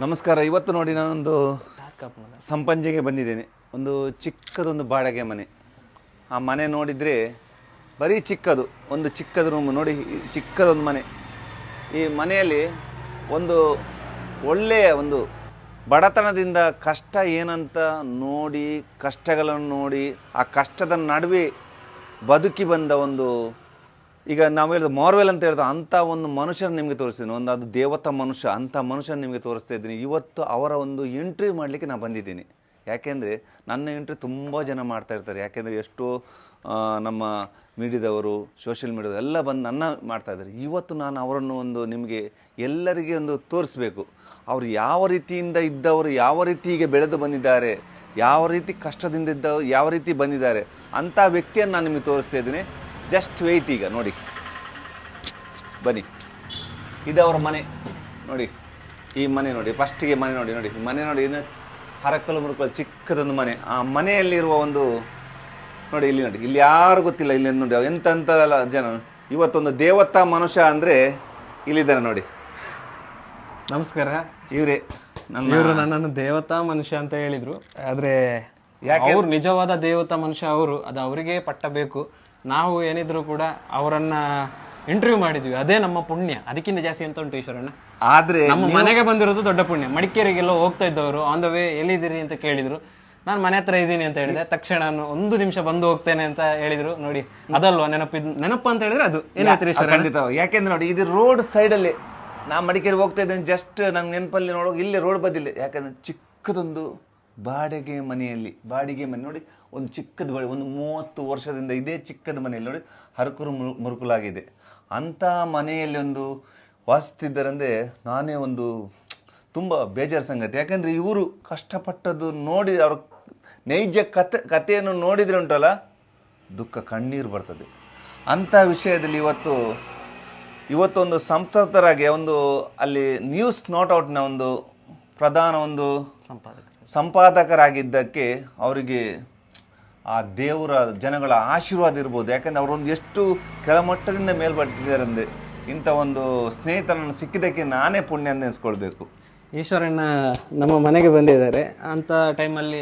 ನಮಸ್ಕಾರ. ಇವತ್ತು ನೋಡಿ ನಾನೊಂದು ಸಂಪಂಜಿಗೆ ಬಂದಿದ್ದೇನೆ. ಒಂದು ಚಿಕ್ಕದೊಂದು ಬಾಡಿಗೆ ಮನೆ. ಆ ಮನೆ ನೋಡಿದರೆ ಬರೀ ಚಿಕ್ಕದು, ಒಂದು ಚಿಕ್ಕದು ರೂಮ್ ನೋಡಿ, ಚಿಕ್ಕದೊಂದು ಮನೆ. ಈ ಮನೆಯಲ್ಲಿ ಒಂದು ಒಳ್ಳೆಯ ಒಂದು ಬಡತನದಿಂದ ಕಷ್ಟ ಏನಂತ ನೋಡಿ, ಕಷ್ಟಗಳನ್ನು ನೋಡಿ, ಆ ಕಷ್ಟದ ನಡುವೆ ಬದುಕಿ ಬಂದ ಒಂದು, ಈಗ ನಾವು ಹೇಳಿದ ಮಾರ್ವೆಲ್ ಅಂತ ಹೇಳಿದ ಅಂಥ ಒಂದು ಮನುಷ್ಯನ ನಿಮಗೆ ತೋರಿಸ್ತೀನಿ. ಒಂದು ಅದು ದೇವತಾ ಮನುಷ್ಯ, ಅಂಥ ಮನುಷ್ಯನ ನಿಮಗೆ ತೋರಿಸ್ತಾ ಇದ್ದೀನಿ. ಇವತ್ತು ಅವರ ಒಂದು ಇಂಟರ್ವ್ಯೂ ಮಾಡಲಿಕ್ಕೆ ನಾನು ಬಂದಿದ್ದೀನಿ. ಯಾಕೆಂದರೆ ನನ್ನ ಇಂಟರ್ವ್ಯೂ ತುಂಬ ಜನ ಮಾಡ್ತಾ ಇರ್ತಾರೆ. ಯಾಕೆಂದರೆ ಎಷ್ಟೋ ನಮ್ಮ ಮೀಡಿಯಾದವರು, ಸೋಷಿಯಲ್ ಮೀಡಿಯಾದವರು ಎಲ್ಲ ಬಂದು ನನ್ನ ಮಾಡ್ತಾಯಿದ್ದಾರೆ. ಇವತ್ತು ನಾನು ಅವರನ್ನು ಒಂದು ನಿಮಗೆ ಎಲ್ಲರಿಗೆ ಒಂದು ತೋರಿಸ್ಬೇಕು. ಅವರು ಯಾವ ರೀತಿಯಿಂದ ಇದ್ದವರು, ಯಾವ ರೀತಿ ಈಗ ಬೆಳೆದು ಬಂದಿದ್ದಾರೆ, ಯಾವ ರೀತಿ ಕಷ್ಟದಿಂದ ಇದ್ದವರು ಯಾವ ರೀತಿ ಬಂದಿದ್ದಾರೆ, ಅಂಥ ವ್ಯಕ್ತಿಯನ್ನು ನಾನು ನಿಮಗೆ ತೋರಿಸ್ತಾ ಇದ್ದೀನಿ. Just weight. ಈಗ ನೋಡಿ, ಬನ್ನಿ, ಇದು ಅವರ ಮನೆ ನೋಡಿ. ಈ ಮನೆ ನೋಡಿ, ಫಸ್ಟಿಗೆ ಮನೆ ನೋಡಿ, ನೋಡಿ ಮನೆ ನೋಡಿ, ಇದು ಹರಕಲು ಮುರುಕಲು ಚಿಕ್ಕದೊಂದು ಮನೆ. ಆ ಮನೆಯಲ್ಲಿರುವ ಒಂದು ನೋಡಿ, ಇಲ್ಲಿ ನೋಡಿ, ಇಲ್ಲಿ ಯಾರು ಗೊತ್ತಿಲ್ಲ, ಇಲ್ಲಿ ನೋಡಿ ಎಂತೆಂಥಲ್ಲ ಜನ. ಇವತ್ತೊಂದು ದೇವತಾ ಮನುಷ್ಯ ಅಂದರೆ ಇಲ್ಲಿದ್ದಾರೆ ನೋಡಿ. ನಮಸ್ಕಾರ. ಇವರೇ ಇವರು ನನ್ನನ್ನು ದೇವತಾ ಮನುಷ್ಯ ಅಂತ ಹೇಳಿದ್ರು. ಆದ್ರೆ ಅವ್ರು ನಿಜವಾದ ದೇವತಾ ಮನುಷ್ಯ ಅವರು, ಅದು ಅವರಿಗೆ ಪಟ್ಟಬೇಕು. ನಾವು ಏನಿದ್ರು ಕೂಡ ಅವರನ್ನ ಇಂಟರ್ವ್ಯೂ ಮಾಡಿದ್ವಿ, ಅದೇ ನಮ್ಮ ಪುಣ್ಯ. ಅದಕ್ಕಿಂತ ಜಾಸ್ತಿ ಅಂತ ಉಂಟು ಈಶ್ವರಣ್ಣ. ಆದ್ರೆ ನಮ್ಮ ಮನೆಗೆ ಬಂದಿರೋದು ದೊಡ್ಡ ಪುಣ್ಯ. ಮಡಿಕೇರಿಗೆಲ್ಲ ಹೋಗ್ತಾ ಇದ್ದವರು ಆನ್ ದ ವೇ ಎಲ್ಲಿದ್ದೀರಿ ಅಂತ ಕೇಳಿದ್ರು. ನಾನು ಮನೆ ಹತ್ರ ಇದ್ದೀನಿ ಅಂತ ಹೇಳಿದೆ. ತಕ್ಷಣ ನಾನು 1 ನಿಮಿಷ ಬಂದು ಹೋಗ್ತೇನೆ ಅಂತ ಹೇಳಿದ್ರು. ನೋಡಿ, ಅದಲ್ವಾ ನೆನಪು ಅಂತ ಹೇಳಿದ್ರೆ ಅದು. ಏನ್ ಹೇಳ್ತೀರಿ ಈಶ್ವರಣ್ಣ? ಖಂಡಿತ. ಯಾಕೆಂದ್ರೆ ನೋಡಿ, ಇದು ರೋಡ್ ಸೈಡಲ್ಲಿ ನಾ ಮಡಿಕೇರಿ ಹೋಗ್ತಾ ಇದ್ದೇನೆ. ಜಸ್ಟ್ ನಂಗೆ ನೆನಪಲ್ಲಿ ನೋಡೋ ಇಲ್ಲೇ ರೋಡ್ ಬದಿಲ್ಲ. ಯಾಕಂದ್ರೆ ಚಿಕ್ಕದೊಂದು ಬಾಡಿಗೆ ಮನೆಯಲ್ಲಿ, ಬಾಡಿಗೆ ಮನೆ ನೋಡಿ, ಒಂದು ಚಿಕ್ಕದ ಬಾಡಿ, ಒಂದು 30 ವರ್ಷದಿಂದ ಇದೇ ಚಿಕ್ಕದ ಮನೆಯಲ್ಲಿ ನೋಡಿ ಹರಕರು ಮುರುಕುಲಾಗಿದೆ. ಅಂಥ ಮನೆಯಲ್ಲಿ ಒಂದು ವಾಸಿಸ್ತಿದ್ದಾರಂದರೆ ನಾನೇ ಒಂದು ತುಂಬ ಬೇಜಾರು ಸಂಗತಿ. ಯಾಕೆಂದರೆ ಇವರು ಕಷ್ಟಪಟ್ಟದ್ದು ನೋಡಿ, ಅವ್ರ ನೈಜ ಕಥೆಯನ್ನು ನೋಡಿದರೆ ಉಂಟಲ್ಲ, ದುಃಖ ಕಣ್ಣೀರು ಬರ್ತದೆ. ಅಂಥ ವಿಷಯದಲ್ಲಿ ಇವತ್ತೊಂದು ಸಂತತರಾಗಿ ಒಂದು ಅಲ್ಲಿ ನ್ಯೂಸ್ ನಾಟ್ ಔಟ್ನ ಒಂದು ಪ್ರಧಾನ ಒಂದು ಸಂಪಾದಕರಾಗಿದ್ದಕ್ಕೆ ಅವರಿಗೆ ಆ ದೇವರ ಜನಗಳ ಆಶೀರ್ವಾದ ಇರ್ಬೋದು. ಯಾಕಂದರೆ ಅವರೊಂದು ಎಷ್ಟು ಕೆಳಮಟ್ಟದಿಂದ ಮೇಲ್ಪಟ್ಟಿದ್ದಾರೆ ಅಂದರೆ ಇಂಥ ಒಂದು ಸ್ನೇಹಿತರನ್ನು ಸಿಕ್ಕಿದ್ದಕ್ಕೆ ನಾನೇ ಪುಣ್ಯ ಅಂತ ನೆನೆಸ್ಕೊಳ್ಬೇಕು. ಈಶ್ವರಣ್ಣ ನಮ್ಮ ಮನೆಗೆ ಬಂದಿದ್ದಾರೆ. ಅಂತ ಟೈಮಲ್ಲಿ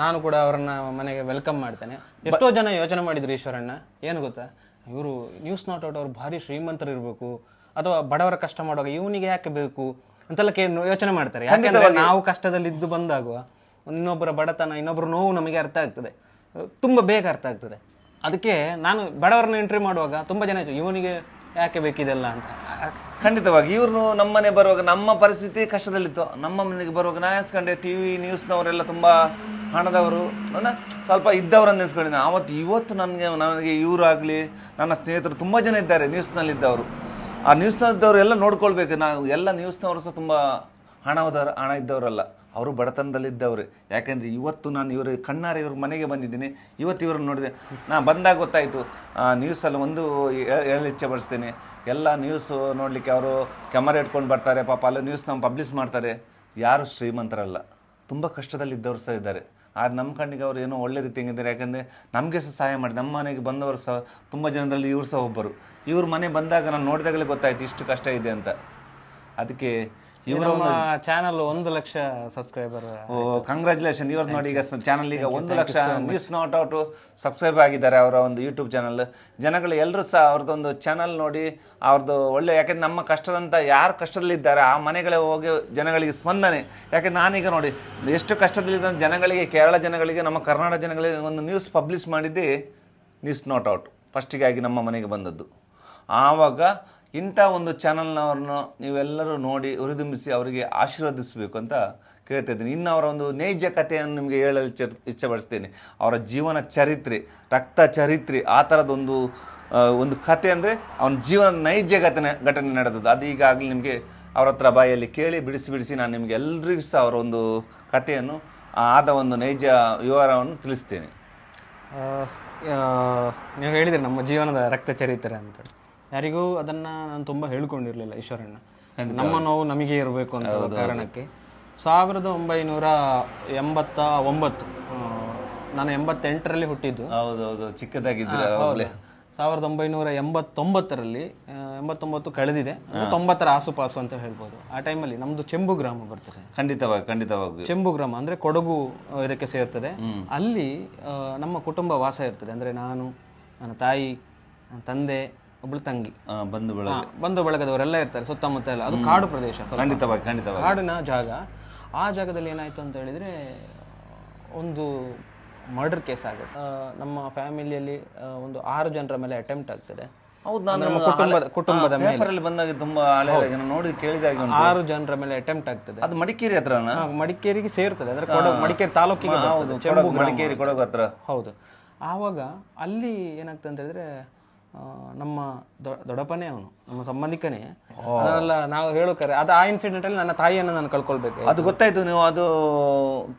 ನಾನು ಕೂಡ ಅವರನ್ನ ಮನೆಗೆ ವೆಲ್ಕಮ್ ಮಾಡ್ತೇನೆ. ಎಷ್ಟೋ ಜನ ಯೋಚನೆ ಮಾಡಿದ್ರು, ಈಶ್ವರಣ್ಣ ಏನು ಗೊತ್ತಾ, ಇವರು ನ್ಯೂಸ್ ನಾಟ್ ಔಟ್ ಅವರು ಭಾರಿ ಶ್ರೀಮಂತರು ಇರಬೇಕು, ಅಥವಾ ಬಡವರ ಕಷ್ಟ ಮಾಡುವಾಗ ಇವನಿಗೆ ಯಾಕೆ ಬೇಕು ಅಂತೆಲ್ಲ ಯೋಚನೆ ಮಾಡ್ತಾರೆ. ಯಾಕೆಂದ್ರೆ ನಾವು ಕಷ್ಟದಲ್ಲಿ ಇದ್ದು ಬಂದಾಗುವ ಇನ್ನೊಬ್ಬರ ಬಡತನ, ಇನ್ನೊಬ್ಬರ ನೋವು ನಮಗೆ ಅರ್ಥ ಆಗ್ತದೆ, ತುಂಬ ಬೇಗ ಅರ್ಥ ಆಗ್ತದೆ. ಅದಕ್ಕೆ ನಾನು ಬಡವರನ್ನ ಎಂಟ್ರಿ ಮಾಡುವಾಗ ತುಂಬ ಜನ ಇವನಿಗೆ ಯಾಕೆ ಬೇಕಿದೆಲ್ಲ ಅಂತ. ಖಂಡಿತವಾಗಿ ಇವ್ರು ನಮ್ಮ ಮನೆ ಬರುವಾಗ ನಮ್ಮ ಪರಿಸ್ಥಿತಿ ಕಷ್ಟದಲ್ಲಿತ್ತು. ನಮ್ಮ ಮನೆಗೆ ಬರುವಾಗ ನಾ ಎನ್ಸ್ಕೊಂಡೆ ಟಿ ವಿ ನ್ಯೂಸ್ನವರೆಲ್ಲ ತುಂಬ ಹಣದವರು, ಸ್ವಲ್ಪ ಇದ್ದವರನ್ನು ನೆನೆಸ್ಕೊಂಡಿದ್ದೆ ಇವತ್ತು ನನಗೆ ಇವರಾಗಲಿ ನನ್ನ ಸ್ನೇಹಿತರು ತುಂಬ ಜನ ಇದ್ದಾರೆ ನ್ಯೂಸ್ನಲ್ಲಿದ್ದವರು. ಆ ನ್ಯೂಸ್ನಲ್ಲಿದ್ದವರು ಎಲ್ಲ ನೋಡ್ಕೊಳ್ಬೇಕು. ನಾವು ಎಲ್ಲ ನ್ಯೂಸ್ನವರು ಸಹ ತುಂಬ ಹಣ ಇದ್ದವರಲ್ಲ, ಅವರು ಬಡತನದಲ್ಲಿದ್ದವ್ರೆ. ಯಾಕೆಂದರೆ ಇವತ್ತು ನಾನು ಇವರು ಕಣ್ಣಾರೆ ಇವ್ರ ಮನೆಗೆ ಬಂದಿದ್ದೀನಿ. ಇವತ್ತು ಇವ್ರನ್ನ ನೋಡಿದೆ, ನಾನು ಬಂದಾಗ ಗೊತ್ತಾಯಿತು. ನ್ಯೂಸಲ್ಲಿ ಒಂದು ಹೇಳಲು ಇಚ್ಛೆ ಪಡಿಸ್ತೇನೆ, ಎಲ್ಲ ನ್ಯೂಸು ನೋಡಲಿಕ್ಕೆ ಅವರು ಕ್ಯಾಮರಾ ಇಟ್ಕೊಂಡು ಬರ್ತಾರೆ. ಪಾಪ ಅಲ್ಲ ನ್ಯೂಸ್ ನಾವು ಪಬ್ಲಿಷ್ ಮಾಡ್ತಾರೆ. ಯಾರು ಶ್ರೀಮಂತರಲ್ಲ, ತುಂಬ ಕಷ್ಟದಲ್ಲಿದ್ದವರು ಸಹ ಇದ್ದಾರೆ. ಆದರೆ ನಮ್ಮ ಕಣ್ಣಿಗೆ ಅವರು ಏನೋ ಒಳ್ಳೆ ರೀತಿ ಹೆಂಗಿದ್ದಾರೆ. ಯಾಕಂದರೆ ನಮಗೆ ಸಹ ಸಹಾಯ ಮಾಡಿ, ನಮ್ಮ ಮನೆಗೆ ಬಂದವರು ಸಹ ತುಂಬ ಜನರಲ್ಲಿ ಇವರು ಸಹ ಒಬ್ಬರು. ಇವ್ರ ಮನೆ ಬಂದಾಗ ನಾನು ನೋಡಿದಾಗಲೇ ಗೊತ್ತಾಯಿತು ಇಷ್ಟು ಕಷ್ಟ ಇದೆ ಅಂತ. ಅದಕ್ಕೆ ಇವರ ಚಾನಲ್ 1 ಲಕ್ಷ ಸಬ್ಸ್ಕ್ರೈಬರ್. ಕಂಗ್ರ್ಯಾಚುಲೇಷನ್. ಇವ್ರದ್ದು ನೋಡಿ, ಈಗ ಚಾನಲ್ ಈಗ 1 lakh news not out subscribe ಆಗಿದ್ದಾರೆ. ಅವರ ಒಂದು ಯೂಟ್ಯೂಬ್ ಚಾನಲ್. ಜನಗಳು ಎಲ್ಲರೂ ಸಹ ಅವ್ರದ್ದೊಂದು ಚಾನಲ್ ನೋಡಿ ಅವ್ರದ್ದು ಒಳ್ಳೆ, ಯಾಕೆಂದ್ರೆ ನಮ್ಮ ಕಷ್ಟದಂತ ಯಾರು ಕಷ್ಟದಲ್ಲಿದ್ದಾರೆ ಆ ಮನೆಗಳೇ ಹೋಗಿ ಜನಗಳಿಗೆ ಸ್ಪಂದನೆ. ಯಾಕೆಂದ್ರೆ ನಾನೀಗ ನೋಡಿ ಎಷ್ಟು ಕಷ್ಟದಲ್ಲಿದ್ದ ಜನಗಳಿಗೆ, ಕೇರಳ ಜನಗಳಿಗೆ, ನಮ್ಮ ಕರ್ನಾಟಕ ಜನಗಳಿಗೆ ಒಂದು ನ್ಯೂಸ್ ಪಬ್ಲಿಷ್ ಮಾಡಿದ್ದೆ ನ್ಯೂಸ್ ನಾಟ್ ಔಟ್ ಫಸ್ಟಿಗಾಗಿ ನಮ್ಮ ಮನೆಗೆ ಬಂದದ್ದು. ಆವಾಗ ಇಂಥ ಒಂದು ಚಾನಲ್ನವ್ರನ್ನ ನೀವೆಲ್ಲರೂ ನೋಡಿ ಹುರಿದುಂಬಿಸಿ ಅವರಿಗೆ ಆಶೀರ್ವದಿಸಬೇಕು ಅಂತ ಕೇಳ್ತಾ ಇದ್ದೀನಿ. ಇನ್ನು ಅವರ ಒಂದು ನೈಜ ಕಥೆಯನ್ನು ನಿಮಗೆ ಹೇಳಲು ಇಚ್ಛೆ ಪಡಿಸ್ತೇನೆ. ಅವರ ಜೀವನ ಚರಿತ್ರೆ, ರಕ್ತ ಚರಿತ್ರೆ, ಆ ಥರದೊಂದು ಒಂದು ಕಥೆ ಅಂದರೆ ಅವನ ಜೀವನ ನೈಜ ಘಟನೆ ನಡೆದದ್ದು. ಅದು ಈಗಾಗಲೇ ನಿಮಗೆ ಅವ್ರ ಹತ್ರ ಬಾಯಲ್ಲಿ ಕೇಳಿ ಬಿಡಿಸಿ ನಾನು ನಿಮಗೆ ಎಲ್ರಿಗೂ ಸಹ ಅವರ ಒಂದು ಕಥೆಯನ್ನು, ಆದ ಒಂದು ನೈಜ ವಿವರವನ್ನು ತಿಳಿಸ್ತೇನೆ. ನೀವು ಹೇಳಿದ್ರಿ ನಮ್ಮ ಜೀವನದ ರಕ್ತ ಚರಿತ್ರೆ ಅಂತ. ಯಾರಿಗೂ ಅದನ್ನು ನಾನು ತುಂಬ ಹೇಳ್ಕೊಂಡಿರಲಿಲ್ಲ ಈಶ್ವರಣ್ಣ. ನಮ್ಮ ನೋವು ನಮಗೆ ಇರಬೇಕು ಅಂತ ಕಾರಣಕ್ಕೆ 1989, ನಾನು 88ರಲ್ಲಿ ಹುಟ್ಟಿದ್ದು. ಹೌದೌದು, ಚಿಕ್ಕದಾಗಿದ್ದರೆ 1989ರಲ್ಲಿ 89 ಕಳೆದಿದೆ, 90ರ ಆಸುಪಾಸು ಅಂತ ಹೇಳ್ಬೋದು. ಆ ಟೈಮಲ್ಲಿ ನಮ್ದು ಚೆಂಬು ಗ್ರಾಮ ಬರ್ತದೆ. ಖಂಡಿತವಾಗಿ ಚೆಂಬು ಗ್ರಾಮ ಅಂದ್ರೆ ಕೊಡಗು ಇದಕ್ಕೆ ಸೇರ್ತದೆ. ಅಲ್ಲಿ ನಮ್ಮ ಕುಟುಂಬ ವಾಸ ಇರ್ತದೆ. ಅಂದ್ರೆ ನಾನು, ನನ್ನ ತಾಯಿ, ನನ್ನ ತಂದೆ, ಒಬ್ಳು ತಂಗಿ, ಬಂಧು ಬಳಗದವರೆಲ್ಲ ಇರ್ತಾರೆ ಸುತ್ತಮುತ್ತ ಎಲ್ಲ. ಅದು ಕಾಡು ಪ್ರದೇಶ, ಕಾಡಿನ ಜಾಗ. ಆ ಜಾಗದಲ್ಲಿ ಏನಾಯ್ತು ಅಂತ ಹೇಳಿದ್ರೆ ಒಂದು ಮರ್ಡರ್ ಕೇಸ್ ಆಗುತ್ತೆ. ನಮ್ಮ ಫ್ಯಾಮಿಲಿಯಲ್ಲಿ ಒಂದು 6 ಜನರ ಮೇಲೆ ಅಟೆಂಪ್ಟ್ ಆಗ್ತದೆ. ಕುಟುಂಬದ ಮೇಲೆ ಬಂದಾಗ ತುಂಬಾ ನೋಡಿ ಕೇಳಿದಾಗ 6 ಜನರ ಮೇಲೆ ಅಟೆಂಪ್ಟ್ ಆಗ್ತದೆ. ಅದು ಮಡಿಕೇರಿ ಹತ್ರ, ಮಡಿಕೇರಿಗೆ ಸೇರ್ತದೆ. ಅಂದ್ರೆ ಮಡಿಕೇರಿ ತಾಲೂಕಿಗೆ, ಮಡಿಕೇರಿ ಕೊಡಗು ಹತ್ರ. ಹೌದು. ಆವಾಗ ಅಲ್ಲಿ ಏನಾಗ್ತದೆ ಅಂತ ಹೇಳಿದ್ರೆ ನಮ್ಮ ದೊಡ್ಡಪ್ಪನೇ, ಅವನು ನಮ್ಮ ಸಂಬಂಧಿಕನೇ. ಅದನ್ನೆಲ್ಲ ನಾವು ಹೇಳೋಕಾರೆ ಅದು ಆ ಇನ್ಸಿಡೆಂಟ್ ಅಲ್ಲಿ ನನ್ನ ತಾಯಿಯನ್ನು ನಾನು ಕಳ್ಕೊಳ್ಬೇಕು. ಅದು ಗೊತ್ತಾಯ್ತು, ನೀವು ಅದು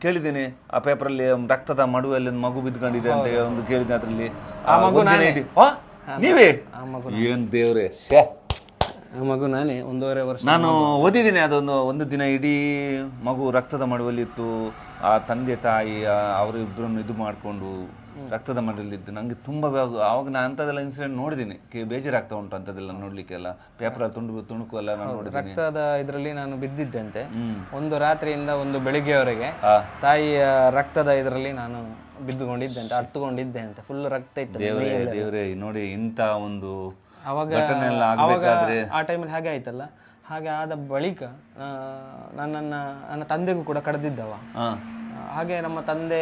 ಕೇಳಿದ್ದೀನಿ ಆ ಪೇಪರ್ ಅಲ್ಲಿ, ರಕ್ತದ ಮಡುವಲ್ಲಿ ಒಂದು ಮಗು ಬಿದ್ಕೊಂಡಿದೆ ಅಂತ ಒಂದು ಕೇಳಿದ್ದೆ. ಅದ್ರಲ್ಲಿ ಆ ಮಗು ನೀವೇ? ಏನ್ ದೇವ್ರೆ, ಆ ಮಗು ನಾನೇ. 1.5 ವರ್ಷ ನಾನು ಓದಿದ್ದೀನಿ. ಅದೊಂದು ಒಂದು ದಿನ ಇಡೀ ಮಗು ರಕ್ತದ ಮಡುವಲ್ಲಿ ಇತ್ತು. ಆ ತಂದೆ ತಾಯಿ ಅವರಿಬ್ಬರನ್ನು ಇದು ಮಾಡಿಕೊಂಡು ರಕ್ತದ ಮಡುವಲ್ಲಿದ್ದು. ನಂಗೆ ತುಂಬಾ ಆವಾಗ ನಾನು ಅಂಥದ್ದೆಲ್ಲ ಇನ್ಸಿಡೆಂಟ್ ನೋಡಿದ್ದೀನಿ. ಬೇಜಾರಾಗ್ತಾ ಉಂಟು ಅಂಥದ್ದೆಲ್ಲ ನೋಡ್ಲಿಕ್ಕೆಲ್ಲ. ಪೇಪರಲ್ಲಿ ತುಣುಕು ಎಲ್ಲ ನಾನು ನೋಡಿದ್ದೀನಿ. ರಕ್ತದ ಇದರಲ್ಲಿ ನಾನು ಬಿದ್ದಿದ್ದಂತೆ. ಒಂದು ರಾತ್ರಿಯಿಂದ ಒಂದು ಬೆಳಿಗ್ಗೆವರೆಗೆ ತಾಯಿಯ ರಕ್ತದ ಇದರಲ್ಲಿ ನಾನು ಬಿದ್ದುಕೊಂಡಿದ್ದಂತೆ, ಅರ್ಥಕೊಂಡಿದ್ದೆ ಅಂತ. ಫುಲ್ ರಕ್ತ ಇತ್ತು. ದೇವ್ರೆ ನೋಡಿ, ಇಂಥ ಒಂದು ಅವಾಗ ಆ ಟೈಮಲ್ಲಿ ಹಾಗೆ ಆಯ್ತಲ್ಲ. ಹಾಗೆ ಆದ ಬಳಿಕ ನನ್ನ ತಂದೆಗೂ ಕೂಡ ಕಡ್ದಿದ್ದವ. ಹಾಗೆ ನಮ್ಮ ತಂದೆ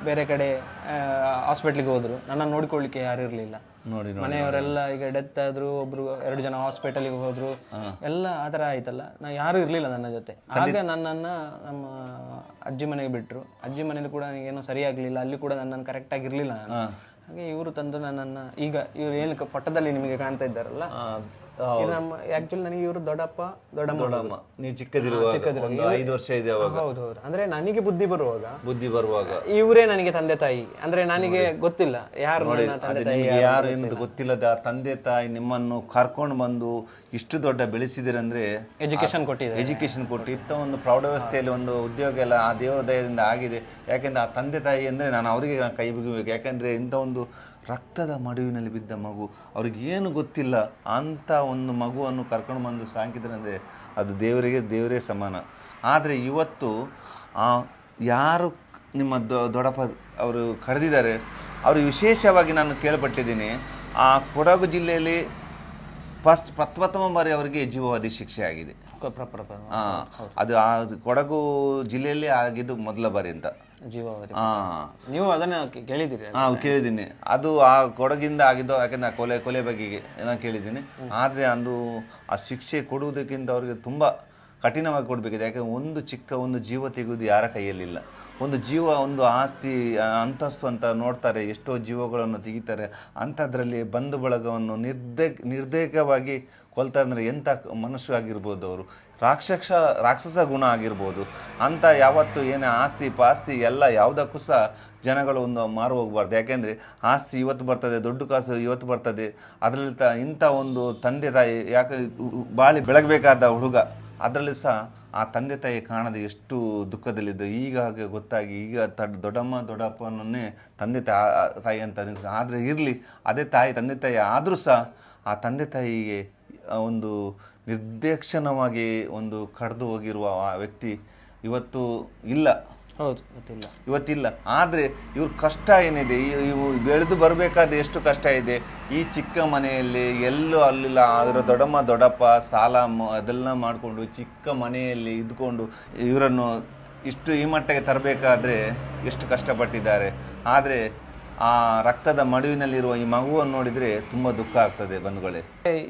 ಬೇರೆ ಕಡೆ ಹಾಸ್ಪಿಟ್ಲಿಗೆ ಹೋದ್ರು. ನನ್ನ ನೋಡಿಕೊಳ್ಳಿಕ್ಕೆ ಯಾರು ಇರಲಿಲ್ಲ. ಮನೆಯವರೆಲ್ಲ ಈಗ ಡೆತ್ ಆದ್ರು, 2 ಜನ ಹಾಸ್ಪಿಟಲ್ಗೆ ಹೋದ್ರು, ಎಲ್ಲ ಆ ಥರ ಆಯ್ತಲ್ಲ. ಯಾರು ಇರಲಿಲ್ಲ ನನ್ನ ಜೊತೆ. ಆಗ ನನ್ನನ್ನು ನಮ್ಮ ಅಜ್ಜಿ ಮನೆಗೆ ಬಿಟ್ಟರು. ಅಜ್ಜಿ ಮನೇಲಿ ಕೂಡ ನನಗೇನೋ ಸರಿಯಾಗಲಿಲ್ಲ. ಅಲ್ಲಿ ಕೂಡ ನನ್ನನ್ನು ಕರೆಕ್ಟಾಗಿ ಇರಲಿಲ್ಲ ನಾನು. ಹಾಗೆ ಇವರು ತಂದು ನನ್ನನ್ನು, ಈಗ ಇವ್ರು ಏನು ಫೋಟೋದಲ್ಲಿ ನಿಮಗೆ ಕಾಣ್ತಾ ಇದ್ದಾರಲ್ಲ, ನಮ್ಮ ಆಕ್ಚುಲಿ ನನಗೆ ಇವರು ದೊಡ್ಡಪ್ಪ ದೊಡ್ಡಮ್ಮ. ನೀವು ಚಿಕ್ಕದಿರುವಾಗ 5 ವರ್ಷ ಇದೆ ಅವಾಗ. ಹೌದು. ಅಂದ್ರೆ ನನಗೆ ಬುದ್ಧಿ ಬರುವಾಗ ಇವರೇ ನನಗೆ ತಂದೆ ತಾಯಿ. ಅಂದ್ರೆ ನನಗೆ ಗೊತ್ತಿಲ್ಲ ಯಾರು ತಂದೆ ತಾಯಿ, ಯಾರು ಎನ್ನುವುದು ಗೊತ್ತಿಲ್ಲದ ತಂದೆ ತಾಯಿ ನಿಮ್ಮನ್ನು ಕರ್ಕೊಂಡು ಬಂದು ಇಷ್ಟು ದೊಡ್ಡ ಬೆಳೆಸಿದಿರಂದ್ರೆ ಎಜುಕೇಶನ್ ಕೊಟ್ಟು ಇತ್ತ ಒಂದು ಪ್ರೌಢವ್ಯವಸ್ಥೆಯಲ್ಲಿ ಒಂದು ಉದ್ಯೋಗ ಎಲ್ಲ ಆ ದೇವರ ದಯದಿಂದ ಆಗಿದೆ. ಯಾಕೆಂದ್ರೆ ಆ ತಂದೆ ತಾಯಿ ಅಂದ್ರೆ ನಾನು ಅವರಿಗೆ ಕೈ ಬಿಗಬೇಕು. ಯಾಕಂದ್ರೆ ಇಂಥ ಒಂದು ರಕ್ತದ ಮಡುವಿನಲ್ಲಿ ಬಿದ್ದ ಮಗು, ಅವ್ರಿಗೆ ಏನು ಗೊತ್ತಿಲ್ಲ, ಅಂಥ ಒಂದು ಮಗುವನ್ನು ಕರ್ಕೊಂಡು ಬಂದು ಸಾಕಿದ್ರಂದರೆ ಅದು ದೇವರೇ ಸಮಾನ. ಆದರೆ ಇವತ್ತು ಯಾರು ನಿಮ್ಮ ದೊಡ್ಡಪ್ಪ ಅವರು ಕರೆದಿದ್ದಾರೆ, ಅವರು ವಿಶೇಷವಾಗಿ ನಾನು ಕೇಳ್ಪಟ್ಟಿದ್ದೀನಿ, ಆ ಕೊಡಗು ಜಿಲ್ಲೆಯಲ್ಲಿ ಪ್ರಥಮ ಬಾರಿ ಅವರಿಗೆ ಜೀವಾವಧಿ ಶಿಕ್ಷೆ ಆಗಿದೆ. ಅದು ಆ ಕೊಡಗು ಜಿಲ್ಲೆಯಲ್ಲಿ ಆಗಿದ್ದು ಮೊದಲ ಬಾರಿ ಅಂತ. ಜೀವಾವಧಿ ನೀವು ಅದನ್ನ ಕೇಳಿದ್ದೀರಿ? ಕೇಳಿದ್ದೀನಿ. ಅದು ಆ ಕೊಡಗಿಂದ ಆಗಿದ್ದು. ಯಾಕಂದ್ರೆ ಆ ಕೊಲೆ ಬಗೆಗೆ ನಾನು ಕೇಳಿದ್ದೀನಿ. ಆದರೆ ಅದು ಆ ಶಿಕ್ಷೆ ಕೊಡುವುದಕ್ಕಿಂತ ಅವ್ರಿಗೆ ತುಂಬ ಕಠಿಣವಾಗಿ ಕೊಡಬೇಕಿದೆ. ಯಾಕಂದ್ರೆ ಒಂದು ಜೀವ ತೆಗೆಯುವುದು ಯಾರ ಕೈಯಲ್ಲಿಲ್ಲ. ಒಂದು ಜೀವ, ಒಂದು ಆಸ್ತಿ, ಅಂತಸ್ತು ಅಂತ ನೋಡ್ತಾರೆ. ಎಷ್ಟೋ ಜೀವಗಳನ್ನು ತೆಗಿತಾರೆ. ಅಂಥದ್ರಲ್ಲಿ ಬಂಧು ಬಳಗವನ್ನು ನಿರ್ದೇಕವಾಗಿ ಕೊಲ್ತಾರೆ ಅಂದರೆ ಎಂಥ ಮನುಷ್ಯ ಆಗಿರ್ಬೋದು ಅವರು. ರಾಕ್ಷಸ ಗುಣ ಆಗಿರ್ಬೋದು. ಅಂತ ಯಾವತ್ತು ಏನೇ ಆಸ್ತಿ ಪಾಸ್ತಿ ಎಲ್ಲ ಯಾವುದಕ್ಕೂ ಸಹ ಜನಗಳು ಒಂದು ಮಾರು ಹೋಗ್ಬಾರ್ದು. ಯಾಕೆಂದರೆ ಆಸ್ತಿ ಇವತ್ತು ಬರ್ತದೆ, ದೊಡ್ಡ ಕಾಸು ಇವತ್ತು ಬರ್ತದೆ. ಅದರಲ್ಲಿ ಇಂಥ ಒಂದು ತಂದೆ ತಾಯಿ, ಯಾಕೆ ಬಾಳಿ ಬೆಳಗಬೇಕಾದ ಹುಡುಗ, ಅದರಲ್ಲಿ ಸಹ ಆ ತಂದೆ ತಾಯಿ ಕಾಣದೆ ಎಷ್ಟು ದುಃಖದಲ್ಲಿದ್ದು. ಈಗ ಹಾಗೆ ಗೊತ್ತಾಗಿ ಈಗ ದೊಡ್ಡಪ್ಪನನ್ನೇ ತಂದೆ ತಾಯಿ ಅಂತ ಅನಿಸ್ಕ. ಆದರೆ ಇರಲಿ, ಅದೇ ತಂದೆ ತಾಯಿ ಆದರೂ ಸಹ ಆ ತಂದೆ ತಾಯಿಗೆ ಒಂದು ನಿರ್ದೇಕ್ಷಣವಾಗಿ ಒಂದು ಕಡ್ದು ಹೋಗಿರುವ ಆ ವ್ಯಕ್ತಿ ಇವತ್ತು ಇಲ್ಲ. ಹೌದು, ಇವತ್ತಿಲ್ಲ. ಆದರೆ ಇವ್ರ ಕಷ್ಟ ಏನಿದೆ, ಇವು ಬೆಳೆದು ಬರಬೇಕಾದ ಎಷ್ಟು ಕಷ್ಟ ಇದೆ. ಈ ಚಿಕ್ಕ ಮನೆಯಲ್ಲಿ ಎಲ್ಲೂ ಅಲ್ಲಿಲ್ಲ. ಅದರ ದೊಡ್ಡಪ್ಪ ಸಾಲ ಅದೆಲ್ಲ ಮಾಡಿಕೊಂಡು ಚಿಕ್ಕ ಮನೆಯಲ್ಲಿ ಇದ್ಕೊಂಡು ಇವರನ್ನು ಇಷ್ಟು ಈ ಮಟ್ಟಕ್ಕೆ ತರಬೇಕಾದ್ರೆ ಎಷ್ಟು ಕಷ್ಟಪಟ್ಟಿದ್ದಾರೆ. ಆದರೆ ಆ ರಕ್ತದ ಮಡುವಿನಲ್ಲಿರುವ ಈ ಮಗುವನ್ನು ನೋಡಿದರೆ ತುಂಬ ದುಃಖ ಆಗ್ತದೆ ಬಂಧುಗಳೇ.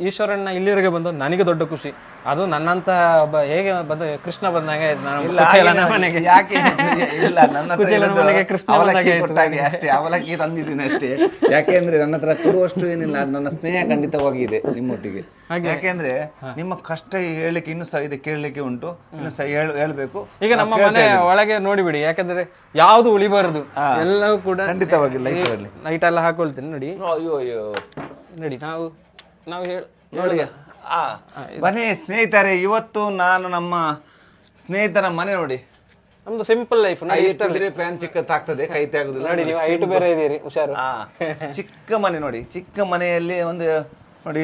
ಈಶ್ವರಣ್ಣ ಇಲ್ಲಿವರೆಗೆ ಬಂದು ನನಗೆ ದೊಡ್ಡ ಖುಷಿ. ಅದು ನನ್ನಂತ ಒಬ್ಬ ಹೇಗೆ ಬಂದು ಕೃಷ್ಣ ಬಂದಾಗೆ ಅಷ್ಟೇ ಅವಲಕ್ಕಿ ತಂದಿದ್ದೀನಿ ಅಷ್ಟೇ. ಯಾಕೆಂದ್ರೆ ನನ್ನ ಹತ್ರ ಕೊಡುವಷ್ಟು ಏನಿಲ್ಲ, ನನ್ನ ಸ್ನೇಹ ಖಂಡಿತವಾಗಿದೆ ನಿಮ್ಮೊಟ್ಟಿಗೆ. ಯಾಕೆಂದ್ರೆ ನಿಮ್ಮ ಕಷ್ಟ ಹೇಳಲಿಕ್ಕೆ ಇನ್ನೂ ಸಹ ಇದೆ, ಕೇಳಲಿಕ್ಕೆ ಉಂಟು, ಇನ್ನು ಸಹ ಹೇಳ್ಬೇಕು. ಈಗ ನಮ್ಮ ಮನೆ ಒಳಗೆ ನೋಡಿಬಿಡಿ, ಯಾಕಂದ್ರೆ ಯಾವ್ದು ಉಳಿಬಾರದು, ಎಲ್ಲವೂ ಕೂಡ ಖಂಡಿತವಾಗಿ ಲೈಟ್ ಎಲ್ಲ ಹಾಕೊಳ್ತೀನಿ ನೋಡಿ. ನೋಡಿ ನಾವು ನೋಡಿ ಬನ್ನಿ ಸ್ನೇಹಿತರೆ, ಇವತ್ತು ನಾನು ನಮ್ಮ ಸ್ನೇಹಿತರ ಮನೆ ನೋಡಿ, ನಮ್ದು ಸಿಂಪಲ್ ಲೈಫ್ ಫ್ಯಾನ್ ಚಿಕ್ಕದಾಗ್ತದೆ, ಕೈ ತೆಗುದಿಲ್ಲ. ನೋಡಿ ನೀವು ಹೈಟ್ ಬೇರೆ ಇದೀರಿ, ಹುಷಾರು. ಚಿಕ್ಕ ಮನೆ ನೋಡಿ, ಚಿಕ್ಕ ಮನೆಯಲ್ಲಿ ಒಂದು ನೋಡಿ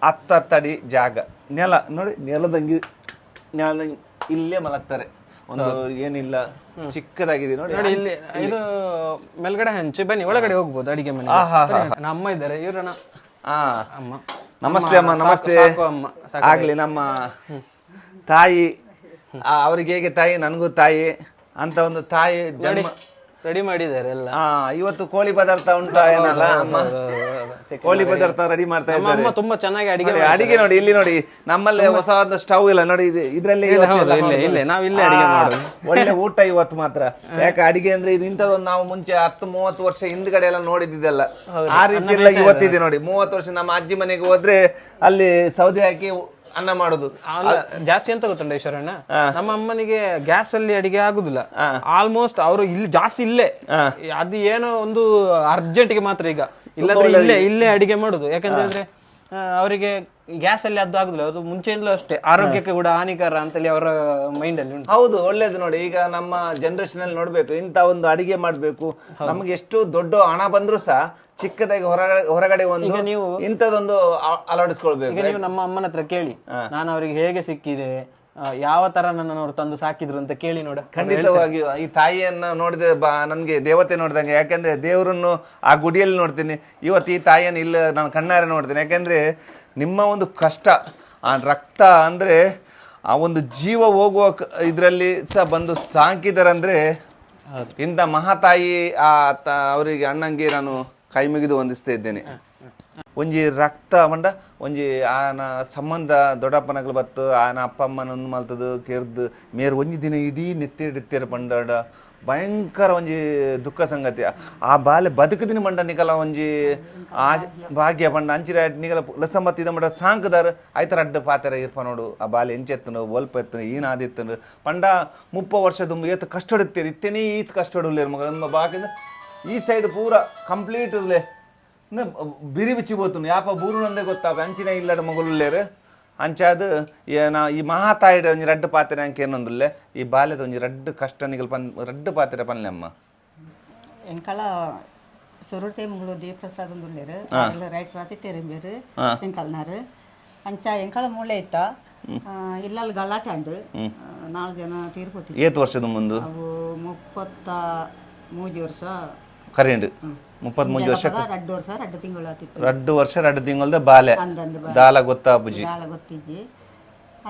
10 ಅಡಿ ಜಾಗ, ನೆಲ ನೋಡಿ, ನೆಲದಂಗಿ ಇಲ್ಲೇ ಮಲಗ್ತಾರೆ. ಒಂದು ಏನಿಲ್ಲ, ಚಿಕ್ಕದಾಗಿದೆ ನೋಡಿ. ಇಲ್ಲಿ ಇದು ಮೇಲ್ಗಡೆ ಹಂಚಿ, ಬನ್ನಿ ಒಳಗಡೆ ಹೋಗ್ಬೋದು ಅಡಿಗೆ ಮನೆ. ನಮ್ಮ ಅಮ್ಮ ಇದ್ದಾರೆ, ಇವ್ರನ್ನ ಅಮ್ಮ. ನಮಸ್ತೆ ಅಮ್ಮ. ನಮಸ್ತೆ ಅಮ್ಮ. ಆಗ್ಲಿ. ನಮ್ಮ ತಾಯಿ, ಅವ್ರಿಗೆ ಹೇಗೆ ತಾಯಿ, ನನಗೂ ತಾಯಿ ಅಂತ ಒಂದು ತಾಯಿ ಜನ್ಮ ರೆಡಿ ಮಾಡಿದ್ದಾರೆ ಎಲ್ಲ. ಇವತ್ತು ಕೋಳಿ ಪದಾರ್ಥ ಉಂಟಾ ಏನಲ್ಲ ಅಮ್ಮ? ಕೋಳಿ ಪದಾರ್ಥ ರೆಡಿ ಮಾಡ್ತಾ ಇದ್ದಾರೆ. ಅಮ್ಮ ತುಂಬಾ ಚೆನ್ನಾಗಿ ಅಡಿಗೆ ನೋಡಿ, ಇಲ್ಲಿ ನೋಡಿ, ನಮ್ಮಲ್ಲಿ ಹೊಸವಾದ ಸ್ಟವ್ ಇಲ್ಲ ನೋಡಿ, ಇದ್ರಲ್ಲಿ ನಾವ್ ಇಲ್ಲೇ ಅಡಿಗೆ ಮಾಡೋದು. ಒಳ್ಳೆ ಊಟ ಇವತ್ತು ಮಾತ್ರ. ಯಾಕೆ ಅಡಿಗೆ ಅಂದ್ರೆ ಇದು ಇಂಥದೊಂದು ನಾವು ಮುಂಚೆ 10-30 ವರ್ಷ ಹಿಂದ್ಗಡೆ ಎಲ್ಲ ನೋಡಿದ್ದೆಲ್ಲ ಆ ರೀತಿ ಎಲ್ಲ ಇವತ್ತಿದೆ ನೋಡಿ. 30 ವರ್ಷ ನಮ್ಮ ಅಜ್ಜಿ ಮನೆಗೆ ಹೋದ್ರೆ ಅಲ್ಲಿ ಸೌದೆ ಹಾಕಿ ಅನ್ನ ಮಾಡುದು. ಜಾಸ್ತಿ ಅಂತ ಗೊತ್ತುಂಟ ಈಶ್ವರಣ್ಣ, ನಮ್ಮ ಅಮ್ಮನಿಗೆ ಗ್ಯಾಸ್ ಅಲ್ಲಿ ಅಡಿಗೆ ಆಗುದಿಲ್ಲ. ಆಲ್ಮೋಸ್ಟ್ ಅವರು ಇಲ್ಲಿ ಜಾಸ್ತಿ ಇಲ್ಲೇ, ಅದು ಏನೋ ಒಂದು ಅರ್ಜೆಂಟ್ಗೆ ಮಾತ್ರ. ಈಗ ಇಲ್ಲದ್ರೆ ಇಲ್ಲೇ ಅಡಿಗೆ ಮಾಡುದು. ಯಾಕಂದ್ರೆ ಅವರಿಗೆ ಗ್ಯಾಸ್ ಅಲ್ಲಿ ಅದು ಆಗುದಿಲ್ಲ. ಅದು ಮುಂಚೆಯಿಂದಲೂ ಅಷ್ಟೇ ಆರೋಗ್ಯಕ್ಕೆ ಕೂಡ ಹಾನಿಕರ ಅಂತೇಳಿ ಅವರ ಮೈಂಡ್ ಅಲ್ಲಿ ಉಂಟು. ಹೌದು, ಒಳ್ಳೇದು ನೋಡಿ. ಈಗ ನಮ್ಮ ಜನರೇಷನ್ ಅಲ್ಲಿ ನೋಡ್ಬೇಕು, ಇಂತ ಒಂದು ಅಡಿಗೆ ಮಾಡ್ಬೇಕು. ನಮ್ಗೆ ಎಷ್ಟು ದೊಡ್ಡ ಹಣ ಬಂದ್ರು ಸಹ ಚಿಕ್ಕದಾಗಿ ಹೊರಗಡೆ ಒಂದು ನೀವು ಇಂಥದೊಂದು ಅಳವಡಿಸ್ಕೊಳ್ಬೇಕು. ಈಗ ನೀವು ನಮ್ಮ ಅಮ್ಮನ ಹತ್ರ ಕೇಳಿ, ನಾನು ಅವರಿಗೆ ಹೇಗೆ ಸಿಕ್ಕಿದೆ, ಯಾವ ತರ ನನ್ನನ್ನು ಅವ್ರು ತಂದು ಸಾಕಿದ್ರು ಅಂತ ಕೇಳಿ ನೋಡ. ಖಂಡಿತವಾಗಿಯೂ ಈ ತಾಯಿಯನ್ನ ನೋಡಿದ ನನ್ಗೆ ದೇವತೆ ನೋಡಿದಂಗೆ. ಯಾಕಂದ್ರೆ ದೇವರನ್ನು ಆ ಗುಡಿಯಲ್ಲಿ ನೋಡ್ತೀನಿ, ಇವತ್ತು ಈ ತಾಯಿಯನ್ನು ಇಲ್ಲ ನಾನು ಕಣ್ಣಾರೆ ನೋಡ್ತೀನಿ. ಯಾಕಂದ್ರೆ ನಿಮ್ಮ ಒಂದು ಕಷ್ಟ, ಆ ರಕ್ತ ಅಂದ್ರೆ ಆ ಒಂದು ಜೀವ ಹೋಗುವ ಇದರಲ್ಲಿ ಸಹ ಬಂದು ಸಾಕಿದಾರಂದ್ರೆ ಇಂಥ ಮಹಾತಾಯಿ ಅವರಿಗೆ ಅಣ್ಣಂಗೆ ನಾನು ಕೈ ಮುಗಿದು ವಂದಿಸ್ತಾ ಇದ್ದೇನೆ. ಒಂಜಿ ರಕ್ತ ಮಂಡ ಒಂಜಿ ಆನ ಸಂಬಂಧ ದೊಡ್ಡಪ್ಪನಗಳು ಬತ್ತು, ಆನ ಅಪ್ಪ ಅಮ್ಮನೊಂದು ಮಲ್ತದು ಕೆರ್ದು ಮೇರು ಒಂಜಿ ದಿನ ಇಡೀ ನೆತ್ತಿರ ಪಂಡಾಡ ಭಯಂಕರ ಒಂಜಿ ದುಃಖ ಸಂಗತಿ. ಆ ಬಾಲೆ ಬದುಕದಿನ ಮಂಡ ನಿಕಲ ಒಂಜಿ ಆ ಭಾಗ್ಯ ಪಂಡ ಅಂಚಿರ ನಿಕಲ ಲಸಂಬತ್ತಿದ ಮಂಡ ಸಾಂಕದಾರ ಆಯ್ತರ ಅಡ್ಡ ಪಾತ್ರ ಇರ್ಪ ನೋಡು. ಆ ಬಾಲೆ ಎಂಚೆತ್ತನು ಒಲ್ಪ ಎತ್ತನು ಈನ ಆದಿತ್ತನು ಪಂಡ 30 ವರ್ಷ ತುಂಬ ಏತ್ ಕಷ್ಟೊಡುತ್ತೀರಿ ಇತ್ತೇನೇ ಈತ್ ಕಷ್ಟೊಡಲೇರು ಮಗ ನಮ್ಮ ಬಾಕಿಂದ ಈ ಸೈಡ್ ಪೂರ ಕಂಪ್ಲೀಟ್ ಇರ್ಲೆ ಬಿರಿ ಬಿಚ್ಚಿ ಬೋತು ಯಾಪ ಬೂರುನಂದೇ ಗೊತ್ತಾಪ ಅಂಚಿನ ಇಲ್ಲಡ ಮಗಲೇರು ಅಂಚಾದ ಈ ಮಹಾತಾಯಿಡ ಒಂಜಿ ರಡ್ಡು ಪಾತ್ರೆ ಅಂಕೆ ಏನೊಂದುಲ್ಲೆ ಈ ಬಾಲ್ಯದ ಒಂಜಿ ರಡ್ಡು ಕಷ್ಟ ನಿಗಲ್ ರಡ್ಡು ಪಾತ್ರೆ ಪನ್ಲೆ ಅಮ್ಮ ಎಂಕಳ ಸೊರುಟೆ ಮುಗಳು ದೇವಪ್ರಸಾದ್ ಒಂದುಲ್ಲೇರು ರೈಟ್ ರಾತಿ ತೆರೆಂಬೇರು ಎಂಕಲ್ನಾರು ಅಂಚ ಎಂಕಳ ಮೂಳೆ ಇತ್ತ ಇಲ್ಲಲ್ಲಿ ಗಲಾಟೆ ಅಂಡು 4 ಜನ ತೀರ್ಪೋತಿ ಏತ್ ವರ್ಷದ ಮುಂದು ಅವು 33 ವರ್ಷ ಕರೆಂಟ್ 33 ವರ್ಷ 2 ವರ್ಷ 2 ತಿಂಗಳು ಆತಿತ್ತು 2 ವರ್ಷ 2 ತಿಂಗಳದ ಬಾಲೆ ದಾಲ ಗೊತ್ತಾ ಬುಜಿ ದಾಲ ಗೊತ್ತಿಜ್ಜಿ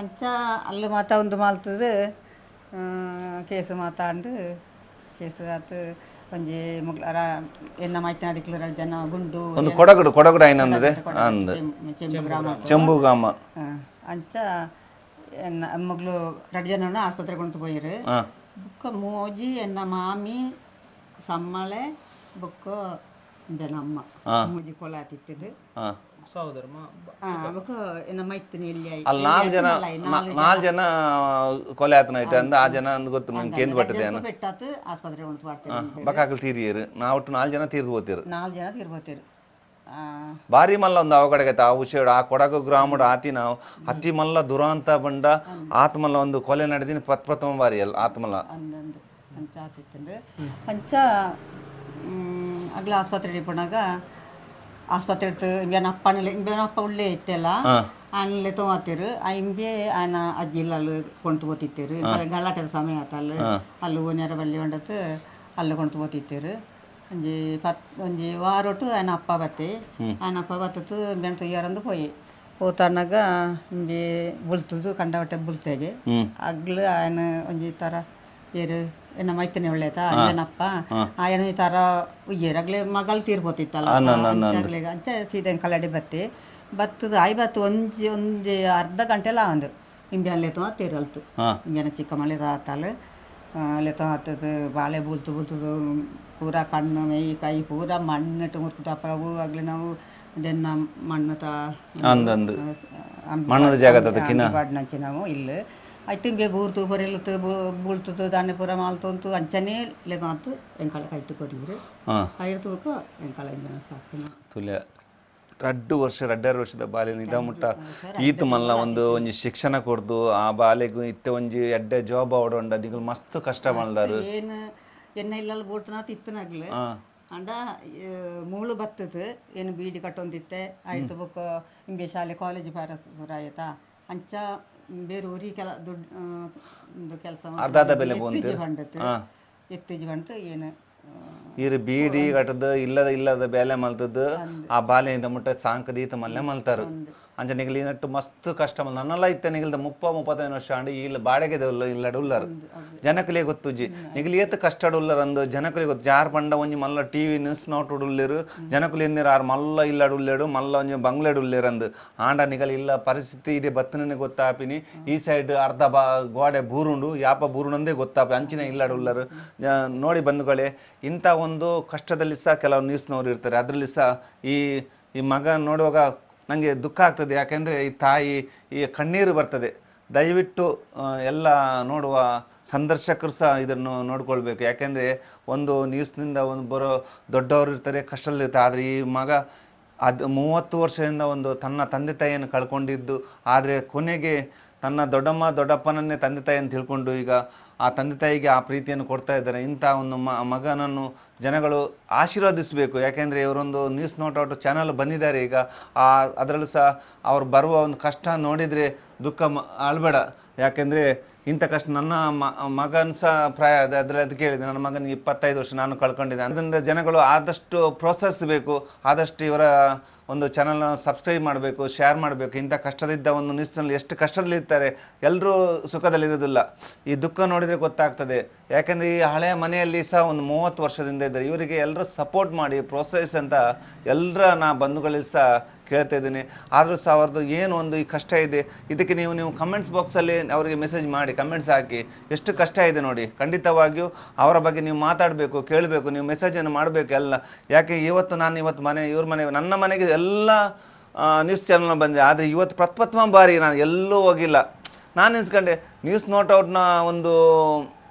ಅಂಚ ಅಲ್ಲಿ ಮಾತ ಒಂದು ಮಾಲ್ತದ ಕೇಸು ಮಾತಾಂಡು ಕೇಸು ಆತು ಒಂಜಿ ಮುಗ್ಲರ ಎನ್ನ ಮಾಹಿತಿ ಅಡಿಕ್ಲರ ಜನ ಗುಂಡು ಒಂದು ಕೊಡಗುಡು ಐನಂದದೆ ಅಂದ ಚೆಂಬು ಗ್ರಾಮ ಅಂಚ ಎನ್ನ ಮಗ್ಳು 2 ಜನ ಆಸ್ಪತ್ರೆ ಕೊಂಡು ಪೋಯಿರು ಬುಕ್ಕ ಮೋಜಿ ಎನ್ನ ಮಾಮಿ ಸಮ್ಮಳೆ ಬುಕ್ಕ ನಮ್ಮ ಮೂಜಿ ಕೊಳ ಆತಿತ್ತು ಬುಕ್ಕ ಎನ್ನ ಮೈತಿನ ಎಲ್ಲಿ ಅಲ್ಲಿ 4 ಜನ ಕೊಲೆ ಆತನೈತೆ ಅಂದ ಆ ಜನ ಅಂದ್ ಗೊತ್ತು ನಂಗೆ ಕೇಂದ್ರ ಬರ್ತದೆ ಬೆಟ್ಟಾತು ಆಸ್ಪತ್ರೆ ಕೊಂಡು ಮಾಡ್ತೇವೆ ಬಕಾಕಲ್ ತೀರಿಯರು ನಾವು ಒಟ್ಟು 4 ಜನ ತೀರ್ದು ಹೋಗ್ತೀರು 4 ಜನ ತೀರ್ಬೋತೀರು ಬಾರಿ ಮಲ್ಲ ಒಂದು ಅವಗಡೆಗೆ ಆ ಉಷೇಡು ಆ ಕೊಡಗು ಗ್ರಾಮಡು ಆತಿ ನಾವು ಹತ್ತಿ ಮಲ್ಲ ದುರಾಂತ ಬಂಡ ಆತ್ಮಲ್ಲ ಒಂದು ಕೊಲೆ ನಡೆದಿನ ಪ್ರಥಮ ಬಾರಿ ಅಲ್ಲ ಆತ್ಮಲ್ಲ ಅಂದಂದು ಅಂಚ ಆತಿತ್ತಂದ್ರೆ ಅಂಚ ಅಗ್ಲ ಆಸ್ಪತ್ರೆ ಇಪ್ಪಣಾಗ ಆಸ್ಪತ್ರೆ ಇಂಬೇನಪ್ಪ ಉಳ್ಳೇ ಇತ್ತೆಲ್ಲ ಆನಲೆ ತೊಗೊತಿರು ಇಂಬೆ ಆನ ಅಜ್ಜಿಲ್ಲ ಕೊಂಡು ಹೋತಿತ್ತೇರು ಗಲಾಟೆದ ಸಮಯ ಆತ ಅಲ್ಲಿ ಓನ್ಯಾರ ಬಲ್ಲಿ ಹೊಂಡತ್ತು ಅಲ್ಲಿ ಕೊಂಡು ಹೋತಿತ್ತೇರು ಒಂಜಿ ವಾರೊಟ್ಟು ಆಯನ ಅಪ್ಪ ಬತ್ತೆ ಆಯನ ಅಪ್ಪ ಬತ್ತದು ಬೆಂತ ಯಾರಂದು ಹೋತಾನಾಗ ಇಂಬೆ ಬುಲ್ತದು ಕಂಡವಟ್ಟೆ ಬುಲ್ತೆಗೆ ಅಗ್ಲು ಆಯನ ಒಂಜಿ ತರ ಏರು ಎನ್ನ ಮೈತನೆ ಒಳ್ಳೇತ ಅಣ್ಣನಪ್ಪ ಆಯನ ಈ ತರ ಉಯ್ಯರಾಗ್ಲೆ ಮಗಳು ತೀರ್ಬೋತಿತ್ತಲ್ಲ ಅಂಚ ಸೀದಾ ಕಲ್ಲಡಿ ಬತ್ತೆ ಬತ್ತದು ಆಯ್ ಬತ್ತು ಒಂಜಿ ಅರ್ಧ ಗಂಟೆಲ್ಲ ಒಂದು ಇಂಬೆ ಅಲ್ಲೇ ತೀರಲ್ತು ಇಂಬೆನ ಚಿಕ್ಕ ಮಳೆ ಆತಲ್ಲ ಅಲ್ಲೇ ಹತ್ತದು ಬಾಳೆ ಬುಲ್ತದು ಪೂರ ಕಣ್ಣು ಮೈ ಕೈ ಪೂರ ಮಣ್ಣು ಮುರ್ಕುತ್ತಪ್ಪವು ಆಗ್ಲಿ ನಾವು ಅದನ್ನ ಮಣ್ಣು ಮಣ್ಣದ ಜಾಗ ನಂಚಿ ನಾವು ಇಲ್ಲ ಐಟಿಂಬೆ ಬೂರ್ತು ಬರಿಲ್ತು ಬೂಳ್ತು ದಾನೆ ಪೂರ ಮಾಲ್ತಂತು ಅಂಚನೆ ಲೆಗಾತು ಎಂಕಾಲ ಕಟ್ಟಿ ಕೊಟ್ಟಿದ್ರು ಕೈಡ್ತು ಎಂಕಾಲ ಜನ ಸಾಕು ತುಲ್ಯ ಎರಡೂವರೆ ವರ್ಷದ ಬಾಲ್ಯ ಇದ ಮುಟ್ಟ ಈತ ಮಲ್ಲ ಒಂಜಿ ಶಿಕ್ಷಣ ಕೊಡ್ದು ಆ ಬಾಲೆಗ್ ಇತ್ತೆ ಒಂಜಿ ಎಡ್ಡೆ ಜಾಬ್ ಆವಡೊಂಡ ನಿಗಲ್ ಮಸ್ತ್ ಕಷ್ಟ ಮಲ್ದಾರು ಏನು ಎನ್ನ ಇಲ್ಲಲ್ಲಿ ಬೋಡ್ತನಾತ ಇತ್ತನಾಗ್ಲಿ ಅಂಡ ಮೂಳು ಬತ್ತದು ಏನು ಬೀಡಿ ಕಟ್ಟೊಂದಿತ್ತೆ ಆಯ್ತು ಬೊಕ್ಕ ಹಿಂಗೆ ಶಾಲೆ ಕಾಲೇಜ್ ಆಯ್ತಾ ಅಂಚ ಬೇರೆ ಊರಿಗೆ ದುಡ್ಡು ಕೆಲಸ ಅರ್ಧಾದ ಬೆಲೆ ಎತ್ತಿಜಿ ಬಂತು ಏನು ಇರು ಬೀಡಿ ಕಟ್ಟದು ಇಲ್ಲದ ಬೇಲೆ ಮಲ್ತದ್ದು ಆ ಬಾಲೆಯಿಂದ ಮುಟ್ಟ ಸಾಂಕದ ಈತ ಮಲ್ಲೆ ಮಲ್ತಾರು ಅಂಚ ನಿಗಲಿ ನಟ್ಟು ಮಸ್ತ್ ಕಷ್ಟ ನನ್ನೆಲ್ಲ ಇತ್ತ ನಿಗಲ್ದ 35 ವರ್ಷ ಅಂಡ್ ಇಲ್ಲ ಬಾಡಿಗೆ ಇಲ್ಲಡ ಉಲ್ಲರು ಜನಕಲೆ ಗೊತ್ತುಜಿ ನಿಗಲಿ ಏತ್ ಕಷ್ಟ ಉಲ್ಲರ್ ಅಂದು ಜನಕಲೆ ಗೊತ್ತು ಜಾರ್ ಪಂಡ ಒಂಜಿ ಮಲ್ಲ ಟಿವಿ ನ್ಯೂಸ್ ನೋಟ್ ಉಳ್ಳೇರು ಜನಕುಲು ಎನ್ನಿರು ಆರು ಮಲ್ಲ ಇಲ್ಲಡು ಉಳ್ಳೇಡು ಮಲ್ಲ ಒಂಜಿ ಬಂಗ್ಲೆಡು ಉಳ್ಳೇರು ಅಂದು ಆಂಡ ನಿಗಲ್ ಇಲ್ಲ ಪರಿಸ್ಥಿತಿ ಇದೆ ಬತ್ತನೇ ಗೊತ್ತಾಪಿನಿ ಈ ಸೈಡ್ ಅರ್ಧ ಗೋಡೆ ಬೂರುಂಡು ಯಾಪ ಬೂರುಂಡಂದೇ ಗೊತ್ತಾಪಿ ಅಂಚಿನ ಇಲ್ಲಡು ಉಳ್ಳರು ನೋಡಿ ಬಂಧುಗಳೇ ಇಂಥ ಒಂದು ಕಷ್ಟದಲ್ಲಿ ಸಹ ಕೆಲವು ನ್ಯೂಸ್ನವ್ರು ಇರ್ತಾರೆ ಅದರಲ್ಲಿ ಸಹ ಈ ಮಗ ನೋಡುವಾಗ ನನಗೆ ದುಃಖ ಆಗ್ತದೆ ಯಾಕೆಂದರೆ ಈ ತಾಯಿ ಈ ಕಣ್ಣೀರು ಬರ್ತದೆ ದಯವಿಟ್ಟು ಎಲ್ಲ ನೋಡುವ ಸಂದರ್ಶಕರು ಸಹ ಇದನ್ನು ನೋಡ್ಕೊಳ್ಬೇಕು ಯಾಕೆಂದರೆ ಒಂದು ನ್ಯೂಸ್ನಿಂದ ಒಂದು ಬರೋ ದೊಡ್ಡವರು ಇರ್ತಾರೆ ಕಷ್ಟದಲ್ಲಿರ್ತಾರೆ ಆದರೆ ಈ ಮಗ 30 ವರ್ಷದಿಂದ ಒಂದು ತನ್ನ ತಂದೆ ತಾಯಿಯನ್ನು ಕಳ್ಕೊಂಡಿದ್ದು ಆದರೆ ಕೊನೆಗೆ ತನ್ನ ದೊಡ್ಡಪ್ಪನನ್ನೇ ತಂದೆ ತಾಯಿಯನ್ನು ತಿಳ್ಕೊಂಡು ಈಗ ಆ ತಂದೆ ತಾಯಿಗೆ ಆ ಪ್ರೀತಿಯನ್ನು ಕೊಡ್ತಾ ಇದ್ದಾರೆ ಇಂಥ ಒಂದು ಮಗನನ್ನು ಜನಗಳು ಆಶೀರ್ವದಿಸಬೇಕು ಯಾಕೆಂದರೆ ಇವರೊಂದು ನ್ಯೂಸ್ ನೋಟ್ ಔಟ್ ಚಾನಲ್ ಬಂದಿದ್ದಾರೆ ಈಗ ಅದರಲ್ಲೂ ಸಹ ಅವ್ರು ಬರುವ ಒಂದು ಕಷ್ಟ ನೋಡಿದರೆ ದುಃಖ ಆಳ್ಬೇಡ ಯಾಕೆಂದರೆ ಇಂಥ ಕಷ್ಟ ನನ್ನ ಮಗನ ಸಹ ಪ್ರಾಯ ಅದರಲ್ಲಿ ಕೇಳಿದೆ ನನ್ನ ಮಗನಿಗೆ 25 ವರ್ಷ ನಾನು ಕಳ್ಕೊಂಡಿದ್ದೆ ಅದರಿಂದ ಜನಗಳು ಆದಷ್ಟು ಪ್ರೋತ್ಸಾಹಿಸಬೇಕು ಆದಷ್ಟು ಇವರ ಒಂದು ಚಾನಲ್ನ ಸಬ್ಸ್ಕ್ರೈಬ್ ಮಾಡಬೇಕು ಶೇರ್ ಮಾಡಬೇಕು ಇಂಥ ಕಷ್ಟದಿದ್ದ ಒಂದು ನ್ಯೂಸ್ನಲ್ಲಿ ಎಷ್ಟು ಕಷ್ಟದಲ್ಲಿರ್ತಾರೆ ಎಲ್ಲರೂ ಸುಖದಲ್ಲಿರೋದಿಲ್ಲ ಈ ದುಃಖ ನೋಡಿದರೆ ಗೊತ್ತಾಗ್ತದೆ ಯಾಕೆಂದರೆ ಈ ಹಳೆಯ ಮನೆಯಲ್ಲಿ ಸಹ ಒಂದು 30 ವರ್ಷದಿಂದ ಇದ್ದಾರೆ ಇವರಿಗೆ ಎಲ್ಲರೂ ಸಪೋರ್ಟ್ ಮಾಡಿ ಪ್ರೋತ್ಸಾಹಿಸಿ ಅಂತ ಎಲ್ಲರ ನಾ ಬಂಧುಗಳಲ್ಲಿ ಸಹ ಕೇಳ್ತಾ ಇದ್ದೀನಿ ಆದರೂ ಸಹ ಅವ್ರದ್ದು ಏನು ಒಂದು ಈ ಕಷ್ಟ ಇದೆ ಇದಕ್ಕೆ ನೀವು ಕಮೆಂಟ್ಸ್ ಬಾಕ್ಸಲ್ಲಿ ಅವರಿಗೆ ಮೆಸೇಜ್ ಮಾಡಿ ಕಮೆಂಟ್ಸ್ ಹಾಕಿ ಎಷ್ಟು ಕಷ್ಟ ಇದೆ ನೋಡಿ ಖಂಡಿತವಾಗಿಯೂ ಅವರ ಬಗ್ಗೆ ನೀವು ಮಾತಾಡಬೇಕು ಕೇಳಬೇಕು ನೀವು ಮೆಸೇಜನ್ನು ಮಾಡಬೇಕು ಎಲ್ಲ ಯಾಕೆ ಇವತ್ತು ಇವ್ರ ಮನೆ ನನ್ನ ಮನೆಗೆ ಎಲ್ಲ ನ್ಯೂಸ್ ಚಾನಲ್ ಬಂದಿದೆ ಆದರೆ ಇವತ್ತು ಪ್ರಥಮ ಬಾರಿ ನಾನು ಎಲ್ಲೂ ಹೋಗಿಲ್ಲ ನಾನು ಎನ್ಸ್ಕೊಂಡೆ ನ್ಯೂಸ್ ನೋಟ್ ಔಟ್ನ ಒಂದು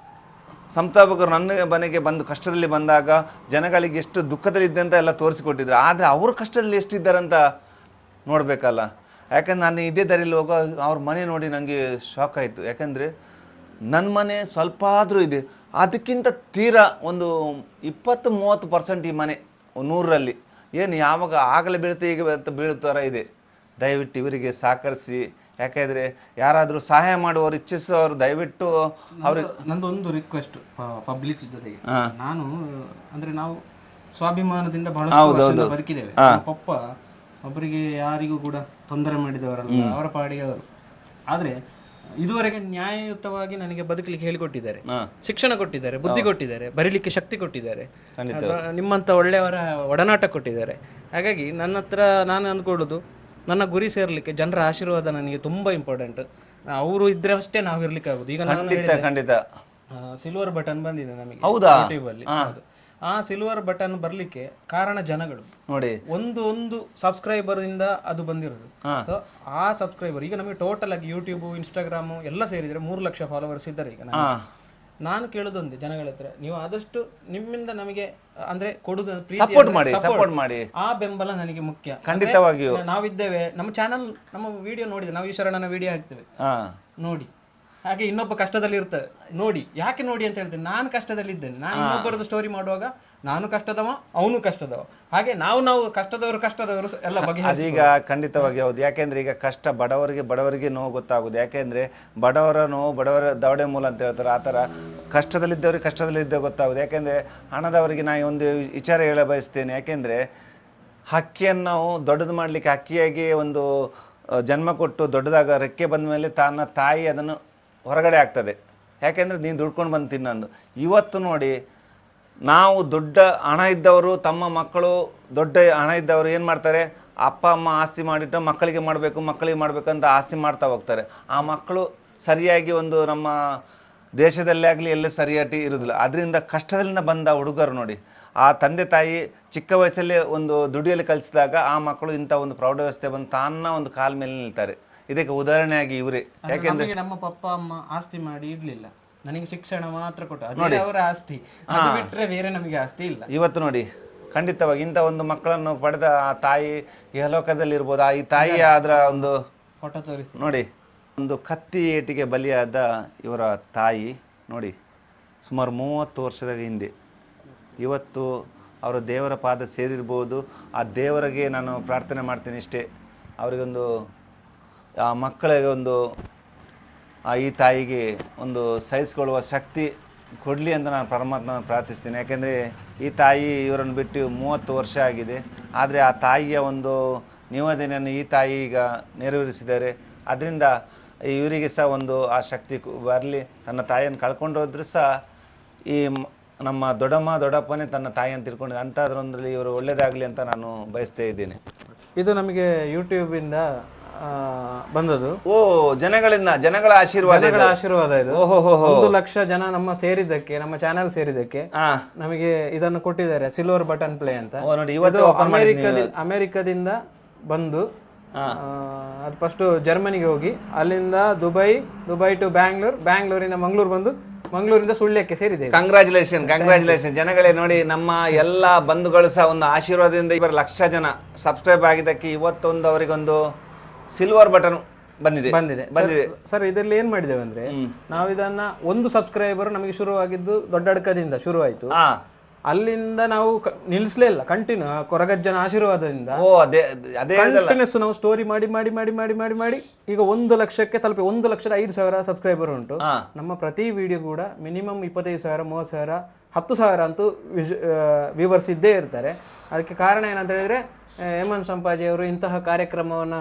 ಸಂಸ್ಥಾಪಕರು ನನ್ನ ಮನೆಗೆ ಬಂದು ಕಷ್ಟದಲ್ಲಿ ಬಂದಾಗ ಜನಗಳಿಗೆ ಎಷ್ಟು ದುಃಖದಲ್ಲಿದ್ದೆ ಅಂತ ಎಲ್ಲ ತೋರಿಸಿಕೊಟ್ಟಿದ್ರು ಆದರೆ ಅವ್ರ ಕಷ್ಟದಲ್ಲಿ ಎಷ್ಟಿದ್ದಾರಂತ ನೋಡಬೇಕಲ್ಲ ಯಾಕಂದ್ರೆ ನಾನು ಇದೇ ದಾರಿಯಲ್ಲಿ ಹೋಗೋ ಅವ್ರ ಮನೆ ನೋಡಿ ನನಗೆ ಶಾಕ್ ಆಯಿತು ಯಾಕಂದರೆ ನನ್ನ ಮನೆ ಸ್ವಲ್ಪ ಆದರೂ ಇದೆ ಅದಕ್ಕಿಂತ ತೀರಾ ಒಂದು 20-30% ಈ ಮನೆ 100ರಲ್ಲಿ ಏನು ಯಾವಾಗ ಆಗಲೇ ಬೀಳುತ್ತೆ ಈಗ ಬೀಳುತ್ತಾರ ಇದೆ ದಯವಿಟ್ಟು ಇವರಿಗೆ ಸಹಕರಿಸಿ ಯಾಕೆಂದರೆ ಯಾರಾದರೂ ಸಹಾಯ ಮಾಡುವವರು ಇಚ್ಛಿಸುವವರು ದಯವಿಟ್ಟು ಅವ್ರಿಗೆ ನಂದೊಂದು ರಿಕ್ವೆಸ್ಟ್ ಪಬ್ಲಿಕ್ ಜೊತೆಗೆ ನಾನು ಅಂದರೆ ನಾವು ಸ್ವಾಭಿಮಾನದಿಂದ ಬಹಳ ಬದುಕಿದ್ದೇವೆ ಪಪ್ಪ ಒಬ್ಬರಿಗೆ ಯಾರಿಗೂ ಕೂಡ ತೊಂದರೆ ಮಾಡಿದವರಲ್ಲ ಅವರ ಪಾಡಿಗೆ ಅವರು ಆದರೆ ಇದುವರೆಗೆ ನ್ಯಾಯಯುತವಾಗಿ ನನಗೆ ಬದುಕಲಿಕ್ಕೆ ಹೇಳಿಕೊಟ್ಟಿದ್ದಾರೆ ಶಿಕ್ಷಣ ಕೊಟ್ಟಿದ್ದಾರೆ ಬುದ್ಧಿ ಕೊಟ್ಟಿದ್ದಾರೆ ಬರೀಲಿಕ್ಕೆ ಶಕ್ತಿ ಕೊಟ್ಟಿದ್ದಾರೆ ನಿಮ್ಮಂಥ ಒಳ್ಳೆಯವರ ಒಡನಾಟ ಕೊಟ್ಟಿದ್ದಾರೆ ಹಾಗಾಗಿ ನನ್ನ ಹತ್ರ ನಾನು ಅಂದ್ಕೊಳ್ಳೋದು ನನ್ನ ಗುರಿ ಸೇರ್ಲಿಕ್ಕೆ ಜನರ ಆಶೀರ್ವಾದ ನನಗೆ ತುಂಬಾ ಇಂಪಾರ್ಟೆಂಟ್ ಅವರು ಇದ್ರೆ ಅಷ್ಟೇ ನಾವು ಇರ್ಲಿಕ್ಕೆ ಆಗುದು ಈಗ ಖಂಡಿತ ಸಿಲ್ವರ್ ಬಟನ್ ಬಂದಿದೆ ನಮಗೆ ಯೂಟ್ಯೂಬ್ ಅಲ್ಲಿ ಆ ಸಿಲ್ವರ್ ಬಟನ್ ಬರ್ಲಿಕ್ಕೆ ಕಾರಣ ಜನಗಳು ನೋಡಿ ಒಂದು ಸಬ್ಸ್ಕ್ರೈಬರ್ ಇಂದ ಅದು ಬಂದಿರೋದು ಸೊ ಆ ಸಬ್ಸ್ಕ್ರೈಬರ್ ಈಗ ನಮಗೆ ಟೋಟಲ್ ಆಗಿ ಯೂಟ್ಯೂಬ್ ಇನ್ಸ್ಟಾಗ್ರಾಮ್ ಎಲ್ಲ ಸೇರಿದ್ರೆ 3 ಲಕ್ಷ ಫಾಲೋವರ್ಸ್ ಇದ್ದಾರೆ ಈಗ ನಾನು ಕೇಳೋದೊಂದೇ ಜನಗಳ ಹತ್ರ ನೀವು ಆದಷ್ಟು ನಿಮ್ಮಿಂದ ನಮಗೆ ಅಂದ್ರೆ ಕೊಡುದು ಸಪೋರ್ಟ್ ಮಾಡಿ ಆ ಬೆಂಬಲ ನನಗೆ ಮುಖ್ಯ ಖಂಡಿತವಾಗಿಯೂ ನಾವಿದ್ದೇವೆ ನಮ್ಮ ಚಾನಲ್ ನಮ್ಮ ವಿಡಿಯೋ ನೋಡಿದ್ರೆ ನಾವು ಈಶ್ವರಣ್ಣನ ವಿಡಿಯೋ ಹಾಕ್ತೇವೆ ನೋಡಿ ಹಾಗೆ ಇನ್ನೊಬ್ಬ ಕಷ್ಟದಲ್ಲಿ ಇರ್ತದೆ ನೋಡಿ ಯಾಕೆ ನೋಡಿ ಅಂತ ಹೇಳ್ತೇನೆ ನಾನು ಕಷ್ಟದಲ್ಲಿ ಇದ್ದೇನೆ ನಾನು ಇನ್ನೊಬ್ಬರದ್ದು ಸ್ಟೋರಿ ಮಾಡುವಾಗ ನಾನು ಕಷ್ಟದವ ಅವನು ಕಷ್ಟದವ ಹಾಗೆ ನಾವು ಕಷ್ಟದವರು ಎಲ್ಲ ಬಗ್ಗೆ ಅದೀಗ ಖಂಡಿತವಾಗಿ ಹೌದು ಯಾಕೆಂದ್ರೆ ಈಗ ಕಷ್ಟ ಬಡವರಿಗೆ ನೋವು ಗೊತ್ತಾಗುದು ಯಾಕೆಂದ್ರೆ ಬಡವರ ನೋವು ಬಡವರ ದವಡೆ ಮೂಲ ಅಂತ ಹೇಳ್ತಾರೆ ಆ ಥರ ಕಷ್ಟದಲ್ಲಿದ್ದವ್ರಿಗೆ ಗೊತ್ತಾಗುದು ಯಾಕೆಂದ್ರೆ ಹಣದವರಿಗೆ ನಾನು ಒಂದು ವಿಚಾರ ಹೇಳ ಬಯಸ್ತೇನೆ ಯಾಕೆಂದ್ರೆ ಹಕ್ಕಿಯನ್ನು ನಾವು ದೊಡ್ಡದು ಮಾಡಲಿಕ್ಕೆ ಹಕ್ಕಿಯಾಗಿ ಒಂದು ಜನ್ಮ ಕೊಟ್ಟು ದೊಡ್ಡದಾಗ ರೆಕ್ಕೆ ಬಂದ ಮೇಲೆ ತನ್ನ ತಾಯಿ ಅದನ್ನು ಹೊರಗಡೆ ಆಗ್ತದೆ ಯಾಕೆಂದರೆ ನೀನು ದುಡ್ಕೊಂಡು ಬಂದು ತಿನ್ನಂದು ಇವತ್ತು ನೋಡಿ ನಾವು ದೊಡ್ಡ ಹಣ ಇದ್ದವರು ತಮ್ಮ ಮಕ್ಕಳು ದೊಡ್ಡ ಹಣ ಇದ್ದವರು ಏನು ಮಾಡ್ತಾರೆ ಅಪ್ಪ ಅಮ್ಮ ಆಸ್ತಿ ಮಾಡಿಟ್ಟು ಮಕ್ಕಳಿಗೆ ಮಾಡಬೇಕು ಅಂತ ಆಸ್ತಿ ಮಾಡ್ತಾ ಹೋಗ್ತಾರೆ ಆ ಮಕ್ಕಳು ಸರಿಯಾಗಿ ಒಂದು ನಮ್ಮ ದೇಶದಲ್ಲೇ ಆಗಲಿ ಎಲ್ಲೇ ಸರಿಯಾಗಿ ಇರೋದಿಲ್ಲ ಅದರಿಂದ ಕಷ್ಟದಿಂದ ಬಂದ ಹುಡುಗರು ನೋಡಿ ಆ ತಂದೆ ತಾಯಿ ಚಿಕ್ಕ ವಯಸ್ಸಲ್ಲಿ ಒಂದು ದುಡಿಯಲ್ಲಿ ಕಲಿಸಿದಾಗ ಆ ಮಕ್ಕಳು ಇಂಥ ಒಂದು ಪ್ರೌಢವ್ಯವಸ್ಥೆ ಬಂದು ತಾನ ಒಂದು ಕಾಲ ಮೇಲೆ ನಿಲ್ತಾರೆ ಇದಕ್ಕೆ ಉದಾಹರಣೆಯಾಗಿ ಇವರೇ ಯಾಕೆಂದ್ರೆ ನಮ್ಮ ಪಪ್ಪ ಅಮ್ಮ ಆಸ್ತಿ ಮಾಡಿ ಇಡ್ಲಿಲ್ಲ ನನಗೆ ಶಿಕ್ಷಣ ಮಾತ್ರ ಕೊಟ್ಟು ಅದೇ ಅವರ ಆಸ್ತಿ ಅದು ಬಿಟ್ರೆ ಬೇರೆ ನಮಗೆ ಆಸ್ತಿ ಇಲ್ಲ ಇವತ್ತು ನೋಡಿ ಖಂಡಿತವಾಗಿ ಇಂಥ ಒಂದು ಮಕ್ಕಳನ್ನು ಪಡೆದ ಆ ತಾಯಿ ಇಹಲೋಕದಲ್ಲಿ ಇರ್ಬೋದು. ಈ ತಾಯಿ ಅದರ ಒಂದು ಫೋಟೋ ತೋರಿಸಿ ನೋಡಿ, ಒಂದು ಕತ್ತಿ ಏಟಿಗೆ ಬಲಿಯಾದ ಇವರ ತಾಯಿ ನೋಡಿ, ಸುಮಾರು 30 ವರ್ಷದ ಹಿಂದೆ. ಇವತ್ತು ಅವರು ದೇವರ ಪಾದ ಸೇರಿರ್ಬೋದು. ಆ ದೇವರಿಗೆ ನಾನು ಪ್ರಾರ್ಥನೆ ಮಾಡ್ತೀನಿ ಇಷ್ಟೇ, ಅವರಿಗೊಂದು ಆ ಮಕ್ಕಳಿಗೆ ಒಂದು ಈ ತಾಯಿಗೆ ಒಂದು ಸಹಿಸಿಕೊಳ್ಳುವ ಶಕ್ತಿ ಕೊಡಲಿ ಅಂತ ನಾನು ಪರಮಾತ್ಮನ ಪ್ರಾರ್ಥಿಸ್ತೀನಿ. ಯಾಕೆಂದರೆ ಈ ತಾಯಿ ಇವರನ್ನು ಬಿಟ್ಟು 30 ವರ್ಷ ಆಗಿದೆ. ಆದರೆ ಆ ತಾಯಿಯ ಒಂದು ನಿವೇದನೆಯನ್ನು ಈ ತಾಯಿ ಈಗ ನೆರವೇರಿಸಿದ್ದಾರೆ. ಅದರಿಂದ ಇವರಿಗೆ ಸಹ ಒಂದು ಆ ಶಕ್ತಿ ಬರಲಿ. ತನ್ನ ತಾಯಿಯನ್ನು ಕಳ್ಕೊಂಡು ಹೋದ್ರೂ ಸಹ ಈ ನಮ್ಮ ದೊಡ್ಡಪ್ಪನೇ ತನ್ನ ತಾಯಿಯನ್ನು ತಿಳ್ಕೊಂಡಿದ್ದೆ. ಅಂಥದ್ರೊಂದರಲ್ಲಿ ಇವರು ಒಳ್ಳೆಯದಾಗಲಿ ಅಂತ ನಾನು ಬಯಸ್ತಾ ಇದ್ದೇನೆ. ಇದು ನಮಗೆ ಯೂಟ್ಯೂಬಿಂದ ಬಂದದ್ದು. ಓ, ಜನಗಳ ಆಶೀರ್ವಾದ ಇದು. 1 ಲಕ್ಷ ಜನ ನಮ್ಮ ಚಾನೆಲ್ ಸೇರಿದ್ದಕ್ಕೆ ನಮಗೆ ಇದನ್ನು ಕೊಟ್ಟಿದ್ದಾರೆ, ಸಿಲ್ವರ್ ಬಟನ್ ಪ್ಲೇ ಅಂತ. ಇದು ಅಮೆರಿಕದಿಂದ ಬಂದು ಅದು ಫಸ್ಟ್ ಜರ್ಮನಿಗೆ ಹೋಗಿ ಅಲ್ಲಿಂದ ದುಬೈ ಟು ಬ್ಯಾಂಗ್ಳೂರಿಂದ ಮಂಗಳೂರು ಬಂದು ಮಂಗಳೂರಿಂದ ಸುಳ್ಯಕ್ಕೆ ಸೇರಿದೆ. ಕಂಗ್ರಾಚುಲೇಷನ್ ಜನಗಳೇ. ನೋಡಿ, ನಮ್ಮ ಎಲ್ಲ ಬಂಧುಗಳು ಸಹ ಒಂದು ಆಶೀರ್ವಾದದಿಂದ 1 ಲಕ್ಷ ಜನ ಸಬ್ಸ್ಕ್ರೈಬ್ ಆಗಿದ್ದಕ್ಕೆ ಇವತ್ತೊಂದು ಅವರಿಗೊಂದು ಸಿಲ್ವರ್ ಬಟನ್ ಬಂದಿದೆ ಸರ್. ಇದರಲ್ಲಿ ಏನ್ ಮಾಡಿದ್ದೇವೆ ಅಂದ್ರೆ, ನಾವು ಇದನ್ನ 1 ಸಬ್ಸ್ಕ್ರೈಬರ್ ನಮಗೆ ಶುರುವಾಗಿದ್ದು ದೊಡ್ಡಡ್ಕದಿಂದ ಶುರುವಾಯಿತು. ಅಲ್ಲಿಂದ ನಾವು ನಿಲ್ಲಿಸಲೇ ಇಲ್ಲ, ಕಂಟಿನ್ಯೂ ಕೊರಗಜ್ಜನ ಆಶೀರ್ವಾದದಿಂದ ಕಂಟಿನ್ಯೂಸ್ ನಾವು ಸ್ಟೋರಿ ಮಾಡಿ ಮಾಡಿ ಮಾಡಿ ಮಾಡಿ ಮಾಡಿ ಮಾಡಿ ಈಗ 1 ಲಕ್ಷಕ್ಕೆ ತಲುಪಿ 1,05,000 ಸಬ್ಸ್ಕ್ರೈಬರ್ ಉಂಟು. ನಮ್ಮ ಪ್ರತಿ ವಿಡಿಯೋ ಕೂಡ ಮಿನಿಮಮ್ 25,000, 30,000, 10,000 ಅಂತೂ ವ್ಯೂವರ್ಸ್ ಇದ್ದೇ ಇರ್ತಾರೆ. ಅದಕ್ಕೆ ಕಾರಣ ಏನಂತ ಹೇಳಿದ್ರೆ, ಹೇಮಂತ್ ಸಂಪಾಜಿ ಅವರು ಇಂತಹ ಕಾರ್ಯಕ್ರಮವನ್ನು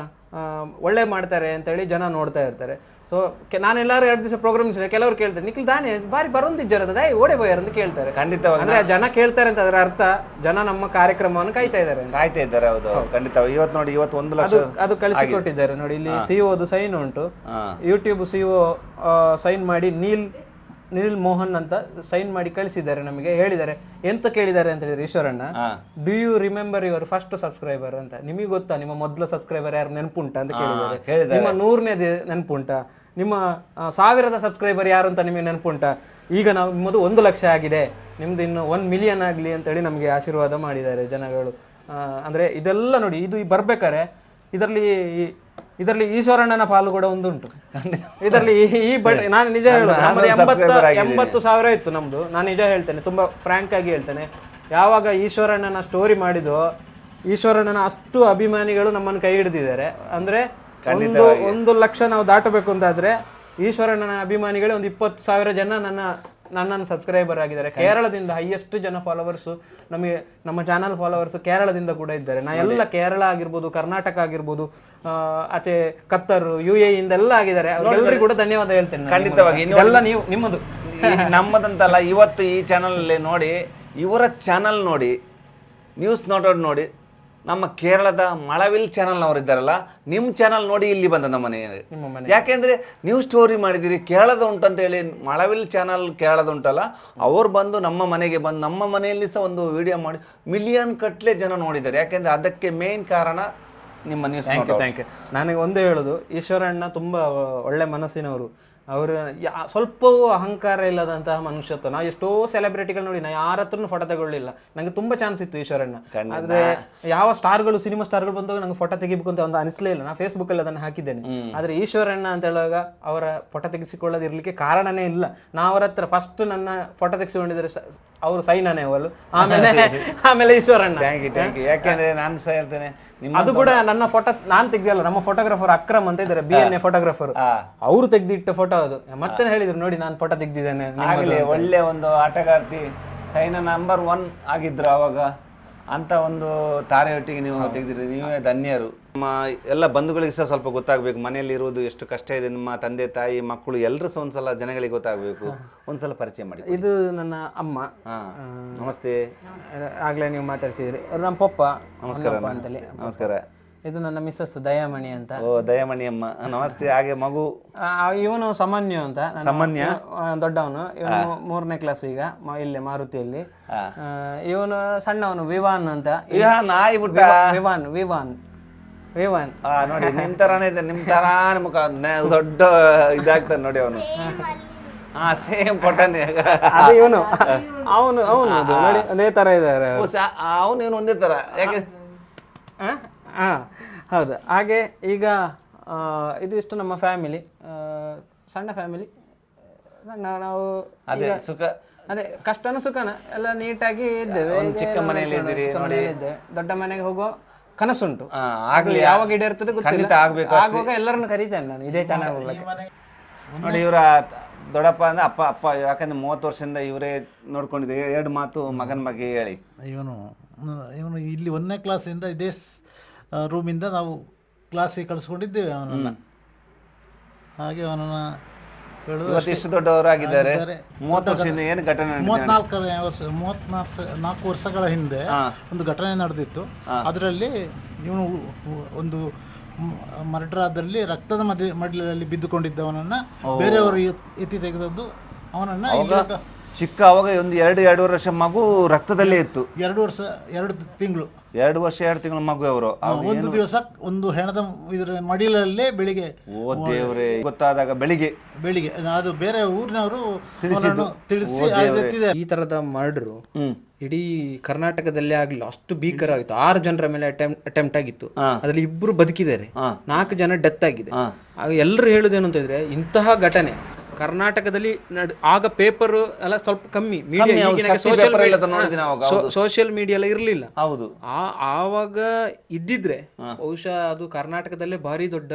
ಒಳ್ಳೆ ಮಾಡ್ತಾರೆ ಅಂತೇಳಿ ಜನ ನೋಡ್ತಾ ಇರ್ತಾರೆ. ಸೊ ನಾನೆಲ್ಲರೂ 2 ದಿವಸ ಪ್ರೋಗ್ರಾಮ್ ಕೆಲವರು ಕೇಳ್ತಾರೆ, ನಿಖಿಲ್ ದಾನೆ ಬಾರಿ ಬರೋದಿಜ್ಜರದ ಓಡೆ ಬೋಯರ್ ಅಂತ ಕೇಳ್ತಾರೆ. ಖಂಡಿತವಾಗಿ ಅಂದ್ರೆ ಜನ ಕೇಳ್ತಾರೆ ಅಂತ ಅದರ ಅರ್ಥ ಜನ ನಮ್ಮ ಕಾರ್ಯಕ್ರಮವನ್ನು ಕಾಯ್ತಾ ಇದ್ದಾರೆ. ಹೌದು, ಖಂಡಿತವಾಗಿ. ಇವತ್ತು ನೋಡಿ, 1 ಲಕ್ಷ ಅದು ಕಳಿಸಿಕೊಟ್ಟಿದ್ದಾರೆ ನೋಡಿ. ಇಲ್ಲಿ ಸಿಒದು ಸೈನ್ ಉಂಟು, ಯೂಟ್ಯೂಬ್ ಸಿಒ ಸೈನ್ ಮಾಡಿ ನೀಲ್ ಮೋಹನ್ ಅಂತ ಸೈನ್ ಮಾಡಿ ಕಳಿಸಿದ್ದಾರೆ. ನಮಗೆ ಹೇಳಿದ್ದಾರೆ, ಎಂತ ಕೇಳಿದ್ದಾರೆ ಅಂತ ಹೇಳಿದ್ರೆ, ಈಶ್ವರಣ್ಣ, do you remember your first subscriber ಅಂತ. ನಿಮಗೆ ಗೊತ್ತಾ ನಿಮ್ಮ ಮೊದಲ ಸಬ್ಸ್ಕ್ರೈಬರ್ ಯಾರು ನೆನಪುಂಟ ಅಂತ ಕೇಳಿದ್ದಾರೆ. ನಿಮ್ಮ 100ನೇ ನೆನಪುಂಟ, ನಿಮ್ಮ 1000ದ ಸಬ್ಸ್ಕ್ರೈಬರ್ ಯಾರು ಅಂತ ನಿಮಗೆ ನೆನಪುಂಟ. ಈಗ ನಾವು ನಿಮ್ಮದು 1 ಲಕ್ಷ ಆಗಿದೆ, ನಿಮ್ದು ಇನ್ನು 1 ಮಿಲಿಯನ್ ಆಗಲಿ ಅಂತೇಳಿ ನಮಗೆ ಆಶೀರ್ವಾದ ಮಾಡಿದ್ದಾರೆ ಜನಗಳು. ಅಂದ್ರೆ ಇದೆಲ್ಲ ನೋಡಿ, ಇದು ಬರ್ಬೇಕಾರೆ ಇದರಲ್ಲಿ ಈಶ್ವರಣ್ಣನ ಪಾಲು ಕೂಡ ಒಂದುಂಟು. ಇದರಲ್ಲಿ ನಾನು ನಿಜ ಹೇಳುದು, ನಮ್ಮದು 80,000 ಇತ್ತು ನಮ್ದು. ನಾನು ನಿಜ ಹೇಳ್ತೇನೆ, ತುಂಬಾ ಫ್ರಾಂಕ್ ಆಗಿ ಹೇಳ್ತೇನೆ. ಯಾವಾಗ ಈಶ್ವರಣ್ಣನ ಸ್ಟೋರಿ ಮಾಡಿದೋ, ಈಶ್ವರಣ್ಣನ ಅಷ್ಟು ಅಭಿಮಾನಿಗಳು ನಮ್ಮನ್ನು ಕೈ ಹಿಡಿದಿದ್ದಾರೆ. ಅಂದ್ರೆ 1 ಲಕ್ಷ ನಾವು ದಾಟಬೇಕು ಅಂತಾದ್ರೆ ಈಶ್ವರಣ್ಣನ ಅಭಿಮಾನಿಗಳೇ ಒಂದು 20,000 ಜನ ನನ್ನನ್ನು ಸಬ್ಸ್ಕ್ರೈಬರ್ ಆಗಿದ್ದಾರೆ. ಕೇರಳದಿಂದ ಹೈಯೆಸ್ಟ್ ಜನ ಫಾಲೋವರ್ಸ್ ನಮಗೆ, ನಮ್ಮ ಚಾನಲ್ ಫಾಲೋವರ್ಸ್ ಕೇರಳದಿಂದ ಕೂಡ ಇದ್ದಾರೆ. ನಾ ಎಲ್ಲ ಕೇರಳ ಆಗಿರ್ಬೋದು, ಕರ್ನಾಟಕ ಆಗಿರ್ಬೋದು, ಮತ್ತೆ ಕತ್ತರ್, UAE ಇಂದೆಲ್ಲ ಆಗಿದ್ದಾರೆ. ಅವ್ರಿಗೆಲ್ಲರಿಗೂ ಕೂಡ ಧನ್ಯವಾದ ಹೇಳ್ತೇನೆ. ಖಂಡಿತವಾಗಿ ಎಲ್ಲ ನೀವು ನಿಮ್ಮದು ನಮ್ಮದಂತಲ್ಲ. ಇವತ್ತು ಈ ಚಾನಲ್ ನೋಡಿ, ಇವರ ಚಾನಲ್ ನೋಡಿ, ನ್ಯೂಸ್ ನೋಟೋಡ್ ನೋಡಿ, ನಮ್ಮ ಕೇರಳದ ಮಳವಿಲ್ ಚಾನಲ್ನವರು ಇದ್ದಾರಲ್ಲ, ನಿಮ್ಮ ಚಾನಲ್ ನೋಡಿ ಇಲ್ಲಿ ಬಂದ ನಮ್ಮ ಮನೆ. ಯಾಕೆಂದ್ರೆ ನೀವು ಸ್ಟೋರಿ ಮಾಡಿದಿರಿ ಕೇರಳದ ಉಂಟಂತ ಹೇಳಿ, ಮಳವಿಲ್ ಚಾನಲ್ ಕೇರಳದ ಉಂಟಲ್ಲ, ಅವ್ರು ಬಂದು ನಮ್ಮ ಮನೆಗೆ ಬಂದು ನಮ್ಮ ಮನೆಯಲ್ಲಿ ಸಹ ಒಂದು ವಿಡಿಯೋ ಮಾಡಿ ಮಿಲಿಯನ್ ಕಟ್ಲೆ ಜನ ನೋಡಿದ್ದಾರೆ. ಯಾಕೆಂದ್ರೆ ಅದಕ್ಕೆ ಮೇನ್ ಕಾರಣ ನಿಮ್ಮ ನ್ಯೂಸ್. Thank you. ನನಗೆ ಒಂದೇ ಹೇಳೋದು, ಈಶ್ವರಣ್ಣ ತುಂಬಾ ಒಳ್ಳೆ ಮನಸ್ಸಿನವರು. ಅವರು ಸ್ವಲ್ಪವೂ ಅಹಂಕಾರ ಇಲ್ಲದಂತಹ ಮನುಷ್ಯತ್ವ. ನಾವು ಎಷ್ಟೋ ಸೆಲೆಬ್ರಿಟಿಗಳು ನೋಡಿ, ನಾ ಯಾರ ಹತ್ರನೂ ಫೋಟೋ ತಗೊಳ್ಳಿಲ್ಲ. ನಂಗೆ ತುಂಬಾ ಚಾನ್ಸ್ ಇತ್ತು ಈಶ್ವರಣ್ಣ. ಆದ್ರೆ ಯಾವ ಸ್ಟಾರ್ಗಳು, ಸಿನಿಮಾ ಸ್ಟಾರ್ಗಳು ಬಂದಾಗ ನಂಗೆ ಫೋಟೋ ತೆಗಿಬೇಕು ಅಂತ ಒಂದು ಅನಿಸ್ಲೇ ಇಲ್ಲ. ನಾ ಫೇಸ್ಬುಕ್ ಅಲ್ಲಿ ಅದನ್ನು ಹಾಕಿದ್ದೇನೆ. ಆದ್ರೆ ಈಶ್ವರಣ್ಣ ಅಂತ ಹೇಳುವಾಗ ಅವರ ಫೋಟೋ ತೆಗೆಸಿಕೊಳ್ಳೋದಿರ್ಲಿಕ್ಕೆ ಕಾರಣನೇ ಇಲ್ಲ. ನಾ ಅವರ ಹತ್ರ ಫಸ್ಟ್ ನನ್ನ ಫೋಟೋ ತೆಗೆಸಿಕೊಂಡಿದ್ರೆ ಅವರು ಸೈನಾನೇ ಅವಳು, ಆಮೇಲೆ ಈಶ್ವರಣ್ಣ. ಯಾಕೆಂದ್ರೆ ನಾನು ಸಹ ಹೇಳ್ತೇನೆ, ಅದು ಕೂಡ ನನ್ನ ಫೋಟೋ ನಾನ್ ತೆಗ್ದಲ್ಲ, ನಮ್ಮ ಫೋಟೋಗ್ರಾಫರ್ ಅಕ್ರಮ್ ಅಂತ ಇದ್ದಾರೆ, BNA ಫೋಟೋಗ್ರಾಫರ್, ಅವರು ತೆಗ್ದಿಟ್ಟ ಫೋಟೋ ಅದು. ಮತ್ತೆ ಹೇಳಿದ್ರು ನೋಡಿ, ನಾನು ಫೋಟೋ ತೆಗ್ದಿದ್ದೇನೆ. ಒಳ್ಳೆ ಒಂದು ಆಟಗಾರ್ತಿ, ಸೈನಾ ನಂಬರ್ 1 ಆಗಿದ್ರು ಅವಾಗ. ಅಂತ ಒಂದು ತಾರೆಯೊಟ್ಟಿಗೆ ನೀವು ತೆಗೆದಿರಿ, ನೀವೇ ಧನ್ಯರು. ನಮ್ಮ ಎಲ್ಲ ಬಂಧುಗಳಿಗೆ ಸಹ ಸ್ವಲ್ಪ ಗೊತ್ತಾಗಬೇಕು, ಮನೆಯಲ್ಲಿ ಇರುವುದು ಎಷ್ಟು ಕಷ್ಟ ಇದೆ. ನಿಮ್ಮ ತಂದೆ ತಾಯಿ ಮಕ್ಕಳು ಎಲ್ಲರೂ ಸಹ ಒಂದ್ಸಲ ಜನಗಳಿಗೆ ಗೊತ್ತಾಗಬೇಕು. ಒಂದ್ಸಲ ಪರಿಚಯ ಮಾಡಿ. ಇದು ನನ್ನ ಅಮ್ಮ. ನಮಸ್ತೆ. ಆಗ್ಲೇ ನೀವು ಮಾತಾಡ್ಸಿದ್ರಿ. ನಮ್ಮ ಪಪ್ಪ. ನಮಸ್ಕಾರ ಅಂತೇಳಿ. ನಮಸ್ಕಾರ. ಇದು ನನ್ನ ಮಿಸ್ಸಸ್ ದಯಾಮಣಿ ಅಂತ. ಓ, ದಯಾಮಣಿ ಅಮ್ಮ, ನಮಸ್ತೆ. ಹಾಗೆ ಮಗು ಇವನು ಸಾಮಾನ್ಯ ಅಂತ, ಸಾಮಾನ್ಯ ದೊಡ್ಡವನು. ಇವನು 3ನೇ ಕ್ಲಾಸ್ ಈಗ, ಇಲ್ಲೇ ಮಾರುತಿಯಲ್ಲಿ. ಇವನು ಸಣ್ಣವನು ವಿವಾನ್ ಅಂತ. ವಿವಾನ್ ನೋಡಿ, ನಿಮ್ ತರಾನೇ ಇದೆ, ನಿಮ್ ತರಾನೇ ಮುಖ, ದೊಡ್ಡ ಇದಾಗ್ತಾನೆ ನೋಡಿ ಅವನು. ಹಾ ಸೇಮ್ ಪಟಾನೆ ಅದು ಇವನು ಅವನು ಅವನು ಅದು ನೋಡಿ ಅದೇ ತರ ಇದ್ದಾರೆ ಅವನು ಇವನು ಒಂದೇ ತರ ಯಾಕೆ ಹೌದು. ಹಾಗೆ ಈಗ ಇದಿಷ್ಟು ನಮ್ಮ ಫ್ಯಾಮಿಲಿ, ಸಣ್ಣ ಫ್ಯಾಮಿಲಿ. ನಾವು ಅದೇ ಸುಖ ಅದೇ ಕಷ್ಟನ ಸುಖನ ಎಲ್ಲ ನೀಟಾಗಿ ಇದ್ದೇವೆ. ಚಿಕ್ಕ ಮನೆಯಲ್ಲಿ ಇದ್ದೀರಿ ನೋಡಿ. ದೊಡ್ಡ ಮನೆಗೆ ಹೋಗೋ ಕನಸುಂಟು. ಆಗ್ಲಿ, ಯಾವಾಗ ಈಡೇರ್ತದೆ ಖಂಡಿತ ಆಗ್ಬೇಕು. ಆಗುವಾಗ ಎಲ್ಲರನ್ನು ಕರೀತೇನೆ ನಾನು ಇದೇ ಚಾನಲ್ ನೋಡಿ. ಇವರ ದೊಡ್ಡಪ್ಪ ಅಂದ್ರೆ ಅಪ್ಪ ಅಪ್ಪ, ಯಾಕಂದ್ರೆ 30 ವರ್ಷದಿಂದ ಇವರೇ ನೋಡ್ಕೊಂಡಿದ್ದೆ. 2 ಮಾತು ಮಗನ ಬಗ್ಗೆ ಹೇಳಿ. ಇವನು ಇಲ್ಲಿ 1ನೇ ಕ್ಲಾಸಿಂದ ಇದೇ ರೂಮಿಂದ ನಾವು ಕ್ಲಾಸಿಗೆ ಕಳಿಸ್ಕೊಂಡಿದ್ದೇವೆ ಅವನನ್ನು. ಹಾಗೆ ಅವನನ್ನು ಇಷ್ಟು ದೊಡ್ಡವರಾಗಿದ್ದಾರೆ. 30 ವರ್ಷದಿಂದ ಏನು ಘಟನೆ? 34 ವರ್ಷಗಳ ಹಿಂದೆ ಒಂದು ಘಟನೆ ನಡೆದಿತ್ತು. ಅದರಲ್ಲಿ ಇವನು ಒಂದು ಮರ್ಡರ್ ಆದಲ್ಲಿ ರಕ್ತದ ಮಡಿಲಲ್ಲಿ ಬಿದ್ದುಕೊಂಡಿದ್ದವನನ್ನ ಬೇರೆಯವರು ಎತ್ತಿ ತೆಗೆದದ್ದು ಅವನನ್ನ. ಚಿಕ್ಕ ಅವಾಗ ಒಂದು 2-2.5 ವರ್ಷ ಮಗು ರಕ್ತದಲ್ಲೇ ಇತ್ತು. 2 ವರ್ಷ 2 ತಿಂಗಳು 2 ವರ್ಷ 2 ತಿಂಗಳು ಮಗು. ಅವರು ಒಂದು ದಿವಸ ಒಂದು ಹೆಣದ ಇದರ ಮಡಿಲಲ್ಲೇ ಬೆಳಿಗ್ಗೆ ದೇವ್ರೆ ಗೊತ್ತಾದಾಗ ಬೆಳಿಗ್ಗೆ ಅದು ಬೇರೆ ಊರಿನವರು ತಿಳಿಸಿ. ಈ ತರದ ಮರ್ಡರ್ ಇಡೀ ಕರ್ನಾಟಕದಲ್ಲೇ ಆಗ್ಲಿ ಅಷ್ಟು ಭೀಕರ ಆಗಿತ್ತು. 6 ಜನರ ಮೇಲೆ ಅಟೆಂಪ್ಟ್ ಆಗಿತ್ತು. ಅದ್ರಲ್ಲಿ 2 ಬದುಕಿದ್ದಾರೆ, 4 ಜನ ಡೆತ್ ಆಗಿದೆ. ಎಲ್ಲರೂ ಹೇಳುದೇನು ಅಂತ ಇದ್ರೆ, ಇಂತಹ ಘಟನೆ ಕರ್ನಾಟಕದಲ್ಲಿ ಆಗ ಪೇಪರ್ ಎಲ್ಲ ಸ್ವಲ್ಪ ಕಮ್ಮಿ, ಸೋಷಿಯಲ್ ಮೀಡಿಯಾ ಎಲ್ಲ ಇರ್ಲಿಲ್ಲ. ಹೌದು. ಆವಾಗ ಇದ್ದಿದ್ರೆ ಬಹುಶಃ ಅದು ಕರ್ನಾಟಕದಲ್ಲೇ ಭಾರಿ ದೊಡ್ಡ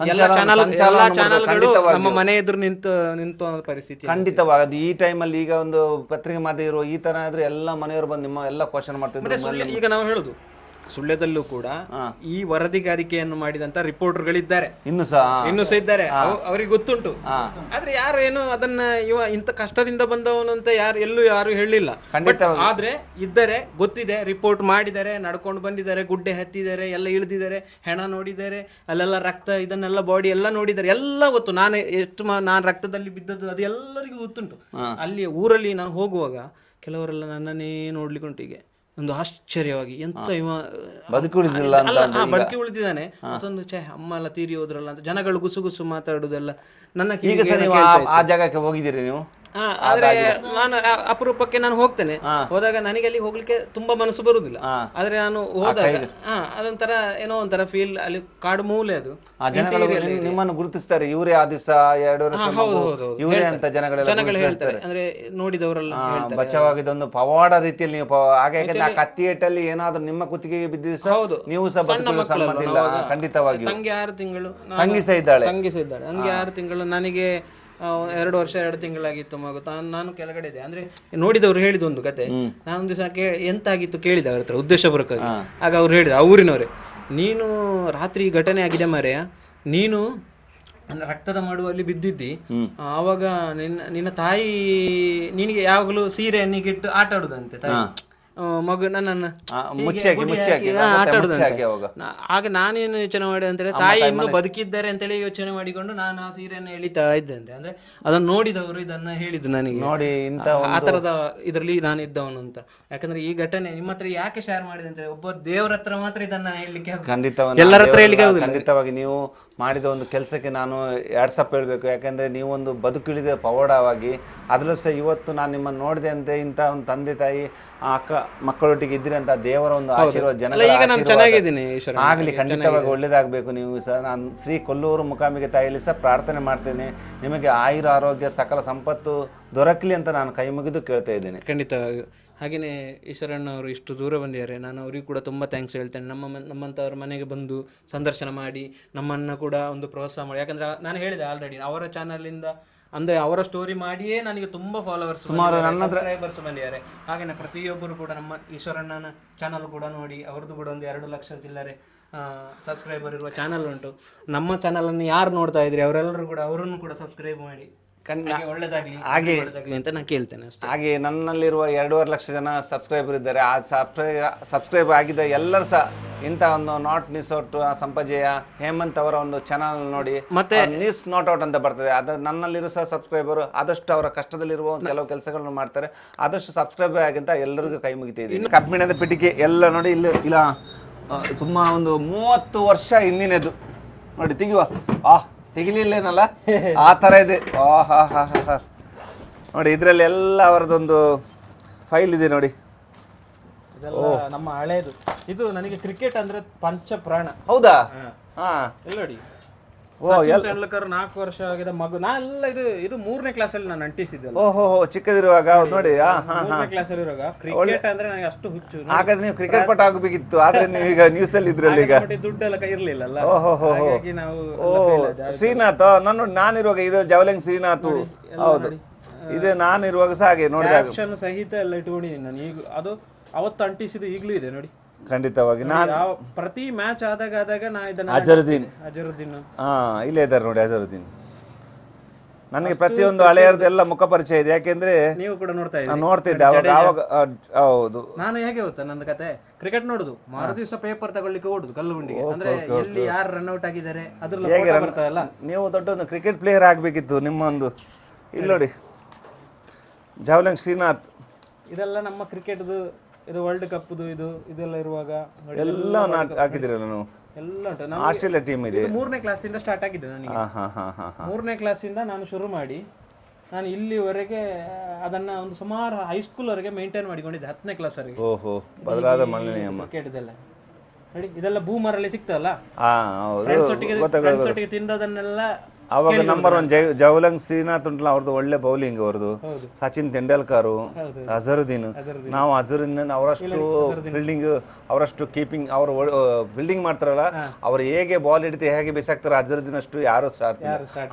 ಎಲ್ಲಾ ಚಾನಲ್ಗಳು ನಮ್ಮ ಮನೆ ಎದುರು ನಿಂತು ಪರಿಸ್ಥಿತಿ. ಖಂಡಿತವಾಗಿ ಈ ಟೈಮಲ್ಲಿ ಈಗ ಒಂದು ಪತ್ರಿಕೆ ಮಾಧ್ಯಮ ಇರುವ ಈ ತರ ಆದ್ರೆ ಎಲ್ಲ ಮನೆಯವರು ಬಂದು ನಿಮ್ಮ ಎಲ್ಲ ಕ್ವಶನ್ ಮಾಡ್ತಿದ್ರು. ಈಗ ನಾವು ಹೇಳುದು ಸುಳ್ಯದಲ್ಲೂ ಕೂಡ ಈ ವರದಿಗಾರಿಕೆಯನ್ನು ಮಾಡಿದಂತ ರಿಪೋರ್ಟರ್ಗಳಿದ್ದಾರೆ, ಇನ್ನೂ ಸಹ ಇದ್ದಾರೆ. ಅವರಿಗೆ ಗೊತ್ತುಂಟು. ಆದ್ರೆ ಯಾರು ಏನು ಅದನ್ನ ಇಂತ ಕಷ್ಟದಿಂದ ಬಂದವನು ಅಂತ ಯಾರು ಹೇಳಿಲ್ಲ. ಆದ್ರೆ ಇದ್ದಾರೆ, ಗೊತ್ತಿದೆ, ರಿಪೋರ್ಟ್ ಮಾಡಿದ್ದಾರೆ, ನಡ್ಕೊಂಡು ಬಂದಿದ್ದಾರೆ, ಗುಡ್ಡೆ ಹತ್ತಿದ್ದಾರೆ, ಎಲ್ಲ ಇಳಿದಿದ್ದಾರೆ, ಹೆಣ ನೋಡಿದ್ದಾರೆ, ಅಲ್ಲೆಲ್ಲ ರಕ್ತ ಇದನ್ನೆಲ್ಲ ಬಾಡಿ ಎಲ್ಲ ನೋಡಿದ್ದಾರೆ, ಎಲ್ಲ ಗೊತ್ತು. ನಾನು ರಕ್ತದಲ್ಲಿ ಬಿದ್ದದ್ದು ಅದು ಎಲ್ಲರಿಗೂ ಗೊತ್ತುಂಟು. ಅಲ್ಲಿ ಊರಲ್ಲಿ ನಾನು ಹೋಗುವಾಗ ಕೆಲವರೆಲ್ಲ ನನ್ನನ್ನೇ ನೋಡ್ಲಿಕ್ಕೆ ಉಂಟು. ಈಗ ಒಂದು ಆಶ್ಚರ್ಯವಾಗಿ ಎಂತ ಬದುಕಿ ಉಳಿದಿದ್ದಾನೆ, ಮತ್ತೊಂದು ಅಮ್ಮ ಎಲ್ಲ ತೀರಿ ಹೋದ್ರಲ್ಲ ಅಂತ ಜನಗಳು ಗುಸುಗುಸು ಮಾತಾಡುದೆಲ್ಲ ನನ್ನ ಆ ಜಾಗಕ್ಕೆ ಹೋಗಿದ್ದೀರಿ ನೀವು? ಆದ್ರೆ ನಾನು ಅಪರೂಪಕ್ಕೆ ನಾನು ಹೋಗ್ತೇನೆ. ಹೋದಾಗ ನನಗೆ ಅಲ್ಲಿ ಹೋಗ್ಲಿಕ್ಕೆ ತುಂಬಾ ಮನಸ್ಸು ಬರುದಿಲ್ಲ. ಆದ್ರೆ ನಾನು ಹೋದಾಗ ಅದೊಂತರ ಏನೋ ಒಂಥರ ಫೀಲ್. ಅಲ್ಲಿ ಕಾಡು ಮೂಲೆ ಅದು. ನಿಮ್ಮನ್ನು ಗುರುತಿಸ್ತಾರೆ, ಇವರೇ ಆ ದಿವಸ 2 ವರ್ಷ ಇವರೇ ಅಂತ ಜನಗಳು ಹೇಳ್ತಾರೆ. ಅಂದ್ರೆ ನೋಡಿದವರೆಲ್ಲ ಬಚಾವಾಗಿದ್ದೊಂದು ಪವಾಡ ರೀತಿಯಲ್ಲಿ ನೀವು ಹಾಗೆ ಕತ್ತಿ ಏಟಲ್ಲಿ ಏನಾದ್ರು ನಿಮ್ಮ ಕುತ್ತಿಗೆಗೆ ಬಿದ್ದಿದ್ದು ನೀವು ಸಹ ಸಂಬಂಧ ಇಲ್ಲ. ಖಂಡಿತವಾಗಿ ತಂಗಿ 6 ತಿಂಗಳು, ತಂಗಿ ಸಹ ಇದ್ದಾಳೆ. ನಂಗೆ 6 ತಿಂಗಳು, ನನಗೆ 2 ವರ್ಷ 2 ತಿಂಗಳಾಗಿತ್ತು ಮಗು. ನಾನು ಕೆಳಗಡೆ ಇದೆ. ಅಂದ್ರೆ ನೋಡಿದವ್ರು ಹೇಳಿದ ಒಂದು ಕತೆ. ನಾನೊಂದು ದಿವಸ ಎಂತ ಆಗಿತ್ತು ಕೇಳಿದೆ ಅವ್ರ ಹತ್ರ ಉದ್ದೇಶಪೂರ್ವಕವಾಗಿ. ಆಗ ಅವ್ರು ಹೇಳಿದ, ಆ ಊರಿನವ್ರೆ, ನೀನು ರಾತ್ರಿ ಘಟನೆ ಆಗಿದೆ ಮಾರೆಯ, ನೀನು ರಕ್ತದ ಮಾಡುವಲ್ಲಿ ಬಿದ್ದಿದ್ದಿ, ಆವಾಗ ನಿನ್ನ ತಾಯಿ ನಿನಗೆ ಯಾವಾಗಲೂ ಸೀರೆಯನ್ನಿಗಿಟ್ಟು ಆಟ ಆಡುದಂತೆ ತಾಯಿ ಮಗು ನನ್ನನ್ನು ಆಗ ನಾನೇನು ಯೋಚನೆ ಮಾಡಿದೆ ಅಂತೇಳಿ, ತಾಯಿ ಇನ್ನು ಬದುಕಿದ್ದಾರೆ ಅಂತೇಳಿ ಯೋಚನೆ ಮಾಡಿಕೊಂಡು ನಾನು ಆ ಸೀರೆಯನ್ನು ಎಳಿತಾ ಇದ್ದಂತೆ. ಅಂದ್ರೆ ಅದನ್ನ ನೋಡಿದವರು ಇದನ್ನ ಹೇಳಿದ್ದು ನನಗೆ, ನೋಡಿ ಆ ತರದ ಇದ್ರಲ್ಲಿ ನಾನು ಇದ್ದವನು ಅಂತ. ಯಾಕಂದ್ರೆ ಈ ಘಟನೆ ನಿಮ್ಮ ಹತ್ರ ಯಾಕೆ ಶೇರ್ ಮಾಡಿದೆ ಅಂತ, ಒಬ್ಬ ದೇವರ ಹತ್ರ ಮಾತ್ರ ಇದನ್ನ ಹೇಳಲಿಕ್ಕೆ, ಎಲ್ಲರ ಹತ್ರ ಹೇಳಲಿಕ್ಕೆ ಆಗುದಿಲ್ಲ. ಖಂಡಿತವಾಗಿ ನೀವು ಮಾಡಿದ ಒಂದು ಕೆಲಸಕ್ಕೆ ನಾನು ಯಾಡ್ಸಪ್ ಹೇಳ್ಬೇಕು. ಯಾಕಂದ್ರೆ ನೀವೊಂದು ಬದುಕಿಳಿದ ಪವಾಡವಾಗಿ, ಅದ್ರಲ್ಲೂ ಸಹ ಇವತ್ತು ನಾನು ನಿಮ್ಮನ್ನು ನೋಡಿದೆ ಅಂತ ಇಂಥ ಒಂದು ತಂದೆ ತಾಯಿ ಅಕ್ಕ ಮಕ್ಕಳೊಟ್ಟಿಗೆ ಇದ್ದೀರಿ ಅಂತ ದೇವರ ಒಂದು ಆಶೀರ್ವಾದ ಜನ ಆಗ್ಲಿ. ಖಂಡಿತವಾಗಿ ಒಳ್ಳೇದಾಗಬೇಕು. ನೀವು ಸಹ ನಾನು ಶ್ರೀ ಕೊಲ್ಲೂರು ಮೂಕಾಂಬಿಕೆ ತಾಯಿಯಲ್ಲಿ ಸಹ ಪ್ರಾರ್ಥನೆ ಮಾಡ್ತೇನೆ, ನಿಮಗೆ ಆಯುರ ಆರೋಗ್ಯ ಸಕಲ ಸಂಪತ್ತು ದೊರಕಲಿ ಅಂತ ನಾನು ಕೈ ಮುಗಿದು ಕೇಳ್ತಾ ಇದ್ದೇನೆ. ಖಂಡಿತವಾಗಿ. ಹಾಗೆಯೇ ಈಶ್ವರಣ್ಣವರು ಇಷ್ಟು ದೂರ ಬಂದಿದ್ದಾರೆ, ನಾನು ಅವರಿಗೂ ಕೂಡ ತುಂಬ ಥ್ಯಾಂಕ್ಸ್ ಹೇಳ್ತೇನೆ. ನಮ್ಮಂಥವ್ರ ಮನೆಗೆ ಬಂದು ಸಂದರ್ಶನ ಮಾಡಿ ನಮ್ಮನ್ನು ಕೂಡ ಒಂದು ಪ್ರೋತ್ಸಾಹ ಮಾಡಿ. ಯಾಕಂದರೆ ನಾನು ಹೇಳಿದೆ ಆಲ್ರೆಡಿ, ಅವರ ಚಾನಲಿಂದ ಅಂದರೆ ಅವರ ಸ್ಟೋರಿ ಮಾಡಿಯೇ ನನಗೆ ತುಂಬ ಫಾಲೋವರ್ಸ್, ಸುಮಾರು ಸಬ್ಸ್ಕ್ರೈಬರ್ಸ್ ಬಂದಿದ್ದಾರೆ. ಹಾಗೆಯೇ ಪ್ರತಿಯೊಬ್ಬರು ಕೂಡ ನಮ್ಮ ಈಶ್ವರಣ್ಣನ ಚಾನಲ್ ಕೂಡ ನೋಡಿ, ಅವ್ರದ್ದು ಕೂಡ ಒಂದು 2 ಲಕ್ಷ ಚಿಲ್ಲರೆ ಸಬ್ಸ್ಕ್ರೈಬರ್ ಇರುವ ಚಾನಲ್ ಉಂಟು. ನಮ್ಮ ಚಾನಲನ್ನು ಯಾರು ನೋಡ್ತಾ ಇದ್ರಿ ಅವರೆಲ್ಲರೂ ಕೂಡ ಅವರನ್ನು ಕೂಡ ಸಬ್ಸ್ಕ್ರೈಬ್ ಮಾಡಿ ಒಳ್ಳೆದಾಗ್ಲಿ ಅಂತ ನಾನು ಕೇಳ್ತೇನೆ. ಹಾಗೆ ನನ್ನಲ್ಲಿರುವ 2.5 ಲಕ್ಷ ಜನ ಸಬ್ಸ್ಕ್ರೈಬರ್ ಇದ್ದಾರೆ. ಆ ಸಬ್ಸ್ಕ್ರೈಬ್ ಆಗಿದ್ದ ಎಲ್ಲರೂ ಸಹ ಇಂಥ ಒಂದು ನಾಟ್ ಮಿಸ್ ಔಟ್ ಸಂಪಜಯ ಹೇಮಂತ್ ಅವರ ಒಂದು ಚಾನಲ್ ನೋಡಿ, ಮತ್ತೆ ಮಿಸ್ ನಾಟ್ ಔಟ್ ಅಂತ ಬರ್ತದೆ. ಅದು ನನ್ನಲ್ಲಿರೋ ಸಹ ಸಬ್ಸ್ಕ್ರೈಬರ್ ಆದಷ್ಟು ಅವರ ಕಷ್ಟದಲ್ಲಿರುವ ಕೆಲವು ಕೆಲಸಗಳನ್ನು ಮಾಡ್ತಾರೆ. ಆದಷ್ಟು ಸಬ್ಸ್ಕ್ರೈಬ್ ಆಗಿಂತ ಎಲ್ಲರಿಗೂ ಕೈ ಮುಗಿತಿದ್ದೀನಿ. ಕಬ್ಬಿಣದ ಪಿಟಿಕೆ ಎಲ್ಲ ನೋಡಿ, ಇಲ್ಲ ಸುಮಾರು ಒಂದು 30 ವರ್ಷ ಹಿಂದಿನದು ನೋಡಿ. ತೆಗಿಯುವ ತೆಗಿಲಿಲ್ಲೇನಲ್ಲ, ಆ ತರ ಇದೆ. ನೋಡಿ ಇದರಲ್ಲಿ ಎಲ್ಲ ಅವರದೊಂದು ಫೈಲ್ ಇದೆ ನೋಡಿ. ಇದೆಲ್ಲ ನಮ್ಮ ಹಳೇದು. ಇದು ನನಗೆ ಕ್ರಿಕೆಟ್ ಅಂದ್ರೆ ಪಂಚ ಪ್ರಾಣ. ಹೌದಾ? ಹಾ, ಎಲ್ಲ ನೋಡಿ, ಸಚಿನ್ ತೆಂಡೂಲ್ಕರ್ 4 ವರ್ಷ ಆಗಿದ ಮಗು. ನಾನೆಲ್ಲ ಇದು 3ನೇ ಕ್ಲಾಸಲ್ಲಿ ನಾನು ಅಂಟಿಸಿದ್ದೆಲ್ಲ. ಓಹೋ, ಚಿಕ್ಕದಿರುವಾಗ. ಹೌದು ನೋಡಿ. 3ನೇ ಕ್ಲಾಸಲ್ಲಿ ಇರುವಾಗ ಕ್ರಿಕೆಟ್ ಅಂದ್ರೆ ನನಗೆ ಅಷ್ಟು ಹುಚ್ಚು. ಹಾಗಾದ್ರೆ ನೀವು ಕ್ರಿಕೆಟ್ ಪಟ ಆಗಬೇಕಿತ್ತು, ಆದ್ರೆ ನೀವು ಈಗ ನ್ಯೂಸ್ ಅಲ್ಲಿ ಇದ್ರಲ್ಲಿ ಈಗ ದುಡ್ಡೆಲ್ಲ ಇರ್ಲಿಲ್ಲ. ಓಹೋ, ಹಾಗಾಗಿ ನಾವು ಶ್ರೀನಾಥ್ ನಾನಿರುವಾಗ ಇದು ಜವಲಿಂಗ್ ಶ್ರೀನಾಥ್. ಹೌದು, ಇದು ನಾನಿರುವಾಗ ಸಹ ಹಾಗೆ ನೋಡಿದಾಗ ಆಕ್ಷನ್ ಸಹಿತ ಎಲ್ಲ ಇಟ್ಕೊಂಡಿದ್ದೀನಿ ನಾನು. ಈಗ ಅದು ಅವತ್ತು ಅಂಟಿಸಿದ್ದು ಈಗಲೂ ಇದೆ ನೋಡಿ. ಖಂಡಿತವಾಗಿ ನಾನು ಪ್ರತಿ ಮ್ಯಾಚ್ ಆದಾಗ ನಾ ಇದನ್ನ ಅಜರುದ್ದೀನ್ ಇಲ್ಲೇ ಇದ್ದಾರೆ ನೋಡಿ. ಅಜರುದ್ದೀನ್ ನನಗೆ ಪ್ರತಿಯೊಂದು ಹಳೆಯರದೆಲ್ಲ ಮುಖ ಪರಿಚಯ ಇದೆ, ಯಾಕೆಂದ್ರೆ ನೀವು ಕೂಡ ನೋಡ್ತಿದ್ದೆ ಅವಾಗ. ಹೌದು, ನಾನು ಹೇಗೆ ಗೊತ್ತಾ ನಂದು ಕತೆ, ಕ್ರಿಕೆಟ್ ನೋಡುದು ಮಾರು ದಿವಸ ಪೇಪರ್ ತಗೊಳ್ಳಿಕ್ಕೆ ಓಡುದು ಕಲ್ಲುಗುಂಡಿಗೆ. ಅಂದ್ರೆ ಎಲ್ಲಿ ಯಾರು ರನ್ಔಟ್ ಆಗಿದ್ದಾರೆ ಅದ್ರಲ್ಲಿ ಬರ್ತದಲ್ಲ. ನೀವು ದೊಡ್ಡ ಒಂದು ಕ್ರಿಕೆಟ್ ಪ್ಲೇಯರ್ ಆಗ್ಬೇಕಿತ್ತು ನಿಮ್ಮೊಂದು. ಇಲ್ಲಿ ನೋಡಿ, ಜಾವ್ಲಿಂಗ್ ಶ್ರೀನಾಥ್. ಇದೆಲ್ಲ ನಮ್ಮ ಕ್ರಿಕೆಟ್ದು, ಇದು ವರ್ಲ್ಡ್ ಕಪ್ ಇದೆಲ್ಲ ಇರುವಾಗ ಎಲ್ಲ ಹಾಕಿದಿರಲ್ಲ ನೀವು. ಎಲ್ಲ ಉಂಟು. ಆಸ್ಟ್ರೇಲಿಯಾ ಟೀಮ್ ಇದೆ. 3ನೇ ಕ್ಲಾಸಿಂದ ಸ್ಟಾರ್ಟ್ ಆಗಿದ್ದೆ ನನಗೆ. 3ನೇ ಕ್ಲಾಸಿಂದ ನಾನು ಶುರು ಮಾಡಿ ನಾನು ಇಲ್ಲಿವರೆಗೆ ಅದನ್ನ ಒಂದು ಸುಮಾರು ಹೈಸ್ಕೂಲ್ ವರೆಗೆ ಮೇಂಟೈನ್ ಮಾಡಿಕೊಂಡಿದ್ದೆ. 10ನೇ ಕ್ಲಾಸ್ ವರೆಗೆ. ಓಹೋ, ಬದಲಾದ ಕ್ರಿಕೆಟ್ ಇದೆಲ್ಲ ನೋಡಿ. ಇದೆಲ್ಲ ಬೂಮರಲ್ಲಿ ಸಿಗ್ತಲ್ಲ, ಹೌದು, ಫ್ರೆಂಡ್ಸ್ ಒಟ್ಟಿಗೆ ತಿಂದದನ್ನೆಲ್ಲ. ಅವಾಗ ನಂಬರ್ 1 ಜಾವ್ಲಿಂಗ್ ಶ್ರೀನಾಥ್ ಉಂಟಲ್ಲ, ಅವ್ರದ್ದು ಒಳ್ಳೆ ಬೌಲಿಂಗ್. ಅವ್ರದ್ದು ಸಚಿನ್ ತೆಂಡೂಲ್ಕರ್, ಅಜರುದ್ದೀನ್. ನಾವು ಅಜರುದ್ದೀನ್ ಅವರಷ್ಟು ಫೀಲ್ಡಿಂಗ್, ಅವರಷ್ಟು ಕೀಪಿಂಗ್, ಅವರು ಫೀಲ್ಡಿಂಗ್ ಮಾಡ್ತಾರಲ್ಲ, ಅವ್ರು ಹೇಗೆ ಬಾಲ್ ಹಿಡಿದು ಹೇಗೆ ಬಿಸಾಕ್ತಾರೆ ಅಜರುದ್ದೀನ್ ಅಷ್ಟು ಯಾರು ಸ್ಟಾರ್ಟ್.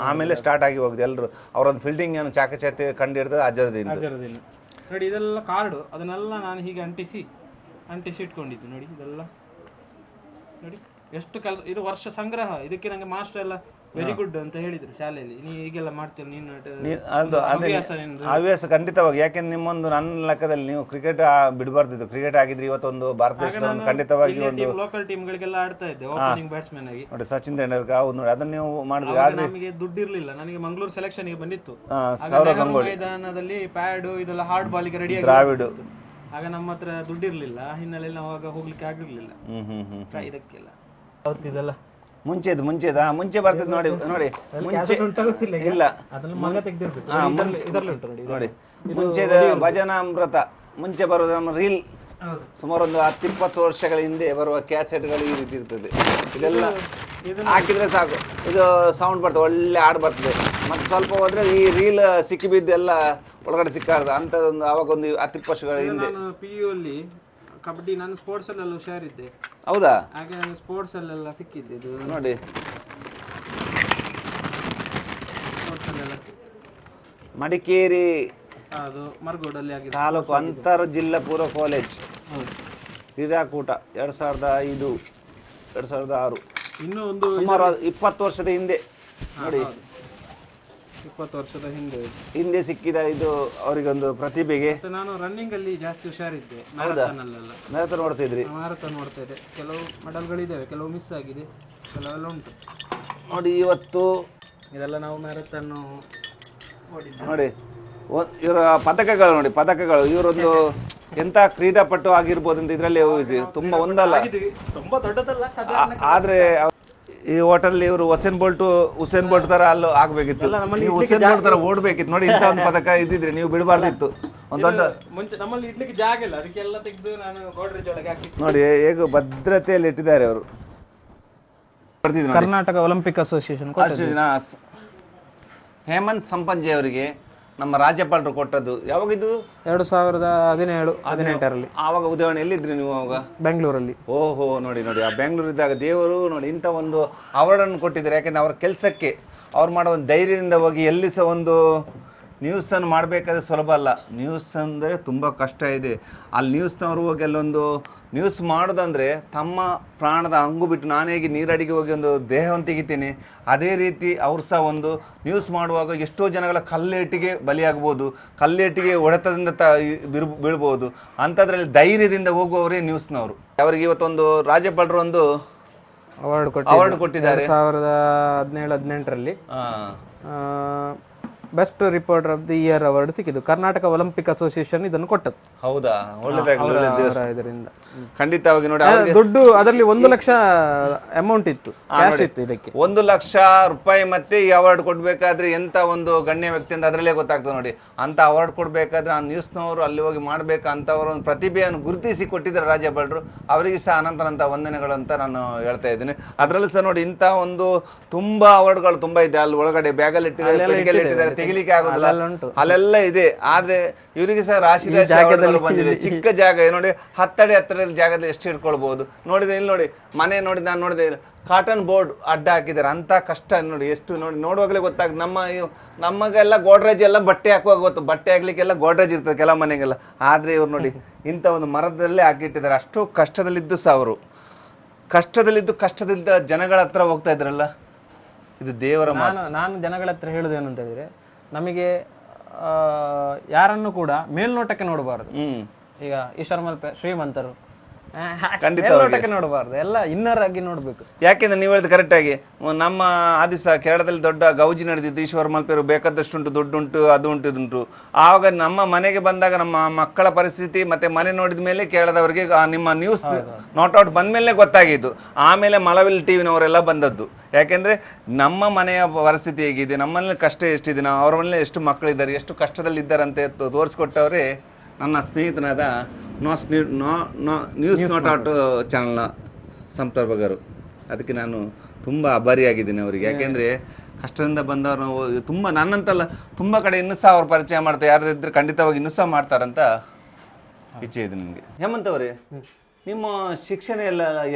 ಆಮೇಲೆ ಸ್ಟಾರ್ಟ್ ಆಗಿ ಹೋಗುದು ಎಲ್ಲರೂ. ಅವರೊಂದು ಫೀಲ್ಡಿಂಗ್ ಏನು ಚಾಕಚಾತೆ ಕಂಡು ಹಿಡಿದ ಅಜರುದ್ದೀನ್ ನೋಡಿ. ಇದೆಲ್ಲ ಕಾರ್ಡು, ಅದನ್ನೆಲ್ಲ ನಾನು ಹೀಗೆ ಅಂಟಿಸಿ ಇಟ್ಕೊಂಡಿದ್ದು ನೋಡಿ. ಇದೆಲ್ಲ ನೋಡಿ ಎಷ್ಟು ಕೆಲಸ. ಇದು ವರ್ಷ ಸಂಗ್ರಹ. ಇದಕ್ಕೆ ನಂಗೆ ಮಾಸ್ಟರ್ ಎಲ್ಲ ವೆರಿ ಗುಡ್ ಅಂತ ಹೇಳಿದ್ರು ಶಾಲೆಯಲ್ಲಿ. ನೀ ಹೀಗೆಲ್ಲ ಮಾಡ್ತೀರಿ ನೀನು. ಹವ್ಯಾಸ ಖಂಡಿತವಾಗಿ. ಯಾಕೆಂದ್ರೆ ನಿಮ್ಮೊಂದು ನನ್ನ ಲೆಕ್ಕದಲ್ಲಿ ನೀವು ಕ್ರಿಕೆಟ್ ಬಿಡಬಾರ್ದಿತ್ತು. ಕ್ರಿಕೆಟ್ ಆಗಿದ್ರೆ ಇವತ್ತೊಂದು ಭಾರತ ದೇಶದ ಖಂಡಿತವಾಗಿ ಒಂದು ಲೋಕಲ್ ಟೀಮ್ ಗಳಿಗೆಲ್ಲ ಆಡ್ತಾ ಇದ್ದೆ ಓಪನಿಂಗ್ ಬ್ಯಾಟ್ಸ್ಮನ್ ಆಗಿ. ನೋಡಿ ಸಚಿನ್ ತೆಂಡೂಲ್ಕರ್. ಹೌದು ನೋಡಿ, ಅದನ್ನ ನೀವು ಮಾಡ್ಬೇಕು. ಆದ್ರೆ ನಮಗೆ ದುಡ್ಡು ಇರ್ಲಿಲ್ಲ. ನನಗೆ ಮಂಗಳೂರು ಸೆಲೆಕ್ಷನ್ ಗೆ ಬಂದಿತ್ತು. ಮೈದಾನದಲ್ಲಿ ಪ್ಯಾಡ್ ಇದೆಲ್ಲ ಹಾರ್ಡ್ ಬಾಲ್ ಗೆ ರೆಡಿ ದ್ರಾವಿಡ್. ಆಗ ನಮ್ಮ ಹತ್ರ ದುಡ್ಡು ಇರ್ಲಿಲ್ಲ. ಹಿನ್ನೆಲೆಯಲ್ಲಿ ನಾವು ಆಗ ಹೋಗ್ಲಿಕ್ಕೆ ಆಗಿರ್ಲಿಲ್ಲ ಇದಕ್ಕೆಲ್ಲ. ಇದೆಲ್ಲ ಮುಂಚೆ ಬರ್ತಿದ್ ನೋಡಿ. ನೋಡಿ ಮುಂಚೆ ಇಲ್ಲ, ನೋಡಿ ಮುಂಚೆ ಭಜನಾಮೃತ ಮುಂಚೆ ಬರುವುದು ನಮ್ಮ ರೀಲ್. ಸುಮಾರು ಒಂದು 10-20 ವರ್ಷಗಳ ಹಿಂದೆ ಬರುವ ಕ್ಯಾಸೆಟ್ಗಳು ಈ ರೀತಿ ಇರ್ತದೆ. ಇದೆಲ್ಲ ಹಾಕಿದ್ರೆ ಸಾಕು, ಇದು ಸೌಂಡ್ ಬರ್ತದೆ, ಒಳ್ಳೆ ಹಾಡು ಬರ್ತದೆ. ಮತ್ತೆ ಸ್ವಲ್ಪ ಹೋದ್ರೆ ಈ ರೀಲ್ ಸಿಕ್ಕಿಬಿದ್ದೆಲ್ಲ ಒಳಗಡೆ ಸಿಕ್ಕಾರ್ದು ಅಂಥದ್ದೊಂದು. ಅವಾಗ ಒಂದು 10-20 ವರ್ಷಗಳ ಹಿಂದೆ PU ಅಲ್ಲಿ ಕಬಡ್ಡಿ, ನಾನು ಸ್ಪೋರ್ಟ್ಸ್ ಅಲ್ಲೆಲ್ಲ ಹುಷಾರಿದ್ದೆ. ಹೌದಾ? ಹಾಗೆ ನಾನು ಸ್ಪೋರ್ಟ್ಸ್ ಅಲ್ಲೆಲ್ಲ ಸಿಕ್ಕಿದ್ದೆ. ಇದು ನೋಡಿ, ಮಡಿಕೇರಿ ಅದು ಮರಗೋಡಲ್ಲಿ ಆಗಿದೆ. ತಾಲೂಕು ಅಂತರ ಜಿಲ್ಲಾ ಪೂರ್ವ ಕಾಲೇಜ್ ಕ್ರೀಡಾಕೂಟ 2005 2006. ಇನ್ನೂ ಒಂದು ಸುಮಾರು 20 ವರ್ಷದ ಹಿಂದೆ ನೋಡಿ. 20 ವರ್ಷದ ಹಿಂದೆ ಸಿಕ್ಕಿದ ಇದು ಅವರಿಗೊಂದು ಪ್ರತಿಭೆಗೆ. ನಾನು ರನ್ನಿಂಗ್ ಅಲ್ಲಿ ಜಾಸ್ತಿ ಹುಷಾರಿದ್ದೆ. ಮ್ಯಾರಥಾನ್ ನೋಡ್ತಿದ್ರಿ? ಮ್ಯಾರಥಾನ್ ನೋಡ್ತಾ ಇದ್ದೆ. ಕೆಲವು ಮೆಡಲ್ಗಳಿದ್ದಾವೆ, ಕೆಲವು ಮಿಸ್ ಆಗಿದೆ, ಕೆಲವೆಲ್ಲ ಉಂಟು ನೋಡಿ. ಇವತ್ತು ಇದೆಲ್ಲ ನಾವು ಮ್ಯಾರಥಾನ್ ನೋಡಿ. ಇವರ ಪದಕಗಳು ನೋಡಿ, ಪದಕಗಳು. ಇವರೊಂದು ಎಂತ ಕ್ರೀಡಾಪಟು ಆಗಿರ್ಬೋದು ಅಂತ ಇದರಲ್ಲಿ ತುಂಬಾ ಒಂದಲ್ಲ, ತುಂಬಾ ದೊಡ್ಡದಲ್ಲ. ಆದ್ರೆ ಈ ಹೋಟೆಲ್ ಇವರು ಹುಸೇನ್ ಬೋಲ್ಟ್ ತರ ಅಲ್ಲೂ ಆಗ್ಬೇಕಿತ್ತು. ನೀವು ಹುಸೇನ್ ಬೋಲ್ಟ್ ತರ ಓಡ್ಬೇಕಿತ್ತು ನೋಡಿ. ಇಂಥ ಒಂದು ಪದಕ ಇದ್ದಿದ್ರೆ ನೀವು ಬಿಡಬಾರ್ದಿತ್ತು. ಒಂದು ದೊಡ್ಡ ಮುಂಚೆ ನಮ್ಮಲ್ಲಿ ಇಡ್ಲಿಕ್ಕೆ ಜಾಗ ಇಲ್ಲ, ಅದಕ್ಕೆಲ್ಲ ತೆಗೆದು ನಾನು ಗೋಡ್ರೇಜ್ ಒಳಗೆ ಹಾಕಿ ನೋಡಿ ಹೇಗೆ ಭದ್ರತೆಯಲ್ಲಿ ಇಟ್ಟಿದ್ದಾರೆ ಅವರು. ಕರ್ನಾಟಕ ಒಲಿಂಪಿಕ್ ಅಸೋಸಿಯೇಷನ್ ಹೇಮಂತ್ ಸಂಪಂಜೆ ಅವರಿಗೆ ನಮ್ಮ ರಾಜ್ಯಪಾಲರು ಕೊಟ್ಟದ್ದು ಯಾವಾಗಿದ್ದು? 2017-18ರಲ್ಲಿ. ಆವಾಗ ಉದಾಹರಣೆ ಎಲ್ಲಿದ್ರಿ ನೀವು? ಅವಾಗ ಬೆಂಗಳೂರಲ್ಲಿ. ಓಹೋ, ನೋಡಿ ನೋಡಿ, ಆ ಬೆಂಗಳೂರು ಇದ್ದಾಗ ದೇವರು ನೋಡಿ ಇಂಥ ಒಂದು ಅವಾರ್ಡನ್ನು ಕೊಟ್ಟಿದ್ದಾರೆ. ಯಾಕೆಂದ್ರೆ ಅವರ ಕೆಲಸಕ್ಕೆ ಅವ್ರು ಮಾಡೋ ಒಂದು ಧೈರ್ಯದಿಂದ ಹೋಗಿ ಎಲ್ಲಿ ಸಹ ಒಂದು ನ್ಯೂಸನ್ನು ಮಾಡಬೇಕಾದ್ರೆ ಸುಲಭ ಅಲ್ಲ. ನ್ಯೂಸ್ ಅಂದರೆ ತುಂಬ ಕಷ್ಟ ಇದೆ. ಅಲ್ಲಿ ನ್ಯೂಸ್ನವ್ರು ಹೋಗಿ ಅಲ್ಲೊಂದು ನ್ಯೂಸ್ ಮಾಡೋದಂದರೆ ತಮ್ಮ ಪ್ರಾಣದ ಹಂಗು ಬಿಟ್ಟು ನಾನು ಹೇಗೆ ನೀರಡಿಗೆ ಹೋಗಿ ಒಂದು ದೇಹವನ್ನು ತೆಗಿತೀನಿ, ಅದೇ ರೀತಿ ಅವ್ರು ಸಹ ಒಂದು ನ್ಯೂಸ್ ಮಾಡುವಾಗ ಎಷ್ಟೋ ಜನಗಳ ಕಲ್ಲೇಟಿಗೆ ಬಲಿಯಾಗ್ಬೋದು, ಕಲ್ಲೇಟಿಗೆ ಹೊಡೆತದಿಂದ ಬೀಳ್ಬೋದು. ಅಂಥದ್ರಲ್ಲಿ ಧೈರ್ಯದಿಂದ ಹೋಗುವವರೇ ನ್ಯೂಸ್ನವರು. ಅವರಿಗೆ ಇವತ್ತೊಂದು ರಾಜ್ಯಪಾಲರು ಒಂದು ಅವಾರ್ಡ್ ಕೊಟ್ಟಿದ್ದಾರೆ 2017-18ರಲ್ಲಿ. Best reporter of the year award ಸಿಕ್ಕಿದ್ದು. ಕರ್ನಾಟಕ ಒಲಿಂಪಿಕ್ ಅಸೋಸಿಯೇಷನ್ ಇದನ್ನು ಕೊಟ್ಟದ್ದು. ಹೌದಾ, ಒಳ್ಳೆದಾಗ್ಲಿ, ಒಳ್ಳೆದು. ಇದರಿಂದ ಖಂಡಿತವಾಗಿ ನೋಡಿ, ದುಡ್ಡು ಅದರಲ್ಲಿ 1 ಲಕ್ಷ ಅಮೌಂಟ್ ಇತ್ತು, ಕ್ಯಾಶ್ ಇತ್ತು ಇದಕ್ಕೆ. 1 ಲಕ್ಷ ರೂಪಾಯಿ. ಮತ್ತೆ ಈ ಅವಾರ್ಡ್ ಕೊಡ್ಬೇಕಾದ್ರೆ ಎಂತ ಒಂದು ಗಣ್ಯ ವ್ಯಕ್ತಿ ಅಂತ ಅದರಲ್ಲೇ ಗೊತ್ತಾಗ್ತದೆ ನೋಡಿ. ಅಂತ ಅವಾರ್ಡ್ ಕೊಡ್ಬೇಕಾದ್ರೆ ಆ ನ್ಯೂಸ್ನವರು ಅಲ್ಲಿ ಹೋಗಿ ಮಾಡ್ಬೇಕು ಅಂತವರ ಒಂದು ಪ್ರತಿಭೆಯನ್ನು ಗುರುತಿಸಿ ಕೊಟ್ಟಿದ್ದಾರೆ ರಾಜ್ಯಪಾಲರು. ಅವರಿಗೆ ಸಹ ಅನಂತ ವಂದನೆಗಳು ಅಂತ ನಾನು ಹೇಳ್ತಾ ಇದ್ದೀನಿ. ಅದರಲ್ಲೂ ಸಹ ನೋಡಿ, ಇಂಥ ಒಂದು ತುಂಬಾ ಅವಾರ್ಡ್ಗಳು ತುಂಬಾ ಇದೆ. ಅಲ್ಲಿ ಒಳಗಡೆ ಬ್ಯಾಗಲ್ಲಿ ಇಟ್ಟಿದ್ದಾರೆ, ತೆಗಿಲಿಕ್ಕೆ ಆಗೋದಿಲ್ಲ, ಅಲ್ಲೆಲ್ಲ ಇದೆ. ಆದ್ರೆ ಇವರಿಗೆ ಸಹ ರಾಶಿ ಅವಾರ್ಡ್ಗಳು ಬಂದಿದೆ. ಚಿಕ್ಕ ಜಾಗ ನೋಡಿ, 10 ಅಡಿ ಹತ್ತಿರದ ಜಾಗದಲ್ಲಿ ಎಷ್ಟು ಇಟ್ಕೊಳ್ಬಹುದು. ನೋಡಿದೆ ಇಲ್ಲಿ ನೋಡಿ, ಮನೆ ನೋಡಿ, ನಾನು ನೋಡಿದೆ ಕಾಟನ್ ಬೋರ್ಡ್ ಅಡ್ಡ ಹಾಕಿದ್ದಾರೆ. ಅಂತ ಕಷ್ಟ ನೋಡಿ, ಎಷ್ಟು ನೋಡಿ, ನೋಡುವಾಗಲೇ ಗೊತ್ತಾಗ್ತದೆ. ನಮಗೆಲ್ಲ ಗೋಡ್ರೇಜ್ ಎಲ್ಲ ಬಟ್ಟೆ ಹಾಕುವಾಗ ಗೊತ್ತು, ಬಟ್ಟೆ ಹಾಕ್ಲಿಕ್ಕೆಲ್ಲ ಗೋಡ್ರೇಜ್ ಇರ್ತದೆ ಕೆಲವು ಮನೆಗೆಲ್ಲ. ಆದ್ರೆ ಇವ್ರು ನೋಡಿ ಇಂಥ ಒಂದು ಮರದಲ್ಲೇ ಹಾಕಿಟ್ಟಿದ್ದಾರೆ. ಅಷ್ಟು ಕಷ್ಟದಲ್ಲಿದ್ದು ಸಹ ಅವರು ಕಷ್ಟದಿದ್ದ ಜನಗಳ ಹತ್ರ ಹೋಗ್ತಾ ಇದ್ರಲ್ಲ, ಇದು ದೇವರ ಮಾತು. ನಾನು ಜನಗಳ ಹತ್ರ ಹೇಳುದೇನು ಅಂತ ಹೇಳಿದ್ರೆ, ನಮಗೆ ಯಾರನ್ನು ಕೂಡ ಮೇಲ್ನೋಟಕ್ಕೆ ನೋಡಬಾರದು. ಈಗ ಈಶ್ವರ ಮಲ್ಪೆ ಶ್ರೀಮಂತರು, ಮೇಲ್ನೋಟಕ್ಕೆ ನೋಡಬಾರ್ದು, ಎಲ್ಲ ಇನ್ನರ್ ಆಗಿ ನೋಡ್ಬೇಕು. ಯಾಕೆಂದ್ರೆ ನೀವು ಹೇಳಿದ ಕರೆಕ್ಟ್ ಆಗಿ, ನಮ್ಮ ಆ ದಿವಸ ಕೇರಳದಲ್ಲಿ ದೊಡ್ಡ ಗೌಜಿ ನಡೆದಿತ್ತು. ಈಶ್ವರ ಮಲ್ಪೆರು ಬೇಕಾದಷ್ಟುಂಟು, ದುಡ್ಡುಂಟು, ಅದು ಉಂಟು, ಇದುಂಟು. ಆವಾಗ ನಮ್ಮ ಮನೆಗೆ ಬಂದಾಗ ನಮ್ಮ ಮಕ್ಕಳ ಪರಿಸ್ಥಿತಿ ಮತ್ತೆ ಮನೆ ನೋಡಿದ ಮೇಲೆ ಕೇರಳದವರಿಗೆ ನಿಮ್ಮ ನ್ಯೂಸ್ ನಾಟ್ ಔಟ್ ಬಂದ ಮೇಲೆ ಗೊತ್ತಾಗಿದ್ದು. ಆಮೇಲೆ ಮಲವಿಲ್ ಟಿವಿನವರೆಲ್ಲ ಬಂದದ್ದು. ಯಾಕೆಂದ್ರೆ ನಮ್ಮ ಮನೆಯ ಪರಿಸ್ಥಿತಿ ಹೇಗಿದೆ, ನಮ್ಮಲ್ಲಿ ಕಷ್ಟ ಎಷ್ಟಿದೆ, ನಾವು ಅವ್ರ ಮನೇಲಿ ಎಷ್ಟು ಮಕ್ಕಳಿದ್ದಾರೆ, ಎಷ್ಟು ಕಷ್ಟದಲ್ಲಿದ್ದಾರೆ ಅಂತ ತೋರಿಸ್ಕೊಟ್ಟವರೇ ನನ್ನ ಸ್ನೇಹಿತನಾದ ನ್ಯೂಸ್ ನಾಟ್ ಔಟ್ ಚಾನಲ್ನ ಸಂಪರ್ಕರು. ಅದಕ್ಕೆ ನಾನು ತುಂಬ ಆಭಾರಿಯಾಗಿದ್ದೀನಿ ಅವರಿಗೆ. ಯಾಕೆಂದರೆ ಕಷ್ಟದಿಂದ ಬಂದವರು ತುಂಬ, ನನ್ನಂತಲ್ಲ, ತುಂಬ ಕಡೆ ಇನ್ನೂ ಸಹ ಅವ್ರು ಪರಿಚಯ ಮಾಡ್ತಾರೆ. ಯಾರಿದ್ರೆ ಖಂಡಿತವಾಗಿ ಇನ್ನೂ ಸಹ ಮಾಡ್ತಾರಂತ ಇಚ್ಛೆ ಇದೆ ನಿಮಗೆ. ಹೇಮಂತ್ ಅವರೇ, ನಿಮ್ಮ ಶಿಕ್ಷಣ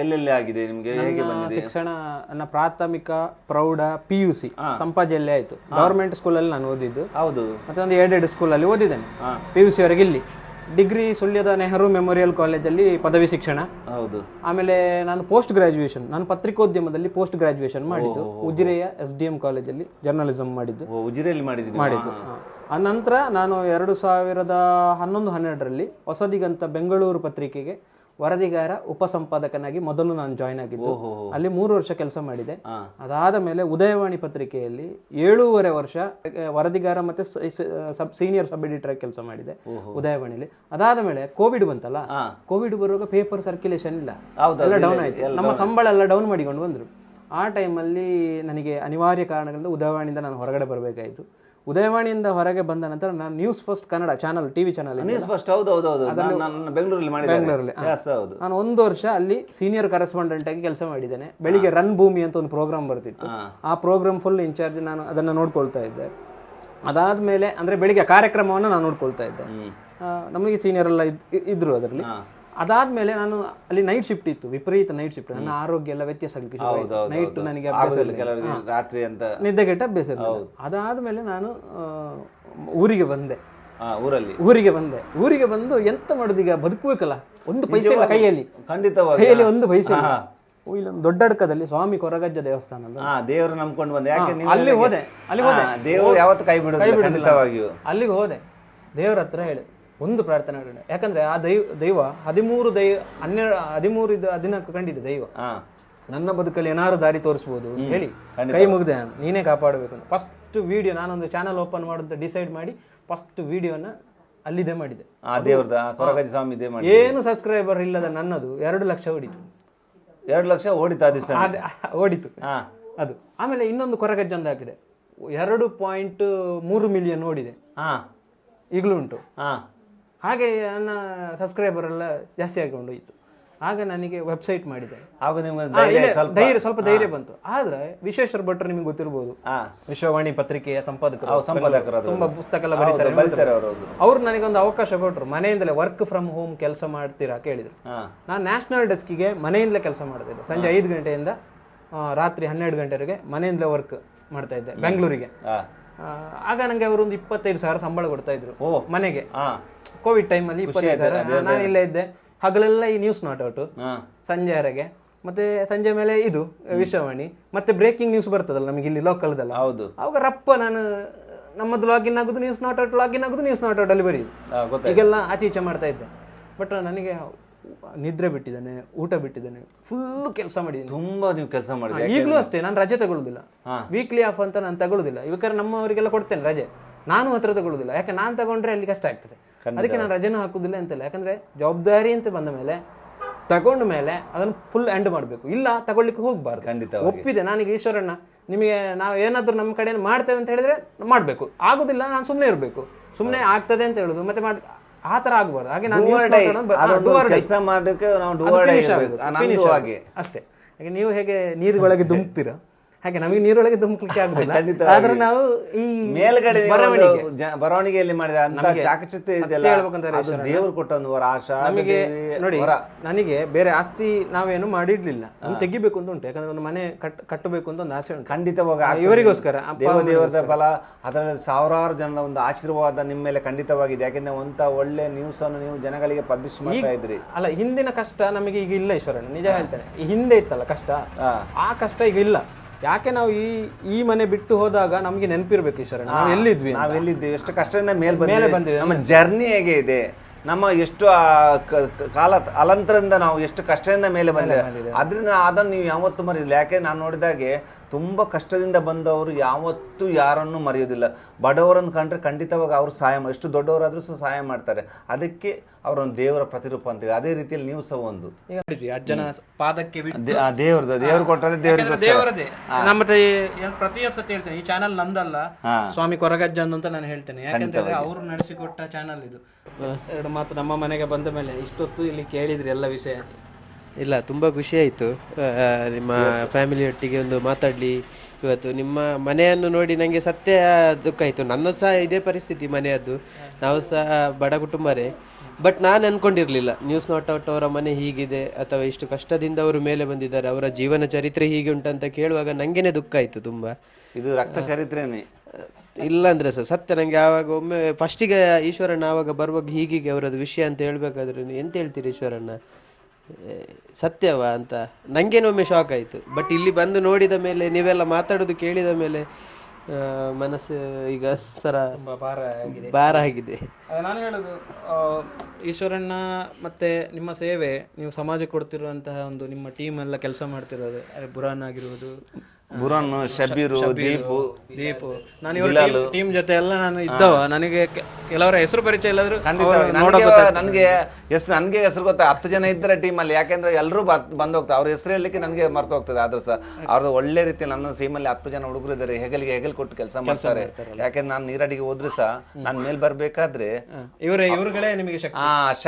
ಎಲ್ಲೆಲ್ಲಿ ಆಗಿದೆ ನಿಮಗೆ? ಹೇಗೆ ಬಂದಿದೆ ಶಿಕ್ಷಣ? ನನ್ನ ಪ್ರಾಥಮಿಕ, ಪ್ರೌಢ, PUC ಸಂಪಾಜೆಯಲ್ಲೇ ಆಯ್ತು. ಗವರ್ಮೆಂಟ್ ಸ್ಕೂಲಲ್ಲಿ ನಾನು ಓದಿದ್ದು. ಹೌದು. ಮತ್ತೆ ಒಂದು ಏಡೆಡ್ ಸ್ಕೂಲಲ್ಲಿ ಓದಿದ್ದೇನೆ. PUC ವರೆಗೆ ಇಲ್ಲಿ. ಡಿಗ್ರಿ ಸುಳ್ಯದ ನೆಹರು ಮೆಮೋರಿಯಲ್ ಕಾಲೇಜಲ್ಲಿ ಪದವಿ ಶಿಕ್ಷಣ. ಹೌದು. ಆಮೇಲೆ ನಾನು ಪೋಸ್ಟ್ ಗ್ರಾಜುಯೇಷನ್, ನಾನು ಪತ್ರಿಕೋದ್ಯಮದಲ್ಲಿ ಪೋಸ್ಟ್ ಗ್ರಾಜುಯೇಷನ್ ಮಾಡಿದ್ದು. ಉಜಿರೆಯ SDM ಕಾಲೇಜಲ್ಲಿ ಜರ್ನಲಿಸಮ್ ಮಾಡಿದ್ದು. ಉಜಿರೆಯಲ್ಲಿ ಮಾಡಿದ್ದು. ಆ ನಂತರ ನಾನು 2011-12ರಲ್ಲಿ ಹೊಸದಿಗಂತ ಬೆಂಗಳೂರು ಪತ್ರಿಕೆಗೆ ವರದಿಗಾರ ಉಪಸಂಪಾದಕನಾಗಿ ಮೊದಲು ನಾನು ಜಾಯ್ನ್ ಆಗಿದ್ದು. ಅಲ್ಲಿ 3 ವರ್ಷ ಕೆಲಸ ಮಾಡಿದೆ. ಅದಾದ ಮೇಲೆ ಉದಯವಾಣಿ ಪತ್ರಿಕೆಯಲ್ಲಿ 7.5 ವರ್ಷ ವರದಿಗಾರ ಮತ್ತೆ ಸೀನಿಯರ್ ಸಬ್ ಎಡಿಟರ್ ಕೆಲಸ ಮಾಡಿದೆ ಉದಯವಾಣಿಲಿ. ಅದಾದ ಮೇಲೆ ಕೋವಿಡ್ ಬಂತಲ್ಲ, ಕೋವಿಡ್ ಬರುವಾಗ ಪೇಪರ್ ಸರ್ಕ್ಯುಲೇಷನ್ ಇಲ್ಲ, ಎಲ್ಲ ಡೌನ್ ಆಯ್ತು. ನಮ್ಮ ಸಂಬಳ ಎಲ್ಲ ಡೌನ್ ಮಾಡಿಕೊಂಡು ಬಂದ್ರು. ಆ ಟೈಮಲ್ಲಿ ನನಗೆ ಅನಿವಾರ್ಯ ಕಾರಣಗಳಿಂದ ಉದಯವಾಣಿಯಿಂದ ನಾನು ಹೊರಗಡೆ ಬರಬೇಕಾಯಿತು. ಉದಯವಾಣಿಯಿಂದ ಹೊರಗೆ ಬಂದ ನಂತರ ನಾನು news first Kannada channel, TV channel, ಬೆಂಗಳೂರಲ್ಲಿ ನಾನು 1 ವರ್ಷ ಅಲ್ಲಿ ಸೀನಿಯರ್ ಕರೆಸ್ಪಾಂಡೆಂಟ್ ಆಗಿ ಕೆಲಸ ಮಾಡಿದ್ದೇನೆ. ಬೆಳಿಗ್ಗೆ ರನ್ ಭೂಮಿ ಅಂತ ಒಂದು ಪ್ರೋಗ್ರಾಮ್ ಬರ್ತಿತ್ತು. ಆ ಪ್ರೋಗ್ರಾಮ್ ಫುಲ್ ಇನ್ಚಾರ್ಜ್ ನಾನು, ಅದನ್ನು ನೋಡ್ಕೊಳ್ತಾ ಇದ್ದೆ. ಅದಾದ್ಮೇಲೆ ಅಂದ್ರೆ ಬೆಳಿಗ್ಗೆ ಕಾರ್ಯಕ್ರಮವನ್ನು ನಾನು ನೋಡ್ಕೊಳ್ತಾ ಇದ್ದೆ. ನಮಗೆ ಸೀನಿಯರ್ ಎಲ್ಲ ಇದ್ರು ಅದರಲ್ಲಿ. ಅದಾದ್ಮೇಲೆ ನಾನು ಅಲ್ಲಿ ನೈಟ್ ಶಿಫ್ಟ್ ಇತ್ತು, ವಿಪರೀತ ನೈಟ್ ಶಿಫ್ಟ್. ನನ್ನ ಆರೋಗ್ಯ ಎಲ್ಲ ವ್ಯತ್ಯಾಸ ಆಗಲಿಕ್ಕೆ ನೈಟ್ ನನಗೆ ರಾತ್ರಿ ಅಂತ ನಿದ್ದೆಗೆಟ್ಟ ಅಭ್ಯಾಸ ಇಲ್ಲ. ಅದಾದ್ಮೇಲೆ ನಾನು ಊರಿಗೆ ಬಂದೆ. ಊರಿಗೆ ಬಂದು ಎಂತ ಮಾಡುದು, ಈಗ ಬದುಕಬೇಕಲ್ಲ, ಒಂದು ಪೈಸೆ ಇಲ್ಲ ಕೈಯಲ್ಲಿ, ಕೈಯಲ್ಲಿ ಒಂದು ಪೈಸೆ ಇಲ್ಲ. ಇಲ್ಲೊಂದು ದೊಡ್ಡ ಅಡ್ಕದಲ್ಲಿ ಸ್ವಾಮಿ ಕೊರಗಜ್ಜ ದೇವಸ್ಥಾನ, ದೇವರು ನಂಬ್ಕೊಂಡು ಬಂದೆ. ಅಲ್ಲಿ ಹೋದೆ. ದೇವರು ಯಾವತ್ತು ಕೈ ಬಿಡುವುದಿಲ್ಲ. ಅಲ್ಲಿಗೆ ಹೋದೆ, ದೇವರ ಹತ್ರ ಹೇಳಿ ಒಂದು ಪ್ರಾರ್ಥನೆ ಮಾಡಿದೆ. ಯಾಕಂದ್ರೆ ಆ ದೈವ 13 ದಿನಕ್ಕೆ ಕಂಡಿದೆ ದೈವ. ನನ್ನ ಬದುಕಲ್ಲಿ ಏನಾದ್ರು ದಾರಿ ತೋರಿಸ್ಬೋದು ಹೇಳಿ ಕೈ ಮುಗ್ದೆ, ನೀನೇ ಕಾಪಾಡಬೇಕು. ಫಸ್ಟ್ ವಿಡಿಯೋ ನಾನೊಂದು ಚಾನಲ್ ಓಪನ್ ಮಾಡೋದು ಡಿಸೈಡ್ ಮಾಡಿ ಫಸ್ಟ್ ವಿಡಿಯೋನ ಅಲ್ಲಿದೆ ಮಾಡಿದೆ. ಏನು ಸಬ್ಸ್ಕ್ರೈಬರ್ ಇಲ್ಲದ ನನ್ನದು 2 ಲಕ್ಷ ಹೊಡಿತು. 2 ಲಕ್ಷ ಓಡಿತು ಅದು. ಆಮೇಲೆ ಇನ್ನೊಂದು ಕೊರಗಜ್ಜೊಂದು ಹಾಕಿದೆ, 2.3 ಮಿಲಿಯನ್ ಓಡಿದೆ, ಈಗಲೂ ಉಂಟು. ಹಾಗೆ ನನ್ನ ಸಬ್ಸ್ಕ್ರೈಬರ್ ಎಲ್ಲ ಜಾಸ್ತಿ ಆಗಿಕೊಂಡು ಹೋಯಿತು. ಆಗ ನನಗೆ ವೆಬ್ಸೈಟ್ ಮಾಡಿದೆ. ಸ್ವಲ್ಪ ಧೈರ್ಯ ಬಂತು. ಆದ್ರೆ ವಿಶ್ವೇಶ್ವರ ಭಟ್ರು ನಿಮಗೆ ಗೊತ್ತಿರ್ಬೋದು, ವಿಶ್ವವಾಣಿ ಪತ್ರಿಕೆಯ ಸಂಪಾದಕರು, ತುಂಬಾ ಪುಸ್ತಕ ಎಲ್ಲ ಬರೀತಾರೆ. ಅವ್ರು ನನಗೊಂದು ಅವಕಾಶ ಕೊಟ್ಟರು. ಮನೆಯಿಂದಲೇ ವರ್ಕ್ ಫ್ರಮ್ ಹೋಮ್ ಕೆಲಸ ಮಾಡ್ತೀರಾ ಕೇಳಿದ್ರು. ನಾನು ನ್ಯಾಷನಲ್ ಡೆಸ್ಕಿಗೆ ಮನೆಯಿಂದಲೇ ಕೆಲಸ ಮಾಡ್ತಿದ್ದೆ. ಸಂಜೆ 5 ಗಂಟೆಯಿಂದ ರಾತ್ರಿ 12 ಗಂಟೆವರೆಗೆ ಮನೆಯಿಂದಲೇ ವರ್ಕ್ ಮಾಡ್ತಾ ಇದ್ದೆ ಬೆಂಗಳೂರಿಗೆ. ಆಗ ನಂಗೆ ಅವರು ಒಂದು 25,000 ಸಂಬಳ ಕೊಡ್ತಾ ಇದ್ರು ಮನೆಗೆ. ಕೋವಿಡ್ ಟೈಮಲ್ಲಿ 25,000. ನಾನು ಇಲ್ಲೇ ಇದ್ದೆ, ಹಗಲೆಲ್ಲ ಈ ನ್ಯೂಸ್ ನಾಟ್ ಔಟ್, ಸಂಜೆವರೆಗೆ. ಮತ್ತೆ ಸಂಜೆ ಮೇಲೆ ಇದು ವಿಶ್ವವಾಣಿ, ಮತ್ತೆ ಬ್ರೇಕಿಂಗ್ ನ್ಯೂಸ್ ಬರ್ತದಲ್ಲ ನಮಗೆ ಇಲ್ಲಿ ಲೋಕಲ್ದಲ್ಲ, ಅವಾಗ ರಪ್ಪ ನಾನು ನಮ್ಮದು ಲಾಗಿನ್ ಆಗುದು ನ್ಯೂಸ್ ನಾಟ್ ಔಟ್, ಲಾಗಿನ್ ಆಗುದು ನ್ಯೂಸ್ ನಾಟ್ ಔಟ್ ಅಲ್ಲಿ ಬರೀ ಈಗೆಲ್ಲ ಆಚೆ ಈಚೆ ಮಾಡ್ತಾ ಇದ್ದೆ. ಬಟ್ ನನಗೆ ನಿದ್ರೆ ಬಿಟ್ಟಿದ್ದಾನೆ, ಊಟ ಬಿಟ್ಟಿದ್ದಾನೆ, ಫುಲ್ಲು ಕೆಲಸ ಮಾಡಿದ್ದಾನೆ. ತುಂಬಾ ನೀವು ಕೆಲಸ ಮಾಡಿದ್ರೆ ಈಗಲೂ ಅಷ್ಟೇ, ನಾನು ರಜೆ ತಗೊಳ್ಳೋದಿಲ್ಲ, ವೀಕ್ಲಿ ಆಫ್ ಅಂತ ನಾನು ತಗೊಳ್ಳೋದಿಲ್ಲ. ಇವಾಗ ನಮ್ಮವರಿಗೆಲ್ಲ ಕೊಡ್ತೇನೆ ರಜೆ, ನಾನು ಹತ್ರ ತಗೊಳ್ಳೋದಿಲ್ಲ. ಯಾಕೆ ನಾನು ತಗೊಂಡ್ರೆ ಅಲ್ಲಿ ಕಷ್ಟ ಆಗ್ತದೆ, ಅದಕ್ಕೆ ನಾನು ರಜೆನೂ ಹಾಕುದಿಲ್ಲ ಅಂತಲ್ಲ. ಯಾಕಂದ್ರೆ ಜವಾಬ್ದಾರಿ ಅಂತ ಬಂದ ಮೇಲೆ ತಗೊಂಡ ಮೇಲೆ ಅದನ್ನು ಫುಲ್ ಎಂಡ್ ಮಾಡಬೇಕು, ಇಲ್ಲ ತಗೊಳ್ಳಿಕ್ಕೆ ಹೋಗ್ಬಾರ್ದು. ಒಪ್ಪಿದೆ ನಾನೀಗ ಈಶ್ವರಣ್ಣ, ನಿಮಗೆ ನಾವು ಏನಾದರೂ ನಮ್ಮ ಕಡೆಯಿಂದ ಮಾಡ್ತೇವೆ ಅಂತ ಹೇಳಿದ್ರೆ ಮಾಡಬೇಕು, ಆಗುದಿಲ್ಲ ನಾನು ಸುಮ್ಮನೆ ಇರಬೇಕು, ಸುಮ್ಮನೆ ಆಗ್ತದೆ ಅಂತ ಹೇಳುದು ಮತ್ತೆ ಆ ತರ ಆಗ್ಬಾರ್ದು. ಹಾಗೆ ನಾನು ಕೆಲಸ ಮಾಡೋಕೆ ನಾವು ಅಷ್ಟೇ. ಹಾಗೆ ನೀವು ಹೇಗೆ ನೀರುಗಳಿಗೆ ಧುಮುಕ್ತೀರಾ ಹಾಗೆ ನಮಗೆ ನೀರೊಳಗೆ ಧುಮುಕ್ಲಿಕ್ಕೆ ಆಗುದಿಲ್ಲ. ಆದ್ರೆ ನಾವು ಈ ಮೇಲ್ಗಡೆ ಬರವಣಿಗೆಯಲ್ಲಿ ಮಾಡಿದ ಅಂತ ಚಾಕಚಕ್ಯ ಇದೆಲ್ಲ ದೇವರು ಕೊಟ್ಟ ಒಂದು ವರ. ನಮಗೆ ನೋಡಿ, ನನಗೆ ಬೇರೆ ಆಸ್ತಿ ನಾವೇನು ಮಾಡಿರ್ಲಿಲ್ಲ, ನಾನು ತೆಗಿಬೇಕು ಅಂತ ಉಂಟು. ಯಾಕಂದ್ರೆ ಒಂದು ಮನೆ ಕಟ್ಟಬೇಕು ಅಂತ ಒಂದು ಆಸೆ ಉಂಟು ಖಂಡಿತವಾಗಿ. ಇವರಿಗೋಸ್ಕರ ದೇವರ ಫಲ, ಅದರಲ್ಲಿ ಸಾವಿರಾರು ಜನರ ಒಂದು ಆಶೀರ್ವಾದ ನಿಮ್ಮ ಮೇಲೆ ಖಂಡಿತವಾಗಿದೆ. ಯಾಕೆಂದ್ರೆ ಒಂತ ಒಳ್ಳೆ ನ್ಯೂಸ್ ಅನ್ನು ನೀವು ಜನಗಳಿಗೆ ಪಬ್ಲಿಷ್ ಮಾಡ್ತಾ ಇದ್ರಿ. ಅಲ್ಲ, ಹಿಂದಿನ ಕಷ್ಟ ನಮಗೆ ಈಗ ಇಲ್ಲ ಈಶ್ವರಣ್ಣ, ನಿಜ ಹೇಳ್ತೇನೆ. ಈ ಹಿಂದೆ ಇತ್ತಲ್ಲ ಕಷ್ಟ, ಆ ಕಷ್ಟ ಈಗ ಇಲ್ಲ. ಯಾಕೆ ನಾವು ಈ ಮನೆ ಬಿಟ್ಟು ಹೋದಾಗ ನಮ್ಗೆ ನೆನಪಿರ್ಬೇಕು ಈಶ್ವರಣ್ಣ, ನಾವು ಎಲ್ಲಿದ್ವಿ, ಎಷ್ಟು ಕಷ್ಟದಿಂದ ಮೇಲೆ ಬಂದಿದೆ, ನಮ್ಮ ಜರ್ನಿ ಹೇಗೆ ಇದೆ, ನಮ್ಮ ಎಷ್ಟು ಕಾಲ ಅಲಂತರದಿಂದ ನಾವು ಎಷ್ಟು ಕಷ್ಟದಿಂದ ಮೇಲೆ ಬಂದಿದೆ. ಅದರಿಂದ ಅದನ್ನು ನೀವು ಯಾವತ್ತೂ ಮರೆಯಿಲ್ಲ. ಯಾಕೆ ನಾನು ನೋಡಿದಾಗೆ ತುಂಬ ಕಷ್ಟದಿಂದ ಬಂದವರು ಯಾವತ್ತೂ ಯಾರನ್ನು ಮರೆಯೋದಿಲ್ಲ. ಬಡವರನ್ನು ಕಂಡ್ರೆ ಖಂಡಿತವಾಗಿ ಅವರು ಸಹಾಯ ಎಷ್ಟು ದೊಡ್ಡವರಾದ್ರೂ ಸಹ ಸಹಾಯ ಮಾಡ್ತಾರೆ. ಅದಕ್ಕೆ ಅವರೊಂದು ದೇವರ ಪ್ರತಿರೂಪ ಅಂತೀವಿ. ಅದೇ ರೀತಿಯಲ್ಲಿ ನೀವು ಸಹ ಒಂದು ಅಜ್ಜನ ಪಾದಕ್ಕೆ ದೇವರು ಕೊಟ್ಟರೆ ದೇವರದೇ. ಮತ್ತೆ ಪ್ರತಿ ಸತಿ ಹೇಳ್ತೇನೆ, ಈ ಚಾನಲ್ ನಂದಲ್ಲ, ಸ್ವಾಮಿ ಕೊರಗಜ್ಜ ಅಂತ ನಾನು ಹೇಳ್ತೇನೆ. ಯಾಕಂತಂದ್ರೆ ಅವರು ನಡೆಸಿಕೊಟ್ಟ ಚಾನಲ್ ಇದು. ಎರಡು ಮಾತು ನಮ್ಮ ಮನೆಗೆ ಬಂದ ಮೇಲೆ ಇಷ್ಟೊತ್ತು ಇಲ್ಲಿ ಕೇಳಿದ್ರಿ ಎಲ್ಲ ವಿಷಯ. ಇಲ್ಲ, ತುಂಬ ಖುಷಿ ಆಯಿತು ನಿಮ್ಮ ಫ್ಯಾಮಿಲಿಯೊಟ್ಟಿಗೆ ಒಂದು ಮಾತಾಡಲಿ ಇವತ್ತು. ನಿಮ್ಮ ಮನೆಯನ್ನು ನೋಡಿ ನನಗೆ ಸತ್ಯ ದುಃಖ ಆಯಿತು. ನನ್ನದು ಸಹ ಇದೇ ಪರಿಸ್ಥಿತಿ ಮನೆಯದ್ದು, ನಾವು ಸಹ ಬಡ ಕುಟುಂಬರೇ. ಬಟ್ ನಾನು ಅಂದ್ಕೊಂಡಿರಲಿಲ್ಲ ನ್ಯೂಸ್ ನಾಟ್ ಔಟ್ ಅವರ ಮನೆ ಹೀಗಿದೆ ಅಥವಾ ಇಷ್ಟು ಕಷ್ಟದಿಂದ ಅವರು ಮೇಲೆ ಬಂದಿದ್ದಾರೆ, ಅವರ ಜೀವನ ಚರಿತ್ರೆ ಹೀಗೆ ಉಂಟಂತ ಕೇಳುವಾಗ ನನಗೇನೆ ದುಃಖ ಆಯಿತು ತುಂಬ. ಇದು ರಕ್ತ ಚರಿತ್ರೆನೇ ಇಲ್ಲ ಅಂದರೆ ಸರ್ ಸತ್ಯ. ನನಗೆ ಆವಾಗ ಒಮ್ಮೆ ಫಸ್ಟಿಗೆ ಈಶ್ವರಣ್ಣ ಆವಾಗ ಬರುವಾಗ ಹೀಗೀಗೆ ಅವರದ್ದು ವಿಷಯ ಅಂತ ಹೇಳಬೇಕಾದ್ರೆ ಎಂತ ಹೇಳ್ತೀರಿ ಈಶ್ವರಣ್ಣ, ಸತ್ಯವಾ ಅಂತ ನನಗೇನೊಮ್ಮೆ ಶಾಕ್ ಆಯಿತು. ಬಟ್ ಇಲ್ಲಿ ಬಂದು ನೋಡಿದ ಮೇಲೆ, ನೀವೆಲ್ಲ ಮಾತಾಡೋದು ಕೇಳಿದ ಮೇಲೆ ಮನಸ್ಸು ಈಗ ಸರ ಭಾರ ಆಗಿದೆ. ನಾನು ಹೇಳೋದು, ಈಶ್ವರಣ್ಣ ಮತ್ತೆ ನಿಮ್ಮ ಸೇವೆ, ನೀವು ಸಮಾಜಕ್ಕೆ ಕೊಡ್ತಿರುವಂತಹ ಒಂದು ನಿಮ್ಮ ಟೀಮ್ ಎಲ್ಲ ಕೆಲಸ ಮಾಡ್ತಿರೋದು, ಬುರಾನ್ ಆಗಿರುವುದು, ಬುರಾನ್, ಶಬೀರು, ದೀಪು, ನಾನು ಇವ್ರ ಟೀಮ್ ಜೊತೆ ಎಲ್ಲ ನಾನು ಇದ್ದವ. ನನಗೆ ಕೆಲವರ ಹೆಸರು ಪರಿಚಯ ಇಲ್ಲಾದ್ರೂ ನನಗೆ ಹೆಸರು ಗೊತ್ತಾ. 10 ಜನ ಇದ್ದಾರೆ ಟೀಮಲ್ಲಿ. ಯಾಕೆಂದ್ರೆ ಎಲ್ಲರೂ ಬಂದು ಹೋಗ್ತಾರೆ, ಅವ್ರ ಹೆಸರು ಹೇಳಲಿಕ್ಕೆ ನನಗೆ ಮರ್ತು ಹೋಗ್ತದೆ. ಆದ್ರೂ ಸಹ ಅವ್ರದ್ದು ಒಳ್ಳೆ ರೀತಿ ನನ್ನ ಟೀಮಲ್ಲಿ 10 ಜನ ಹುಡುಗರು ಇದ್ದಾರೆ, ಹೆಗಲ್ ಕೊಟ್ಟು ಕೆಲಸ ಮಾಡ್ತಾರೆ. ಯಾಕೆಂದ್ರೆ ನಾನು ನೀರಡಿಗೆ ಹೋದ್ರು ಸಹ ನಾನು ಮೇಲ್ ಬರ್ಬೇಕಾದ್ರೆ ಇವ್ರುಗಳೇ ನಿಮಗೆ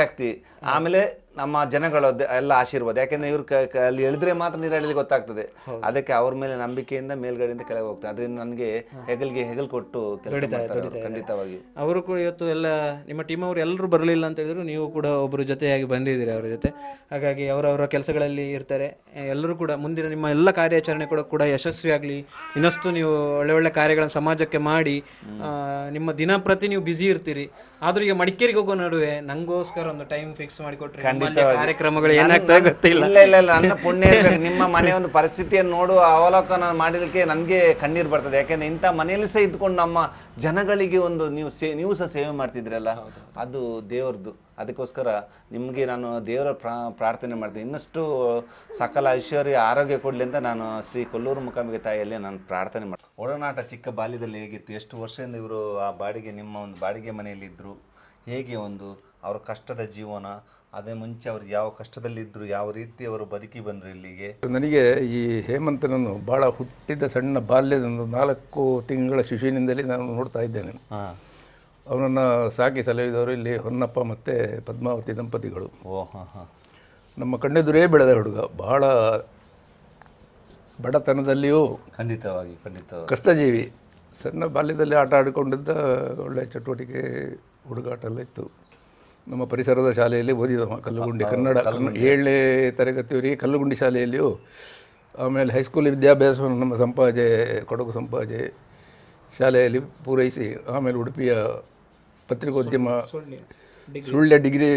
ಶಕ್ತಿ. ಆಮೇಲೆ ನಮ್ಮ ಜನಗಳ ಎಲ್ಲ ಆಶೀರ್ವಾದ. ಯಾಕೆಂದ್ರೆ ಇವ್ರು ಅಲ್ಲಿ ಎಳಿದ್ರೆ ಮಾತ್ರ ನೀರಡಿಲಿ ಗೊತ್ತಾಗ್ತದೆ. ಅದಕ್ಕೆ ಅವ್ರ ಮೇಲೆ ನಂಬಿಕೆಯಿಂದ ಮೇಲ್ಗಡೆಯಿಂದ ಕೆಳಗೆ ಹೋಗ್ತಾರೆ. ಅದರಿಂದ ನನಗೆ ಹೆಗಲ್ ಕೊಟ್ಟು ಕೆಲಸ ಮಾಡ್ತಾರೆ ಖಂಡಿತವಾಗಿ. ಅವರು ಕೂಡ ಇವತ್ತು ಎಲ್ಲ ನಿಮ್ಮ ಟೀಮ್ ಅವರು ಎಲ್ಲರೂ ಬರಲಿಲ್ಲ ಅಂತ ಹೇಳಿದ್ರು, ನೀವು ಕೂಡ ಒಬ್ಬರು ಜೊತೆಯಾಗಿ ಬಂದಿದ್ದೀರಿ ಅವರ ಜೊತೆ. ಹಾಗಾಗಿ ಅವರವರ ಕೆಲಸಗಳಲ್ಲಿ ಇರ್ತಾರೆ. ಎಲ್ಲರೂ ಕೂಡ ಮುಂದಿನ ನಿಮ್ಮ ಎಲ್ಲ ಕಾರ್ಯಾಚರಣೆ ಕೂಡ ಯಶಸ್ವಿಯಾಗಲಿ. ಇನ್ನಷ್ಟು ನೀವು ಒಳ್ಳೆ ಒಳ್ಳೆ ಕಾರ್ಯಗಳನ್ನು ಸಮಾಜಕ್ಕೆ ಮಾಡಿ, ನಿಮ್ಮ ದಿನಪ್ರತಿ ನೀವು ಬ್ಯುಸಿ ಇರ್ತೀರಿ. ಆದ್ರೂ ಈಗ ಮಡಿಕೇರಿಗೆ ಹೋಗೋ ನಡುವೆ ನಂಗೋಸ್ಕರ ಒಂದು ಟೈಮ್ ಫಿಕ್ಸ್ ಮಾಡಿಕೊಟ್ರೆ ಕಾರ್ಯಕ್ರಮಗಳು ಏನಾಗ್ತದೆ ಗೊತ್ತಿಲ್ಲ. ಇಲ್ಲ, ನನ್ನ ಪುಣ್ಯ ಇರ್ಬೇಕು. ನಿಮ್ಮ ಮನೆ ಒಂದು ಪರಿಸ್ಥಿತಿಯನ್ನು ನೋಡುವ ಅವಲೋಕನ ಮಾಡಲಿಕ್ಕೆ ನನಗೆ ಕಣ್ಣೀರು ಬರ್ತದೆ. ಯಾಕೆಂದ್ರೆ ಇಂಥ ಮನೆಯಲ್ಲಿ ಸಹ ಇದ್ಕೊಂಡು ನಮ್ಮ ಜನಗಳಿಗೆ ಒಂದು ನೀವು ಸಹ ಸೇವೆ ಮಾಡ್ತಿದ್ರಲ್ಲ, ಅದು ದೇವರದ್ದು. ಅದಕ್ಕೋಸ್ಕರ ನಿಮಗೆ ನಾನು ದೇವರ ಪ್ರಾರ್ಥನೆ ಮಾಡ್ತೀನಿ, ಇನ್ನಷ್ಟು ಸಕಲ ಐಶ್ವರ್ಯ ಆರೋಗ್ಯ ಕೊಡಲಿ ಅಂತ ನಾನು ಶ್ರೀ ಕೊಲ್ಲೂರು ಮೂಕಾಂಬಿಕೆ ತಾಯಿಯಲ್ಲಿ ನಾನು ಪ್ರಾರ್ಥನೆ ಮಾಡ್ತೀನಿ. ಒಡನಾಟ ಚಿಕ್ಕ ಬಾಲ್ಯದಲ್ಲಿ ಹೇಗಿತ್ತು? ಎಷ್ಟು ವರ್ಷದಿಂದ ಇವರು ಆ ನಿಮ್ಮ ಒಂದು ಬಾಡಿಗೆ ಮನೆಯಲ್ಲಿ ಇದ್ದರು? ಹೇಗೆ ಒಂದು ಅವರ ಕಷ್ಟದ ಜೀವನ, ಅದೇ ಮುಂಚೆ ಅವರು ಯಾವ ಕಷ್ಟದಲ್ಲಿದ್ದರು, ಯಾವ ರೀತಿ ಅವರು ಬದುಕಿ ಬಂದರು ಇಲ್ಲಿಗೆ? ನನಗೆ ಈ ಹೇಮಂತನನ್ನು ಭಾಳ ಹುಟ್ಟಿದ ಸಣ್ಣ ಬಾಲ್ಯದ 4 ತಿಂಗಳ ಶಿಶುವಿನಿಂದಲೇ ನಾನು ನೋಡ್ತಾ ಇದ್ದೇನೆ. ಅವನನ್ನು ಸಾಕಿ ಸಲಹಿದವರು ಇಲ್ಲಿ ಹೊನ್ನಪ್ಪ ಮತ್ತು ಪದ್ಮಾವತಿ ದಂಪತಿಗಳು. ನಮ್ಮ ಕಣ್ಣೆದುರೇ ಬೆಳೆದ ಹುಡುಗ. ಬಹಳ ಬಡತನದಲ್ಲಿಯೂ ಖಂಡಿತವಾಗಿ ಕಷ್ಟಜೀವಿ. ಸಣ್ಣ ಬಾಲ್ಯದಲ್ಲಿ ಆಟ ಆಡಿಕೊಂಡಿದ್ದ, ಒಳ್ಳೆಯ ಚಟುವಟಿಕೆ, ಹುಡುಗಾಟ ಎಲ್ಲ ಇತ್ತು. ನಮ್ಮ ಪರಿಸರದ ಶಾಲೆಯಲ್ಲಿ ಓದಿದವ, ಕಲ್ಲುಗುಂಡಿ ಕನ್ನಡ 7ನೇ ತರಗತಿಯವರಿಗೆ ಕಲ್ಲುಗುಂಡಿ ಶಾಲೆಯಲ್ಲಿಯೂ. ಆಮೇಲೆ ಹೈಸ್ಕೂಲ್ ವಿದ್ಯಾಭ್ಯಾಸವನ್ನು ನಮ್ಮ ಸಂಪಾಜೆ, ಕೊಡಗು ಸಂಪಾಜೆ ಶಾಲೆಯಲ್ಲಿ ಪೂರೈಸಿ, ಆಮೇಲೆ ಉಡುಪಿಯ ಪತ್ರಿಕೋದ್ಯಮ ಸುಳ್ಯ ಡಿಗ್ರಿ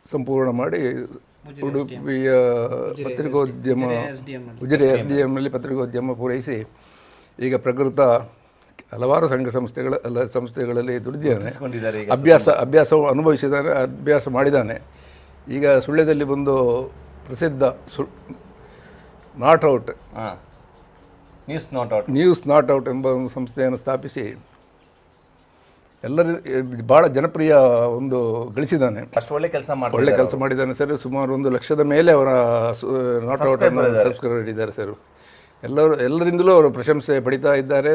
ಸಂಪೂರ್ಣ ಮಾಡಿ, ಉಡುಪಿಯ ಪತ್ರಿಕೋದ್ಯಮ ಉಜಿರೆ SDMನಲ್ಲಿ ಪತ್ರಿಕೋದ್ಯಮ ಪೂರೈಸಿ, ಈಗ ಪ್ರಕೃತ ಹಲವಾರು ಸಂಸ್ಥೆಗಳಲ್ಲಿ ದುಡಿದಿದ್ದಾನೆ. ಅಭ್ಯಾಸ ಅಭ್ಯಾಸ ಮಾಡಿದ್ದಾನೆ. ಈಗ ಸುಳ್ಯದಲ್ಲಿ ಒಂದು ಪ್ರಸಿದ್ಧ not out news not out ಎಂಬ ಒಂದು ಸಂಸ್ಥೆಯನ್ನು ಸ್ಥಾಪಿಸಿ ಎಲ್ಲರ ಭಾಳ ಜನಪ್ರಿಯ ಒಂದು ಗಳಿಸಿದ್ದಾನೆ. ಅಷ್ಟು ಒಳ್ಳೆ ಕೆಲಸ ಒಳ್ಳೆ ಕೆಲಸ ಮಾಡಿದ್ದಾನೆ ಸರ್. ಸುಮಾರು 1 ಲಕ್ಷದ ಮೇಲೆ ಅವರ ನಾಟ್ ಔಟ್ ಸಬ್ಸ್ಕ್ರೈಬರ್ ಇದ್ದಾರೆ ಸರ್. ಎಲ್ಲರಿಂದಲೂ ಅವರು ಪ್ರಶಂಸೆ ಪಡಿತಾ ಇದ್ದಾರೆ.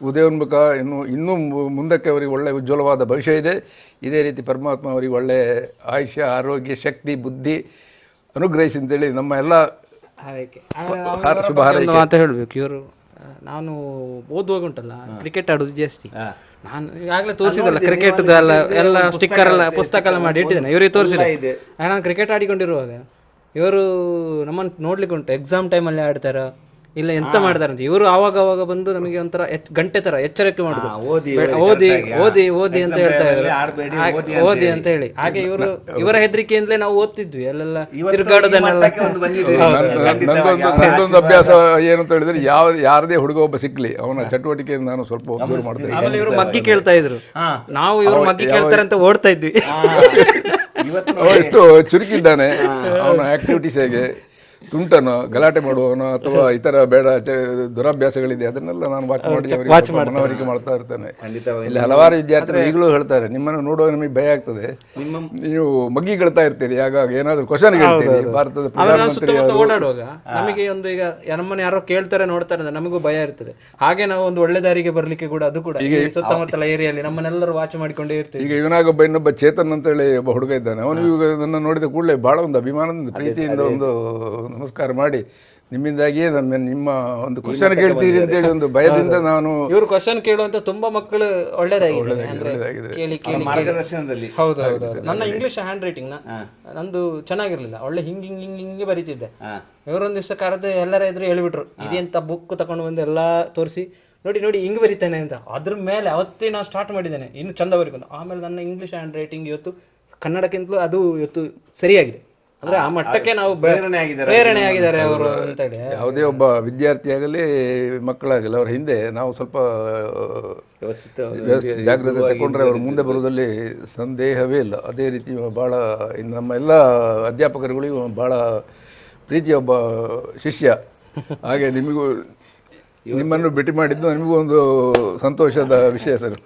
ಉದಯೋನ್ಮುಖ ಇನ್ನೂ ಮುಂದಕ್ಕೆ ಅವರಿಗೆ ಒಳ್ಳೆ ಉಜ್ವಲವಾದ ಭವಿಷ್ಯ ಇದೆ. ಇದೇ ರೀತಿ ಪರಮಾತ್ಮ ಅವರಿಗೆ ಒಳ್ಳೆ ಆಯುಷ್ಯ, ಆರೋಗ್ಯ, ಶಕ್ತಿ, ಬುದ್ಧಿ ಅನುಗ್ರಹಿಸಿ ಅಂತೇಳಿ ನಮ್ಮ ಎಲ್ಲ ಶುಭ ಹಾರೈಕೆ ಅಂತ ಹೇಳಬೇಕು. ಇವರು ನಾನು ಓದುವಾಗ ಉಂಟಲ್ಲ ಕ್ರಿಕೆಟ್ ಆಡೋದು ಜಾಸ್ತಿ. ನಾನು ಈಗಾಗಲೇ ತೋರಿಸಿದಲ್ಲ ಕ್ರಿಕೆಟ್ ಎಲ್ಲ ಸ್ಟಿಕ್ಕರ್ ಎಲ್ಲ ಪುಸ್ತಕ ಎಲ್ಲ ಮಾಡಿ ಇಟ್ಟಿದ್ದೇನೆ. ಇವರಿಗೆ ತೋರಿಸಿದೆ. ನಾನು ಕ್ರಿಕೆಟ್ ಆಡಿಕೊಂಡಿರುವಾಗ ಇವರು ನಮ್ಮನ್ನು ನೋಡ್ಲಿಕ್ಕೆ ಉಂಟು. ಎಕ್ಸಾಮ್ ಟೈಮಲ್ಲಿ ಆಡ್ತಾರ ಇಲ್ಲ ಎಂತ ಮಾಡ್ತಾರೆ ಅಂತ ಇವರು ಆವಾಗ ಬಂದು ನಮಗೆ ಒಂಥರ ಗಂಟೆ ತರ ಎಚ್ಚರಿಕೆ ಮಾಡುದು, ಓದಿ ಓದಿ ಓದಿ ಅಂತ ಹೇಳ್ತಾ ಇದ್ರು, ಓದಿ ಅಂತ ಹೇಳಿ. ಹಾಗೆ ಇವರ ಹೆದರಿಕೆಯಿಂದಲೇ ನಾವು ಓದ್ತಿದ್ವಿ ಅಲ್ಲೆಲ್ಲ ತಿರುಗಾಡೋದನ್ನೆಲ್ಲ. ನಂದೊಂದು ಅಭ್ಯಾಸ ಏನು ಅಂತ ಹೇಳಿದ್ರೆ, ಯಾರದೇ ಹುಡುಗ ಒಬ್ಬ ಸಿಕ್ಲಿ ಅವನ ಚಟುವಟಿಕೆಯನ್ನು ನಾನು ಸ್ವಲ್ಪ ಒಬ್ಸರ್ವ್ ಮಾಡ್ತೇನೆ. ಆಮೇಲೆ ಇವರು ಮಗ್ಗಿ ಕೇಳ್ತಾ ಇದ್ರು, ನಾವು ಇವರು ಮಗ್ಗಿ ಕೇಳ್ತಾರೆ ಅಂತ ಓಡ್ತಾ ಇದ್ವಿ. ಎಷ್ಟು ಚುರುಕಿದ್ದಾನೆ ಅವನ ಆಕ್ಟಿವಿಟೀಸ್, ಹೇಗೆ ತುಂಟನೋ, ಗಲಾಟೆ ಮಾಡುವವನೋ ಅಥವಾ ಇತರ ಬೇಡ ದುರಭ್ಯಾಸಗಳಿದೆ ಅದನ್ನೆಲ್ಲ ನಾನು ವಾಚ್ ಮಾಡಿ ಮನವರಿಕೆ ಮಾಡ್ತಾ ಇರ್ತೇನೆ. ಇಲ್ಲಿ ಹಲವಾರು ವಿದ್ಯಾರ್ಥಿಗಳು ಈಗಲೂ ಹೇಳ್ತಾರೆ, ನಿಮ್ಮನ್ನು ನೋಡುವಾಗ ನಮಗೆ ಭಯ ಆಗ್ತದೆ, ನೀವು ಮಗ್ಗಿಗೆಳ್ತಾ ಇರ್ತೀರಿ, ಆಗಾಗ ಏನಾದ್ರು ಕ್ವಶನ್ ಕೇಳ್ತೀರಿ. ಭಾರತದ ಪ್ರಧಾನಮಂತ್ರಿ ಓಡಾಡುವಾಗ ನಮಗೆ ಒಂದು ಈಗ ನಮ್ಮನ್ನು ಯಾರೋ ಕೇಳ್ತಾರೆ ನೋಡ್ತಾರೆ ಅಂದ್ರೆ ನಮಗೂ ಭಯ ಇರ್ತದೆ. ಹಾಗೆ ನಾವು ಒಂದು ಒಳ್ಳೆ ದಾರಿಗೆ ಬರ್ಲಿಕ್ಕೆ ಕೂಡ ಅದು ಕೂಡ ಈಗ ಸುತ್ತಮುತ್ತಲ ಏರಿಯಲ್ಲಿ ನಮ್ಮನ್ನೆಲ್ಲರೂ ವಾಚ್ ಮಾಡಿಕೊಂಡೇ ಇರ್ತೀವಿ. ಈಗ ಇವನಾಗೊಬ್ಬ ಇನ್ನೊಬ್ಬ ಚೇತನ್ ಅಂತ ಹೇಳಿ ಒಬ್ಬ ಹುಡುಗ ಇದ್ದಾನೆ. ಅವನು ಇವಾಗ ನನ್ನ ನೋಡಿದ ಕೂಡಲೇ ಬಹಳ ಒಂದು ಅಭಿಮಾನದಿಂದ ಪ್ರೀತಿಯಿಂದ ಒಂದು ನಮಸ್ಕಾರ ಮಾಡಿ, ನಿಮ್ಮಿಂದಾಗಿಯೇ ನಿಮ್ಮ ಒಂದು ಕ್ವಶನ್ ಕೇಳ್ತೀರಿ ಅಂತೇಳಿ ಒಂದು ಭಯದಿಂದ ನಾನು ಇವರು ಕ್ವಶನ್ ಕೇಳುವಂತ ತುಂಬಾ ಮಕ್ಕಳು ಒಳ್ಳೇದಾಗಿದೆ ಮಾರ್ಗದರ್ಶನದಲ್ಲಿ. ಹೌದು. ನನ್ನ ಇಂಗ್ಲಿಷ್ ಹ್ಯಾಂಡ್ ರೈಟಿಂಗ್ ನಂದು ಚೆನ್ನಾಗಿರ್ಲಿಲ್ಲ, ಒಳ್ಳೆ ಹಿಂಗೆ ಬರೀತಿದ್ದೆ. ಇವರೊಂದ್ ದಿವಸ ಕರೆದು ಎಲ್ಲರ ಎದುರು ಹೇಳ್ಬಿಟ್ರು, ಇದೆಂತ ಬುಕ್ ತಗೊಂಡು ಬಂದು ಎಲ್ಲಾ ತೋರಿಸಿ ನೋಡಿ ಹಿಂಗ್ ಬರೀತಾನೆ ಅಂತ. ಅದ್ರ ಮೇಲೆ ಅವತ್ತೇ ನಾನು ಸ್ಟಾರ್ಟ್ ಮಾಡಿದ್ದೇನೆ ಇನ್ನು ಚಂದ ಬರೀಕೊಂಡು. ಆಮೇಲೆ ನನ್ನ ಇಂಗ್ಲಿಷ್ ಹ್ಯಾಂಡ್ ರೈಟಿಂಗ್ ಇವತ್ತು ಕನ್ನಡಕ್ಕಿಂತಲೂ ಅದು ಇವತ್ತು ಸರಿಯಾಗಿದೆ. ಅಂದ್ರೆ ಆ ಮಟ್ಟಕ್ಕೆ ನಾವು ಪ್ರೇರಣೆ ಆಗಿದ್ದಾರೆ ಅವರು ಅಂತೇಳಿ. ಯಾವುದೇ ಒಬ್ಬ ವಿದ್ಯಾರ್ಥಿಯಾಗಲಿ ಮಕ್ಕಳಾಗಲಿ ಅವರ ಹಿಂದೆ ನಾವು ಸ್ವಲ್ಪ ಜಾಗ್ರತೆ ತಗೊಂಡ್ರೆ ಅವರು ಮುಂದೆ ಬರುವುದಲ್ಲಿ ಸಂದೇಹವೇ ಇಲ್ಲ. ಅದೇ ರೀತಿ ಭಾಳ ನಮ್ಮ ಎಲ್ಲ ಅಧ್ಯಾಪಕರುಗಳಿಗೂ ಭಾಳ ಪ್ರೀತಿಯ ಒಬ್ಬ ಶಿಷ್ಯ. ಹಾಗೆ ನಿಮಗೂ ನಿಮ್ಮನ್ನು ಭೇಟಿ ಮಾಡಿದ್ದು ನಿಮಗೂ ಒಂದು ಸಂತೋಷದ ವಿಷಯ ಸರ್.